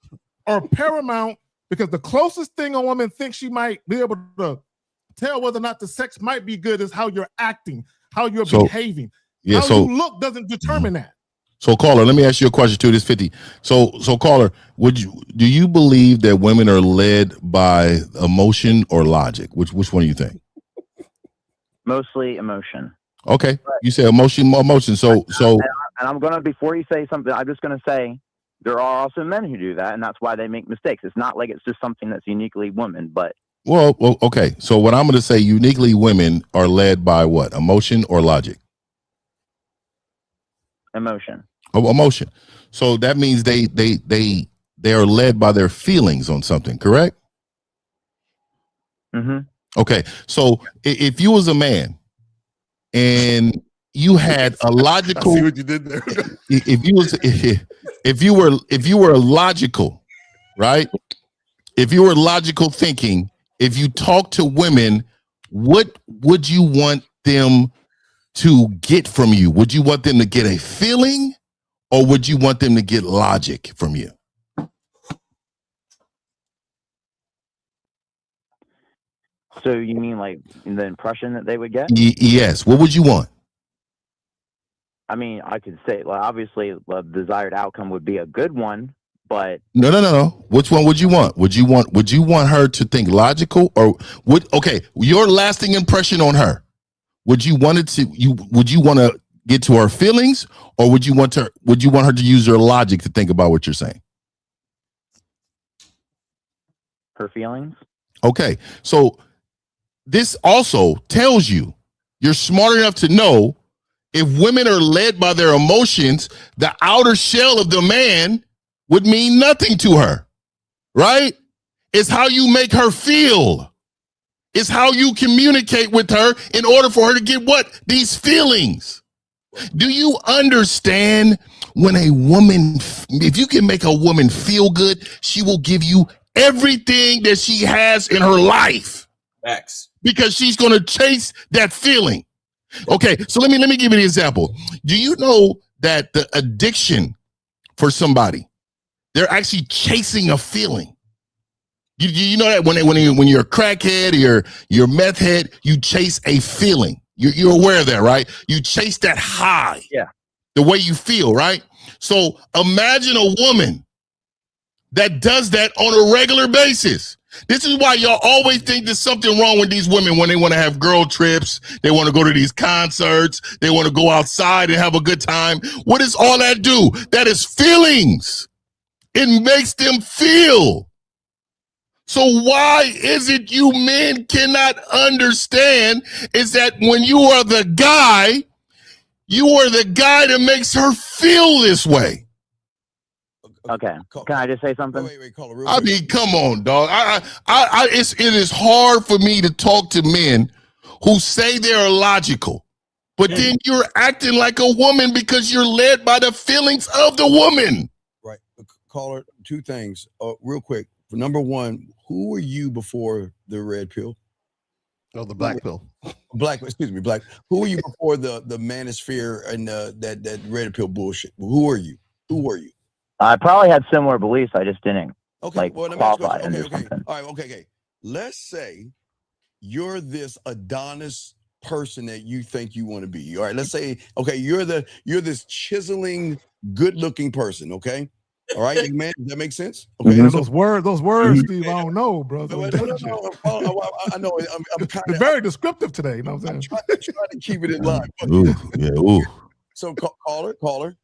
are paramount, because the closest thing a woman thinks she might be able to tell whether or not the sex might be good is how you're acting, how you're behaving. Yeah, how you look doesn't determine that. So caller, let me ask you a question too. This 50. So caller, do you believe that women are led by emotion or logic? Which one do you think? Mostly emotion. Okay, you say emotion. So and I'm gonna, before you say something, I'm just gonna say there are also men who do that, and that's why they make mistakes. It's not like it's just something that's uniquely women, but well, okay. So what I'm going to say, uniquely women are led by what? Emotion or logic? Emotion. Oh, emotion. So that means they are led by their feelings on something, correct? Mm-hmm. Okay. So if you was a man and you had a logical, I see what you did there. if you were logical, right? If you were logical thinking, if you talk to women, what would you want them to get from you? Would you want them to get a feeling, or would you want them to get logic from you? So you mean like the impression that they would get? Yes. What would you want? I mean, I could say, well, obviously the desired outcome would be a good one, but No. Which one would you want? Would you want her to think logical, or your lasting impression on her? Would you want to get to her feelings, or would you want her to use her logic to think about what you're saying? Her feelings. Okay. So this also tells you you're smart enough to know if women are led by their emotions, the outer shell of the man would mean nothing to her, right? It's how you make her feel. It's how you communicate with her in order for her to get what? These feelings. Do you understand when a woman, if you can make a woman feel good, she will give you everything that she has in her life. Facts. Because she's going to chase that feeling. Okay, so let me give you an example. Do you know that the addiction for somebody, they're actually chasing a feeling? You know that when you're a crackhead or you're meth head, you chase a feeling. You're aware of that, right? You chase that high. Yeah. The way you feel, right? So imagine a woman that does that on a regular basis. This is why y'all always think there's something wrong with these women when they want to have girl trips. They want to go to these concerts. They want to go outside and have a good time. What does all that do? That is feelings. It makes them feel. So why is it you men cannot understand is that when you are the guy that makes her feel this way. Okay. Can I just say something? I mean, come on, dog. It is hard for me to talk to men who say they're logical, but then you're acting like a woman because you're led by the feelings of the woman. Right. Caller, two things real quick. Number one, who were you before the red pill? No, the black pill. Black. Who were you before the manosphere and that red pill bullshit? Who were you? I probably had similar beliefs. I just didn't qualify. Okay. All right. Okay. Let's say you're this Adonis person that you think you want to be. All right. Let's say, okay, you're this chiseling, good-looking person. Okay. All right, man. Does that make sense? Okay. Man, those words, Steve. I don't know, bro. No, I know. I'm kind of very descriptive today. You know what I'm saying? I'm trying to keep it in line. Ooh. So, caller.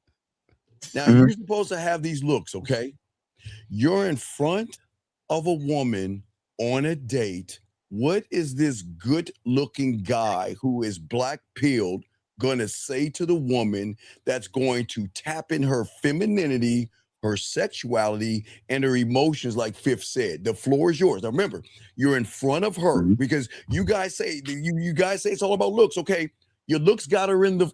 Now, you're supposed to have these looks, okay? You're in front of a woman on a date. What is this good-looking guy who is black-pilled going to say to the woman that's going to tap in her femininity her sexuality and her emotions, like Fifth said. The floor is yours. Now remember, you're in front of her because you guys say it's all about looks. Okay, your looks got her in the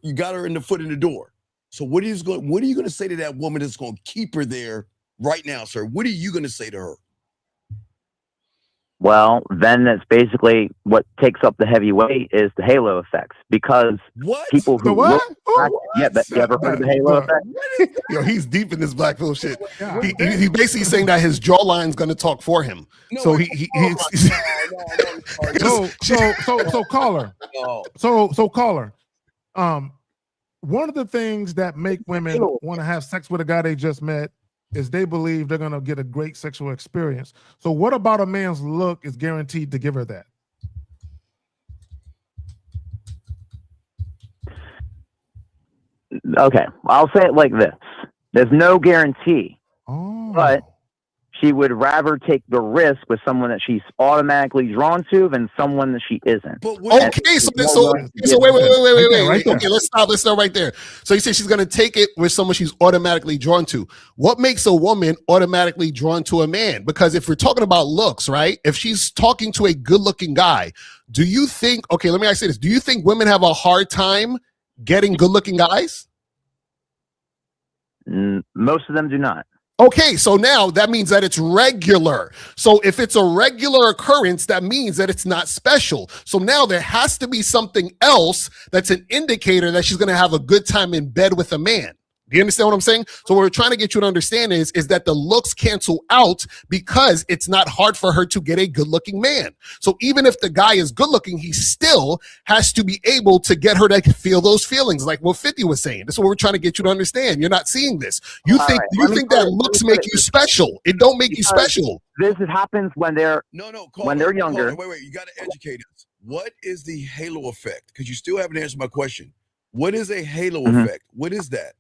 foot in the door. So what are you going to say to that woman that's going to keep her there right now, sir? What are you going to say to her? Well, then that's basically what takes up the heavy weight is the halo effects, because people who look, yeah, but you ever heard of the halo effect? Yo, he's deep in this black pill shit. He basically saying that his jawline's going to talk for him. So caller. So caller. One of the things that make women want to have sex with a guy they just met is they believe they're going to get a great sexual experience. So what about a man's look is guaranteed to give her that? Okay, I'll say it like this. There's no guarantee, but she would rather take the risk with someone that she's automatically drawn to than someone that she isn't. Okay, so wait. Okay, let's stop right there. So you say she's going to take it with someone she's automatically drawn to. What makes a woman automatically drawn to a man? Because if we're talking about looks, right? If she's talking to a good-looking guy, do you think, okay, let me ask you this. Do you think women have a hard time getting good-looking guys? Most of them do not. Okay, so now that means that it's regular. So if it's a regular occurrence, that means that it's not special. So now there has to be something else that's an indicator that she's going to have a good time in bed with a man. Do you understand what I'm saying? So what we're trying to get you to understand is that the looks cancel out because it's not hard for her to get a good-looking man. So even if the guy is good-looking, he still has to be able to get her to feel those feelings, like what 50 was saying. That's what we're trying to get you to understand. You're not seeing this. You think that looks make you special. It don't make you special. This happens when they're when they're younger. Wait, you got to educate us. What is the halo effect? Because you still haven't answered my question. What is a halo effect? What is that?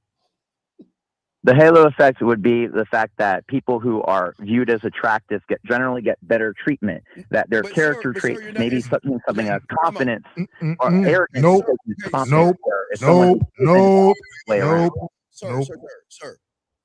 The halo effect would be the fact that people who are viewed as attractive generally get better treatment, that their character traits, maybe something as confidence or arrogance. Sir.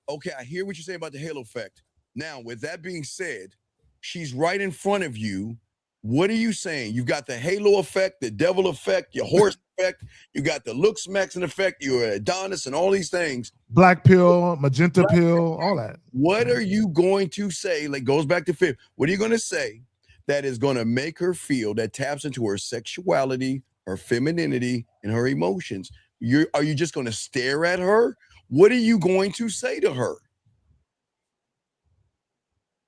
Okay, I hear what you're saying about the halo effect. Now, with that being said, she's right in front of you. What are you saying? You've got the halo effect, the devil effect, your horse effect. You got the looks maxing effect, your Adonis, and all these things. Black pill, magenta pill, all that. What are you going to say? Like, goes back to fifth. What are you going to say that is going to make her feel, that taps into her sexuality, her femininity, and her emotions? Are you just going to stare at her? What are you going to say to her?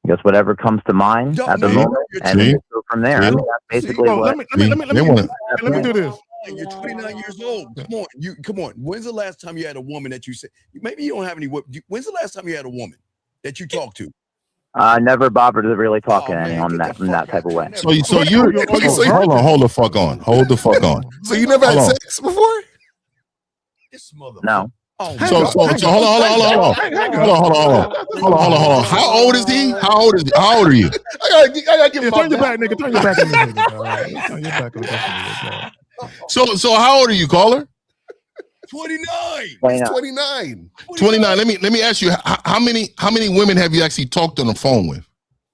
I guess whatever comes to mind at the moment, and then go from there. I mean, that's basically what. Let me do this. You're 29 years old. Come on. When's the last time you had a woman that you said, maybe you don't have any? When's the last time you had a woman that you talked to? Never bothered to really talk to anyone in that type of way. So hold the fuck on. Hold the fuck on. So you never had sex before? No. So hold on. How old is he? How old are you? I gotta give him turn your back, nigga. Turn your back on this nigga. Turn your back on this nigga. So how old are you, caller? 29. He's 29. 29. Let me ask you, how many women have you actually talked on the phone with?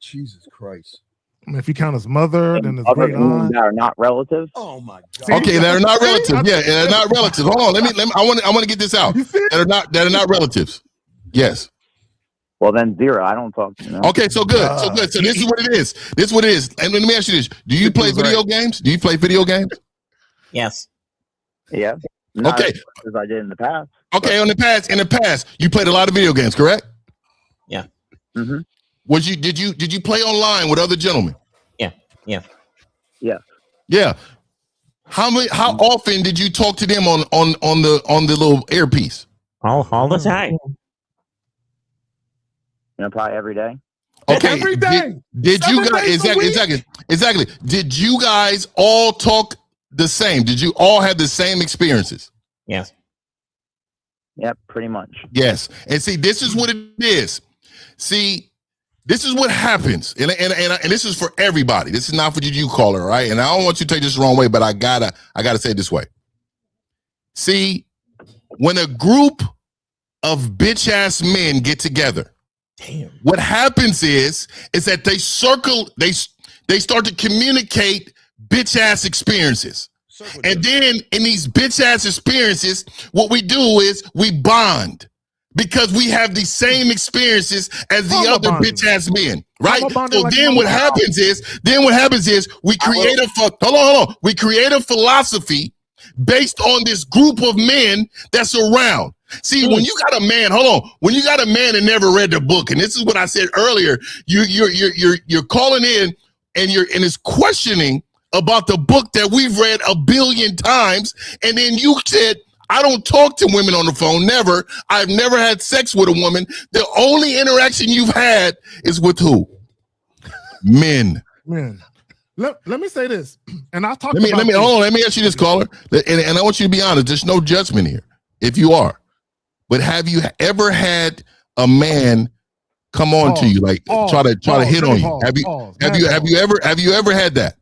Jesus Christ. I mean, if you count his mother, then his other great aunt. that are not relatives. Oh my God. Okay, that are not relatives. Yeah, they're not relatives. Hold on. Let me. I want to get this out. That are not relatives. Yes. Well, then zero. I don't talk. Okay, so good. So this is what it is. And let me ask you this: do you play video games? Do you play video games? Yes. Yeah. Not as much as I did in the past. Okay, in the past, you played a lot of video games, correct? Yeah. Mm-hmm. Did you play online with other gentlemen? Yeah. Yeah. How often did you talk to them on the little earpiece? All the time. Probably every day. Okay. Every day. Did you guys exactly? Did you guys all talk the same? Did you all have the same experiences? Yes. Yep, pretty much. Yes. And see, this is what it is. See, this is what happens, and this is for everybody. This is not for you, caller, right? And I don't want you to take this the wrong way, but I gotta say it this way. See, when a group of bitch ass men get together. Damn. What happens is that they start to communicate bitch ass experiences. And then in these bitch ass experiences, what we do is we bond because we have the same experiences as the other bitch ass men, right? So then what happens is we create we create a philosophy based on this group of men that's around. See, when you got a man, when you got a man that never read the book, and this is what I said earlier, you're calling in and it's questioning about the book that we've read 1 billion times, and then you said, I don't talk to women on the phone, never. I've never had sex with a woman. The only interaction you've had is with who? Men. Men. Let me say this, and I'll talk Let me ask you this, caller, and I want you to be honest. There's no judgment here, if you are. But have you ever had a man come on to you, like try to hit on you? Have you ever had that?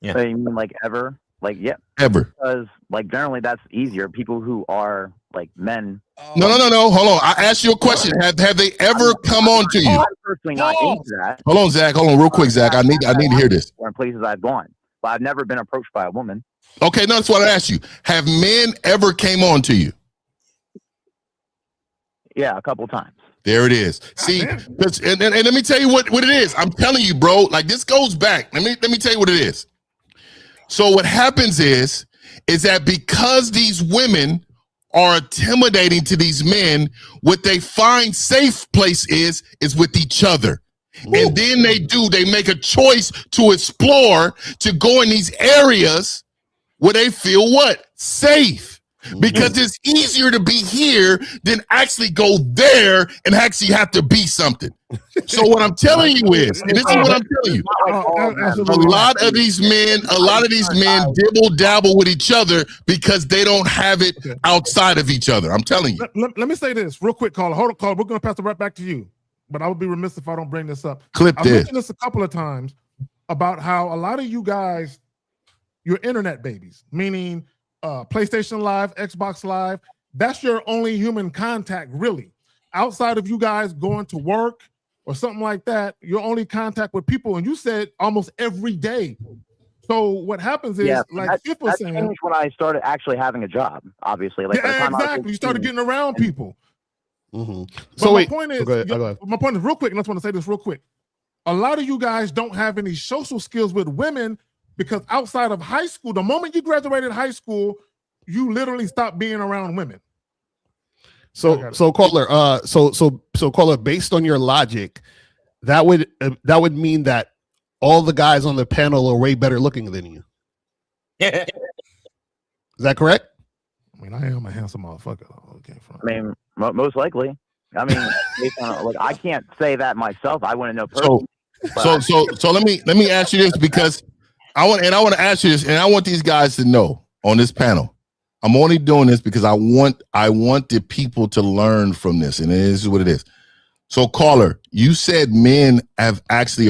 Yeah. So you mean like ever? Like, yeah. Ever. Because like generally that's easier. People who are like men. No. Hold on. I asked you a question. Have they ever come on to you? I'm personally not into that. Hold on, Zach. Hold on, real quick, Zach. I need to hear this. In places I've gone, but I've never been approached by a woman. Okay, no, that's what I asked you. Have men ever came on to you? Yeah, a couple times. There it is. See, and let me tell you what it is. I'm telling you, bro. Like this goes back. Let me tell you what it is. So what happens is that because these women are intimidating to these men, what they find safe place is with each other. Ooh. And then they make a choice to explore, to go in these areas where they feel what? Safe. Because it's easier to be here than actually go there and actually have to be something. So what I'm telling you is, and this is what I'm telling you, a lot of these men dibble dabble with each other because they don't have it outside of each other. I'm telling you. Let me say this real quick, caller. Hold on, caller. We're going to pass it right back to you. But I would be remiss if I don't bring this up. Clip I've this. mentioned this a couple of times about how a lot of you guys, you're internet babies, meaning PlayStation Live, Xbox Live, that's your only human contact, really. Outside of you guys going to work or something like that, your only contact with people, and you said almost every day. So what happens is, like Skip was saying, changed when I started actually having a job, obviously. Like exactly. You started getting around people. Mm-hmm. So my point is, my point is real quick, and I just want to say this real quick. A lot of you guys don't have any social skills with women because outside of high school, the moment you graduated high school, you literally stopped being around women. So caller, so caller, based on your logic, that would mean that all the guys on the panel are way better looking than you. Is that correct? I mean, I am a handsome motherfucker. Okay, I mean, most likely. I mean, based on, like, I can't say that myself. I wouldn't know personally. So let me ask you this, because I want to ask you this, and I want these guys to know on this panel. I'm only doing this because I want the people to learn from this, and this is what it is. So, caller, you said men have actually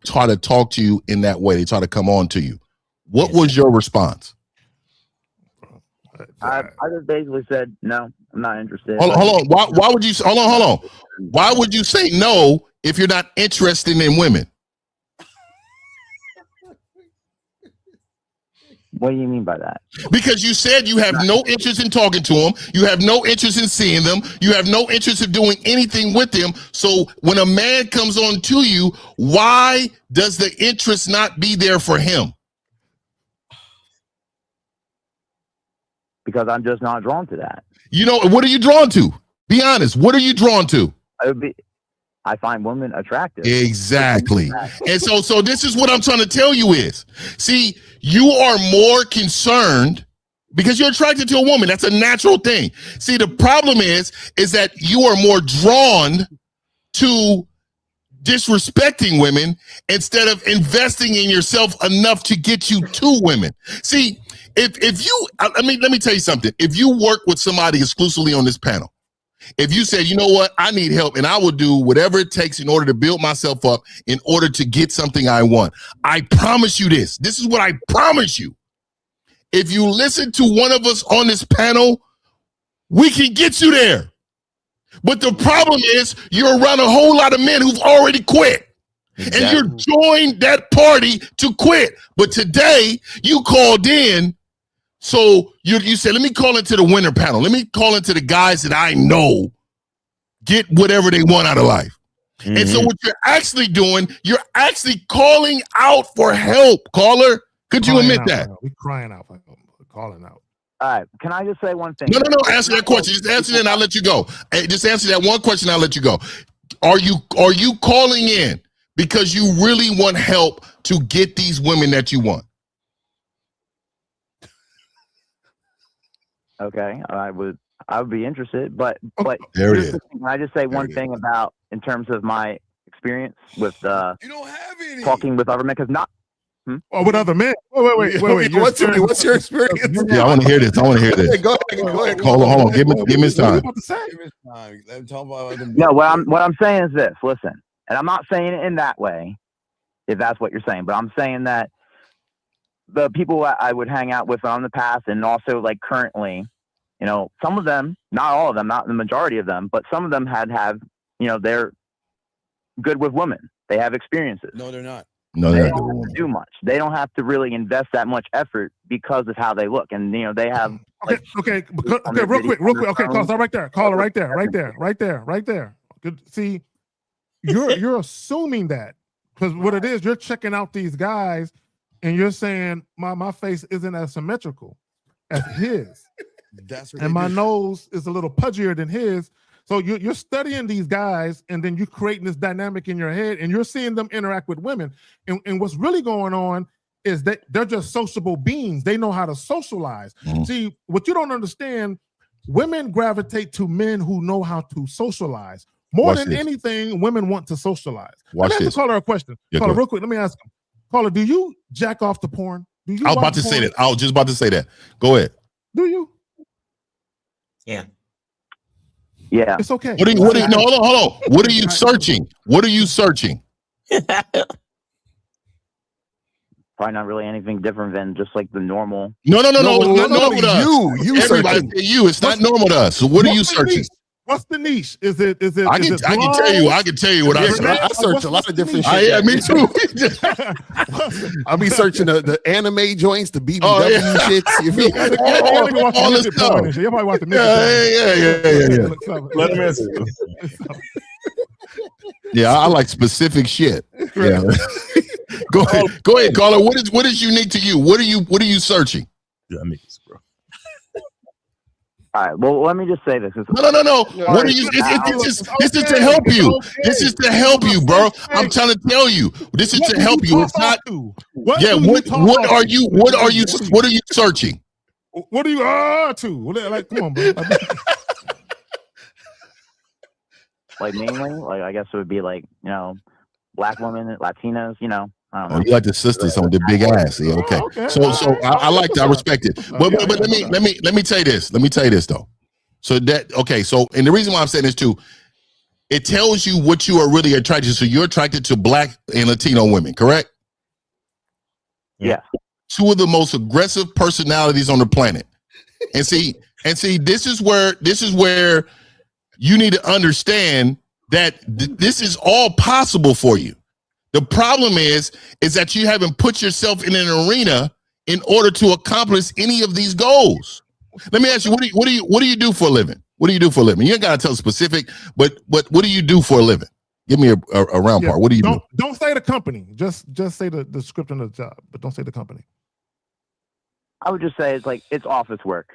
try to talk to you in that way. They try to come on to you. What was your response? I just basically said no. I'm not interested. Hold on. Why would you? Hold on. Why would you say no if you're not interested in women? What do you mean by that? Because you said you have no interest in talking to them. You have no interest in seeing them. You have no interest in doing anything with them. So when a man comes on to you, why does the interest not be there for him? Because I'm just not drawn to that. You know, what are you drawn to? Be honest. What are you drawn to? I find women attractive. Exactly. And so this is what I'm trying to tell you is, see, you are more concerned because you're attracted to a woman. That's a natural thing. See, the problem is that you are more drawn to disrespecting women instead of investing in yourself enough to get you to women. See, if you, let me tell you something. If you work with somebody exclusively on this panel, if you said, you know what, I need help and I will do whatever it takes in order to build myself up in order to get something I want, I promise you this. This is what I promise you. if you listen to one of us on this panel, we can get you there. But the problem is you're around a whole lot of men who've already quit. Exactly. And you're joined that party to quit. But today you called in. So you said, let me call into the winner panel. Let me call into the guys that I know get whatever they want out of life. Mm-hmm. And so what you're actually doing, you're actually calling out for help. Caller, could you admit that? We're crying out for help. We're calling out. All right. Can I just say one thing? No. Answer that question. Just answer it and I'll let you go. Hey, just answer that one question. I'll let you go. Are you calling in because you really want help to get these women that you want? Okay, I would be interested, but there it is. Can I just say one thing about in terms of my experience with you don't have any talking with other men? Because not or with other men. Wait. What's your experience? Yeah, I want to hear this. Go ahead. Hold on. Give me his time. No, what I'm saying is this. Listen, and I'm not saying it in that way, if that's what you're saying, but I'm saying that the people I would hang out with on the past and also like currently, you know, some of them, not all of them, not the majority of them, but some of them have, you know, they're good with women. They have experiences. No, they're not. No, they they're don't have to do much. They don't have to really invest that much effort because of how they look. And, you know, they have. Okay, real quick. Okay, call right there. Call it right there. Good. See, you're assuming that because what it is, you're checking out these guys and you're saying my face isn't as symmetrical as his. That's what and my nose is a little pudgier than his. So you're studying these guys and then you're creating this dynamic in your head and you're seeing them interact with women. And what's really going on is that they're just sociable beings. They know how to socialize. Mm-hmm. See, what you don't understand, women gravitate to men who know how to socialize. More than anything, women want to socialize. Let me ask the caller a question. Yeah, caller, real quick, let me ask him. Caller, do you jack off to porn? Do you I was about to say that. I was just about to say that. Go ahead. Do you? Yeah. Yeah. It's okay. What are you, no, hold on. What are you searching? What are you searching? Probably not really anything different than just like the normal. No. It's not normal to us. You everybody say you. It's not normal to us. So what are you searching? What's the niche? Is it? I can tell you what I search. I search a lot of different shit. Yeah, me too. I'll be searching the anime joints, the BBW shits. You feel all this stuff. You probably watch the Yeah. Let him answer. Yeah, I like specific shit. Yeah. Go ahead, caller. What is unique to you? What are you searching? Yeah, I mean, bro. All right. Well, let me just say this. No. What are you? This is to help you. This is to help you, bro. I'm trying to tell you. This is to help you. It's not. Yeah. What are you? What are you searching? What are you to? Like, come on, bro. Like mainly, like I guess it would be like, you know, black women, Latinas, you know. I don't know. Oh, you like the sisters on the big ass. Yeah, okay. So I like that. I respect it. But let me tell you this. Let me tell you this though. So and the reason why I'm saying this too, it tells you what you are really attracted to. So you're attracted to black and Latino women, correct? Yeah. Two of the most aggressive personalities on the planet. And see, this is where you need to understand that this is all possible for you. The problem is that you haven't put yourself in an arena in order to accomplish any of these goals. Let me ask you, what do you do for a living? What do you do for a living? You ain't gotta tell specific, but what do you do for a living? Give me a round part. What do you do? Don't say the company. Just say the description of the job, but don't say the company. I would just say it's office work.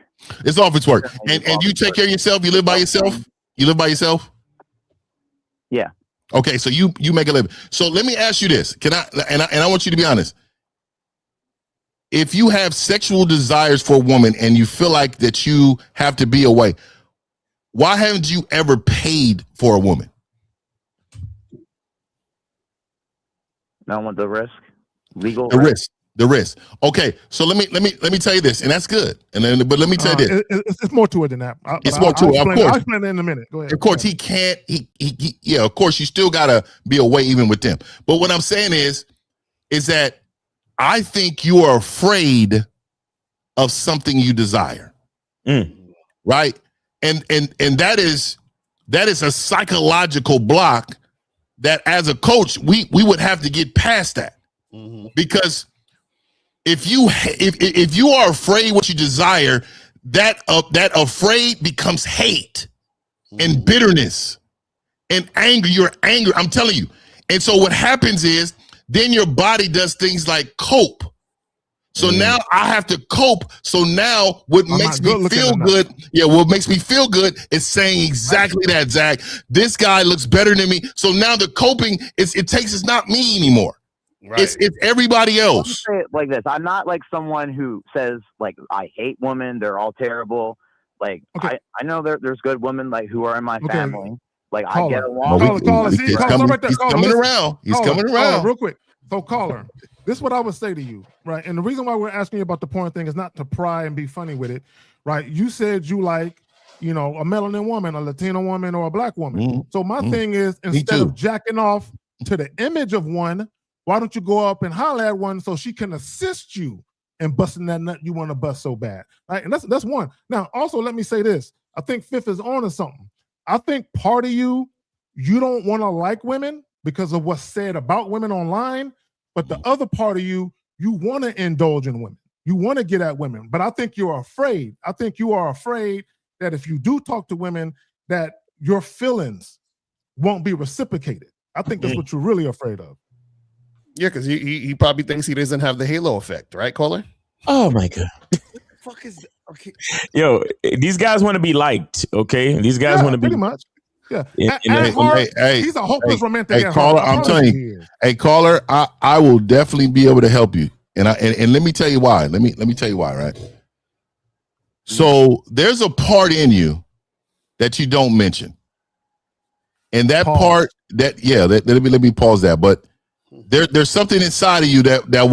It's office work. And you take care of yourself? You live by yourself? You live by yourself? Yeah. Okay, so you make a living. So let me ask you this. Can I and I want you to be honest. If you have sexual desires for a woman and you feel like that you have to be away, why haven't you ever paid for a woman? Not want the risk. Legal The risk. Okay, so let me tell you this, and that's good. But let me tell you this. It's more to it than that. It's more to it. Of course, I'll explain it in a minute. Go ahead. Of course, he can't. Yeah. Of course, you still gotta be away even with them. But what I'm saying is that I think you are afraid of something you desire. Right? And that is a psychological block that as a coach, we would have to get past that. Because if you are afraid what you desire, that afraid becomes hate and bitterness and anger. You're angry. I'm telling you. And so what happens is then your body does things like cope. So now I have to cope. So now what makes me feel good, what makes me feel good is saying exactly that, Zach. This guy looks better than me. So now the coping, it's not me anymore. Right. It's everybody else. Say it like this. I'm not like someone who says like I hate women. They're all terrible. Like I know there's good women like who are in my family. Like I get along. He's coming around. He's coming around. Real quick. So caller, this is what I would say to you, right? And the reason why we're asking you about the porn thing is not to pry and be funny with it, right? You said you like, a melanin woman, a Latino woman, or a black woman. So my thing is, instead of jacking off to the image of one, why don't you go up and holler at one so she can assist you in busting that nut you want to bust so bad, right? And that's one. Now, also, let me say this. I think Fifth is on to something. I think part of you don't want to like women because of what's said about women online, but the other part of you want to indulge in women. You want to get at women, but I think you're afraid. I think you are afraid that if you do talk to women, that your feelings won't be reciprocated. I think that's what you're really afraid of. Yeah, because he probably thinks he doesn't have the halo effect, right, caller? Oh my God. Fuck is okay. Yo, these guys want to be liked, okay? These guys want to be pretty much. Yeah. He's a hopeless romantic. Hey, caller, I'm telling you. Hey, caller, I will definitely be able to help you. And let me tell you why. Let me tell you why, right? So there's a part in you that you don't mention. And that part let me pause that. But there's something inside of you that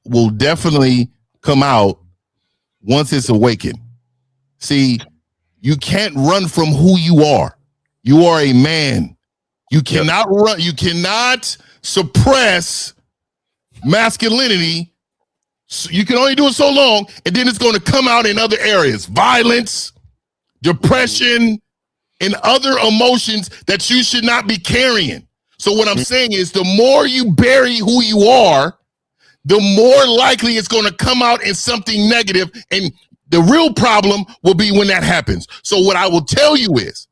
will definitely come out once it's awakened. See, you can't run from who you are. You are a man. You cannot run. You cannot suppress masculinity. You can only do it so long, and then it's going to come out in other areas: violence, depression, and other emotions that you should not be carrying. So what I'm saying is, the more you bury who you are, the more likely it's going to come out in something negative, and the real problem will be when that happens. So what I will tell you is,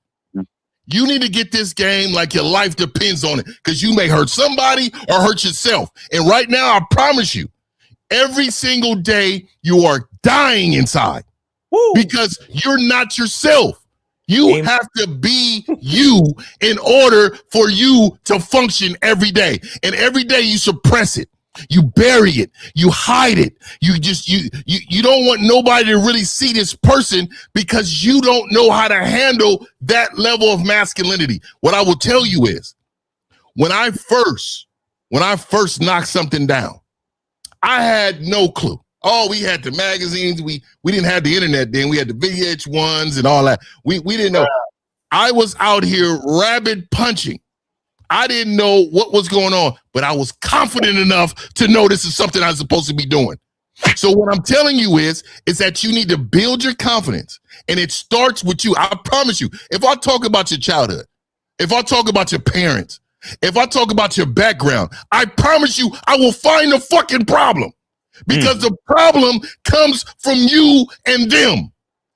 you need to get this game like your life depends on it, because you may hurt somebody or hurt yourself. And right now, I promise you, every single day you are dying inside. Because you're not yourself. You have to be you in order for you to function every day. And every day you suppress it. You bury it. You hide it. You don't want nobody to really see this person because you don't know how to handle that level of masculinity. What I will tell you is, when I first knocked something down, I had no clue. Oh, we had the magazines. We didn't have the internet then. We had the VH1s and all that. We didn't know. I was out here rabbit punching. I didn't know what was going on, but I was confident enough to know this is something I'm supposed to be doing. So what I'm telling you is that you need to build your confidence, and it starts with you. I promise you, if I talk about your childhood, if I talk about your parents, if I talk about your background, I promise you I will find the fucking problem, because the problem comes from you and them.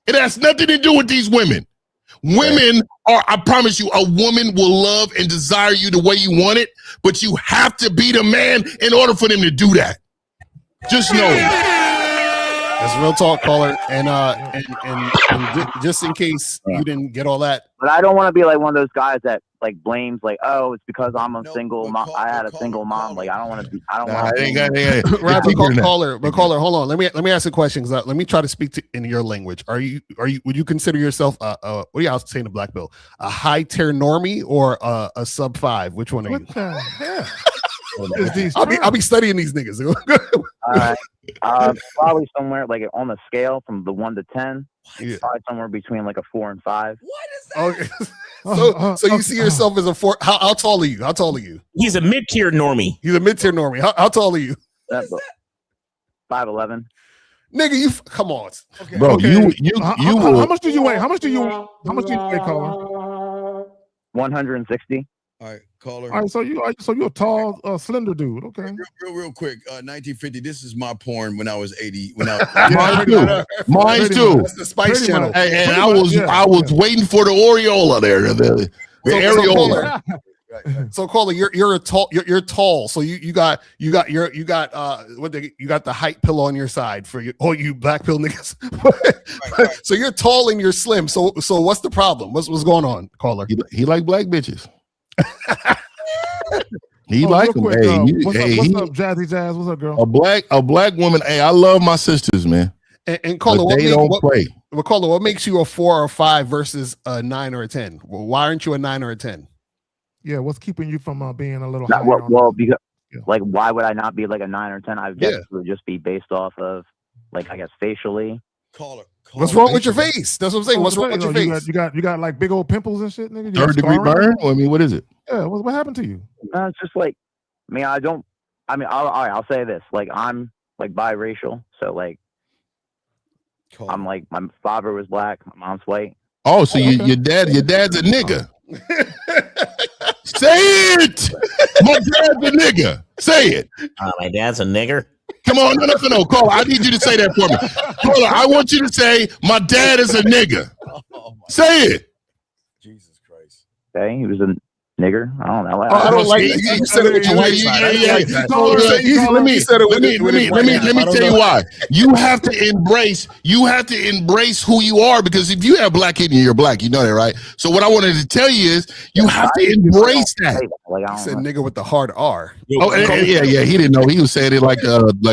It has nothing to do with these women. Women are, I promise you, a woman will love and desire you the way you want it, but you have to be the man in order for them to do that. Just know. That's real talk, caller. And just in case you didn't get all that. But I don't want to be like one of those guys that like blames like, oh, it's because I'm a single mom. I had a single mom. Like I don't want to be. I don't want to. Right, caller, hold on. Let me ask a question. Let me try to speak in your language. Would you consider yourself what do you say in the black bill? A high tier normie or a sub 5? Which one are you? What the hell? I'll be studying these niggas. Probably somewhere like on the scale from the 1 to 10. Probably somewhere between like a 4 and 5. What is that? Okay. So you see yourself as a 4? How tall are you? How tall are you? He's a mid-tier normie. How tall are you? 5'11". Nigga, you come on, okay. Bro. Okay. You how much do you weigh? How much do you weigh, caller? 160. All right, caller. All right, so you're a tall, slender dude. Okay. Real quick. 1950. This is my porn when I was 80. When I Mine too. That's the Spice Channel. And I was waiting for the Aureola there. The areola. So caller, you're tall. So you got the height pillow on your side for you black pill niggas. So you're tall and you're slim. So what's the problem? What's going on, caller? He like black bitches. He Oh, like real them. quick, what's Hey, up, Jazzy Jazz? What's up, girl? a black woman. Hey, I love my sisters, man. And caller, But they don't play. Caller, what makes you a 4 or a 5 versus a 9 or a 10? Well, why aren't you a 9 or a 10? Yeah, what's keeping you from being a little Not, higher? well, because like, why would I not be like a 9 or 10? I guess it would just be based off of, like, I guess facially. Caller. What's wrong with your face? That's what I'm saying. What's wrong with your face? You got like big old pimples and shit, nigga. You got 3rd degree scarring? burn? I mean, what is it? Yeah, what happened to you? It's just like, I'll say this. Like, I'm like biracial, so like, I'm like, my father was black, my mom's white. Oh, so your dad's a nigga. Say it. My dad's a nigga. Say it. My dad's a nigger. Come on, no. Caller, I need you to say that for me. Caller, I want you to say, my dad is a nigga. Say it. Jesus Christ. Okay, he was a nigger. I don't know. I don't like that. You said it with your white side. Let me tell you why. You have to embrace who you are, because if you have black in you, you're black. You know that, right? So what I wanted to tell you is you have to embrace that. He said nigga with the hard R. Oh, yeah. He didn't know. He was saying it like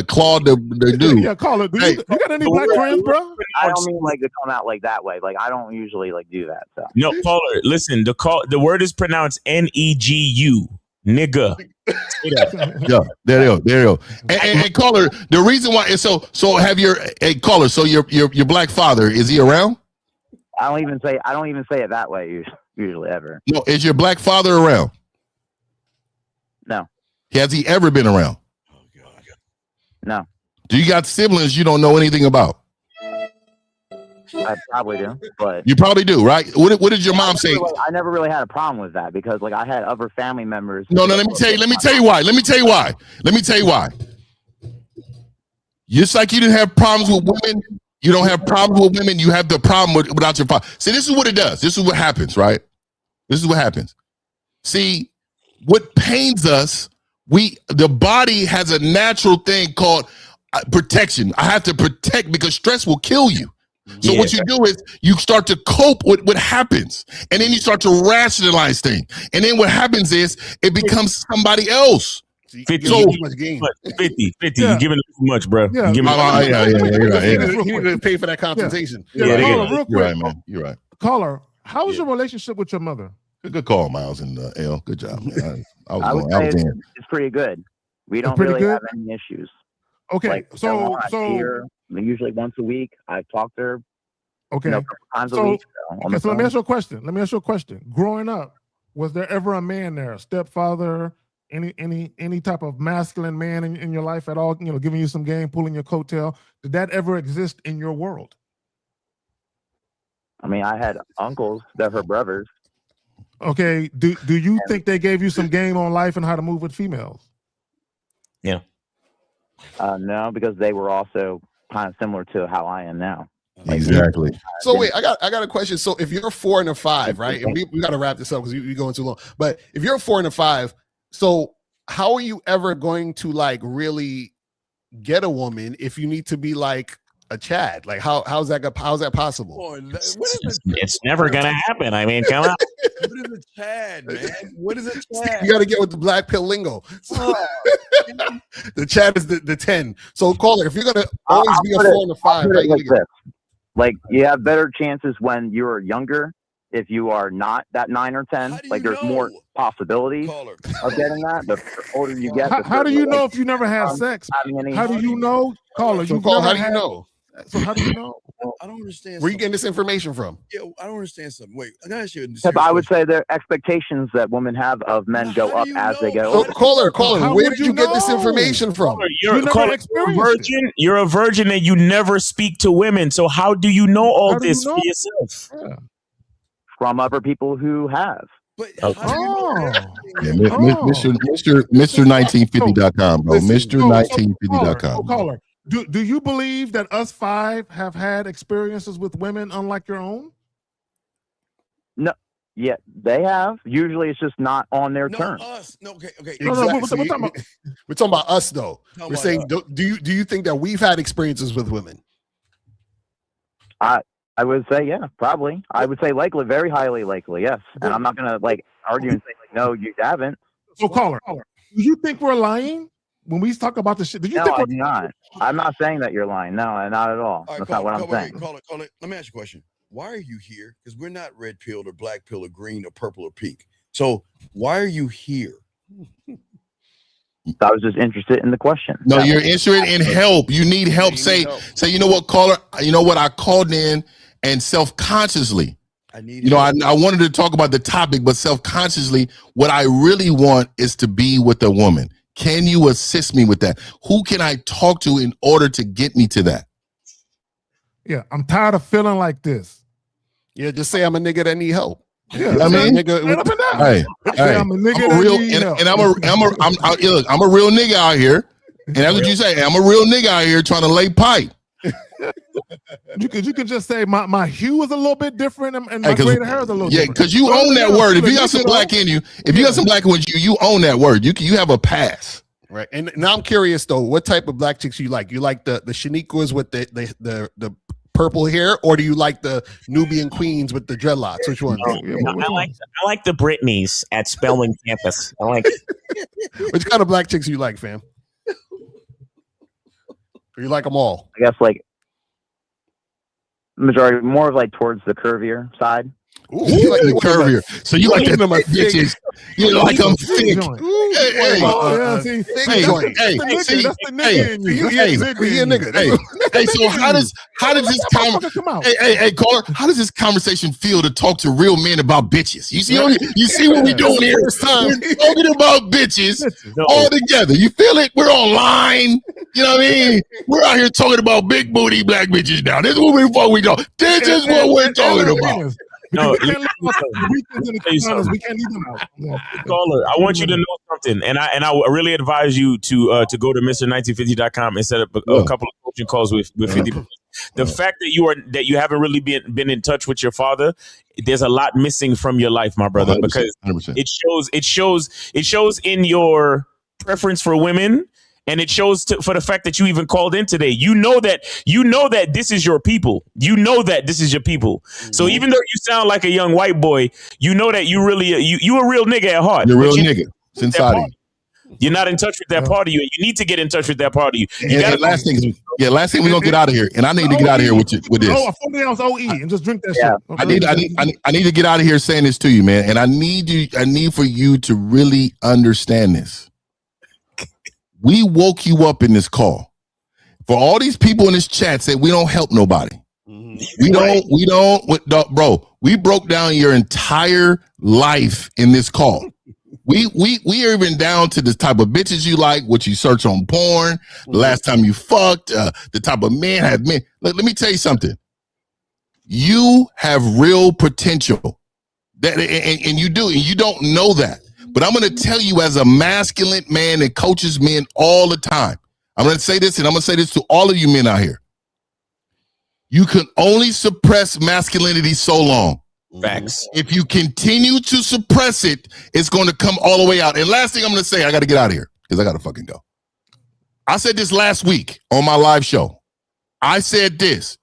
Claude the dude. Yeah, call it. You got any black friends, bro? I don't mean like to come out like that way. Like, I don't usually like do that. So No, caller, listen. The word is pronounced Negu, nigga. Yeah, there you go. And caller, the reason why is so have your caller. So your black father, is he around? I don't even say it that way usually ever. No, is your black father around? No. Has he ever been around? No. Do you got siblings you don't know anything about? I probably do, but You probably do, right? What did your mom say? I never really had a problem with that because, like, I had other family members. No, let me tell you why. Just like you didn't have problems with women, you don't have problems with women, you have the problem without your father. See, this is what it does. This is what happens, right? This is what happens. See, what pains us, the body has a natural thing called protection. I have to protect because stress will kill you. So what you do is you start to cope with what happens, and then you start to rationalize things. And then what happens is it becomes somebody else. 50, so, 50. You're giving it too much, bro. Yeah. You're You need to pay for that confrontation. Caller, real quick. You're right, man. You're right. Caller, how was your relationship with your mother? Good call, Miles and L. Good job, man. I would say it's pretty good. We don't really have any issues. Okay, like, so I see her usually once a week. I talk to her. Okay, a couple times a week. So let me ask you a question. Growing up, was there ever a man there, a stepfather, any type of masculine man in your life at all? Giving you some game, pulling your coattail. Did that ever exist in your world? I mean, I had uncles that were brothers. Okay, do you think they gave you some game on life and how to move with females? Yeah. No, because they were also kind of similar to how I am now. Like, exactly. So wait, I got a question. So if you're a 4 and a 5, right? And we got to wrap this up because you're going too long. But if you're a 4 and a 5, so how are you ever going to like really get a woman if you need to be like a Chad? Like how's that possible? It's never gonna happen. I mean, come on. What is a Chad, man? What is a Chad? You got to get with the black pill lingo. The Chad is the 10. So caller, if you're gonna always be a 4 and a 5, like this. Like, you have better chances when you're younger. If you are not that 9 or 10, like there's more possibility of getting that. The older you get, how do you know if you never had sex? How do you know, caller? So caller, how do you know? So how do you know? I don't understand. Where you getting this information from? Yeah, I don't understand something. Wait, I gotta ask you. Because I would say the expectations that women have of men go up as they go up. Caller, where did you get this information from? You're a virgin. You're a virgin, and you never speak to women. So how do you know all this for yourself? From other people who have. Mr.1950.com, bro. Mr.1950.com. Caller, do you believe that us five have had experiences with women unlike your own? No. Yeah, they have. Usually it's just not on their terms. Us. No, okay. Exactly. We're talking about us, though. We're saying, do you think that we've had experiences with women? I would say, yeah, probably. I would say likely, very highly likely, yes. And I'm not going to argue and say, no, you haven't. So, caller, do you think we're lying when we talk about this shit? Do you no, think I'm not. I'm not saying that you're lying. No, not at all. That's not what I'm saying. Caller, let me ask you a question. Why are you here? Because we're not red pilled or black pill or green or purple or pink. So why are you here? I was just interested in the question. No, you're interested in help. You need help. Say, you know what, caller? You know what? I called in and self-consciously, I wanted to talk about the topic, but self-consciously, what I really want is to be with a woman. Can you assist me with that? Who can I talk to in order to get me to that? Yeah, I'm tired of feeling like this. Yeah, just say I'm a nigga that need help. Yeah, I mean, I'm a nigga I'm a real nigga out here, and that's what you say. I'm a real nigga out here trying to lay pipe. You could just say my hue is a little bit different and my gray hair is a little different. Yeah, because you own that word. If you got some black in you, you got some black in you own that word. You have a pass. Right. And now I'm curious though, what type of black chicks you like? You like the Shaniquas with the purple hair, or do you like the Nubian queens with the dreadlocks? Which one? I like the Britneys at Spelman campus. I like Which kind of black chicks you like, fam? Or you like them all? I guess majority, more of towards the curvier side. Ooh, you like the curvier. So you like them bitches. You like them thick. Hey, so how does this caller, how does this conversation feel to talk to real men about bitches? You see what we're doing here? We're talking about bitches all together. You feel it? We're online. You know what I mean? We're out here talking about big booty black bitches now. This is what we're talking. This is what we're talking about. No, we can't leave them out. Caller, I want you to know something, and I really advise you to go to Mr.1950.com and set up a couple of coaching calls with 50. The fact that you haven't really been in touch with your father, there's a lot missing from your life, my brother, 100%, because 100%. It shows in your preference for women. And it shows for the fact that you even called in today. You know that this is your people. You know that this is your people. Mm-hmm. So even though you sound like a young white boy, you know that you really you a real nigga at heart. You're a real nigga. It's inside of you. You're not in touch with that part of you. You need to get in touch with that part of you. Last thing we're gonna get out of here, and I need to get out of here with this. Oh, a 40 ounce OE and just drink that shit. Okay. I need to get out of here saying this to you, man. And I need for you to really understand this. We woke you up in this call. For all these people in this chat say we don't help nobody. Mm-hmm. We don't, bro. We broke down your entire life in this call. We are even down to the type of bitches you like, what you search on porn, the last time you fucked, the type of men have men. Let me tell you something. You have real potential. That and you do, and you don't know that. But I'm going to tell you as a masculine man that coaches men all the time. I'm going to say this, and I'm going to say this to all of you men out here. You can only suppress masculinity so long. Facts. If you continue to suppress it, it's going to come all the way out. And last thing I'm going to say, I got to get out of here because I got to fucking go. I said this last week on my live show. I said this.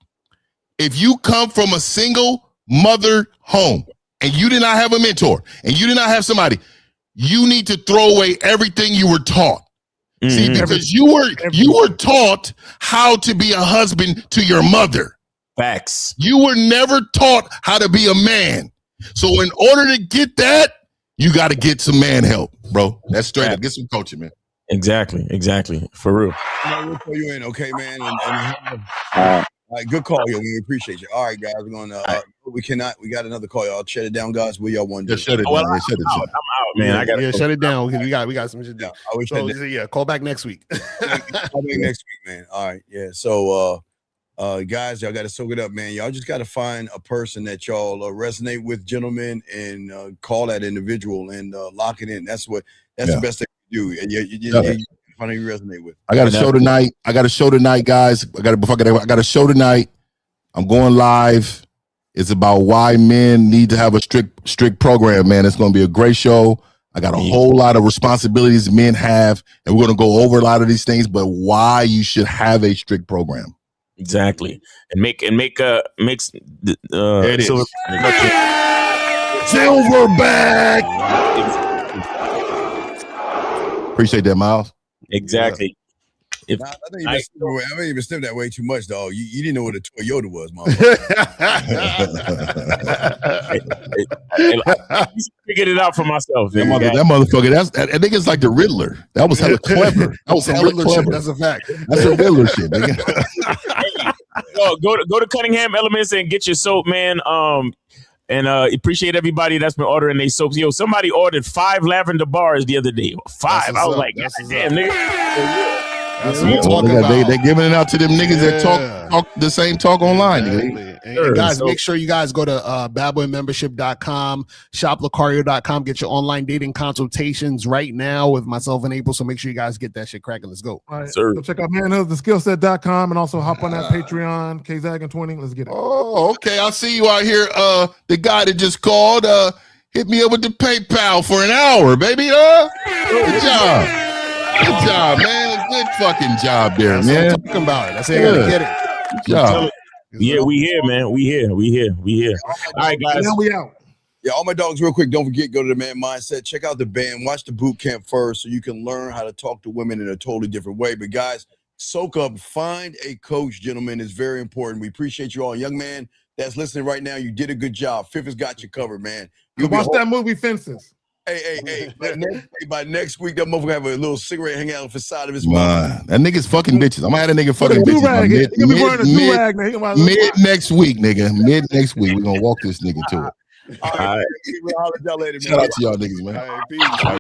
If you come from a single mother home and you did not have a mentor and you did not have somebody, you need to throw away everything you were taught. Mm-hmm. See, because you were taught how to be a husband to your mother. Facts. You were never taught how to be a man. So in order to get that, you got to get some man help, bro. That's straight up. Get some coaching, man. Exactly. For real. We'll throw you in, okay, man. All right, good call, yo. We appreciate you. All right, guys, we're going to. We got another call, y'all. Shut it down, guys. What y'all want to do? Shut it down. Shut it down. I'm out, man. I got shut it down because we got some shit to do. Yeah, Call back next week. Call back next week, man. All right, yeah. So, guys, y'all got to soak it up, man. Y'all just got to find a person that y'all resonate with, gentlemen, and call that individual and lock it in. That's the best thing to do. And you find who you resonate with. I got a show tonight. Guys. I got a show tonight. I'm going live. It's about why men need to have a strict program, man. It's going to be a great show. I got a whole lot of responsibilities men have, and we're going to go over a lot of these things, but why you should have a strict program. Exactly. And make Silverback. Appreciate that, Miles. Exactly. I think you even sniffed that way too much, dog. You didn't know what a Toyota was, mom. I figured it out for myself. That motherfucker, I think it's like the Riddler. That was hella clever. That was hella clever. Shit, that's a fact. That's a Riddler shit, nigga. Go to Cunningham Elements and get your soap, man. And appreciate everybody that's been ordering their soaps. Yo, somebody ordered 5 lavender bars the other day. 5. I was like, God damn, nigga. That's what we're talking about. They giving it out to them niggas that talk the same talk online. And guys, make sure you guys go to badboymembership.com, shoplacario.com, get your online dating consultations right now with myself and April. So make sure you guys get that shit cracking. Let's go. All right, so check out Manhood, theskillset.com, and also hop on that Patreon, KZag20. Let's get it. Oh, okay. I see you out here. The guy that just called, hit me up with the PayPal for an hour, baby. Good job. Good job, man. Good fucking job there, That's man. what I'm talking about. That's how you gotta get it. Good job. Yeah, we here, man. We here. All right, guys. Now we out. Yeah, all my dogs, real quick, don't forget, go to the Man Mindset. Check out the band. Watch the boot camp first so you can learn how to talk to women in a totally different way. But, guys, soak up. Find a coach, gentlemen. It's very important. We appreciate you all. Young man that's listening right now, you did a good job. Fifth has got you covered, man. Watch that movie, Fences. Hey, by next week, that motherfucker have a little cigarette hanging out off the side of his mouth. That nigga's fucking bitches. I'm gonna have that nigga fucking bitches. Mid next week, nigga. Mid next week. We're gonna walk this nigga to it. All right. We'll holler at y'all later, man. Shout out to y'all niggas, man. All right, peace.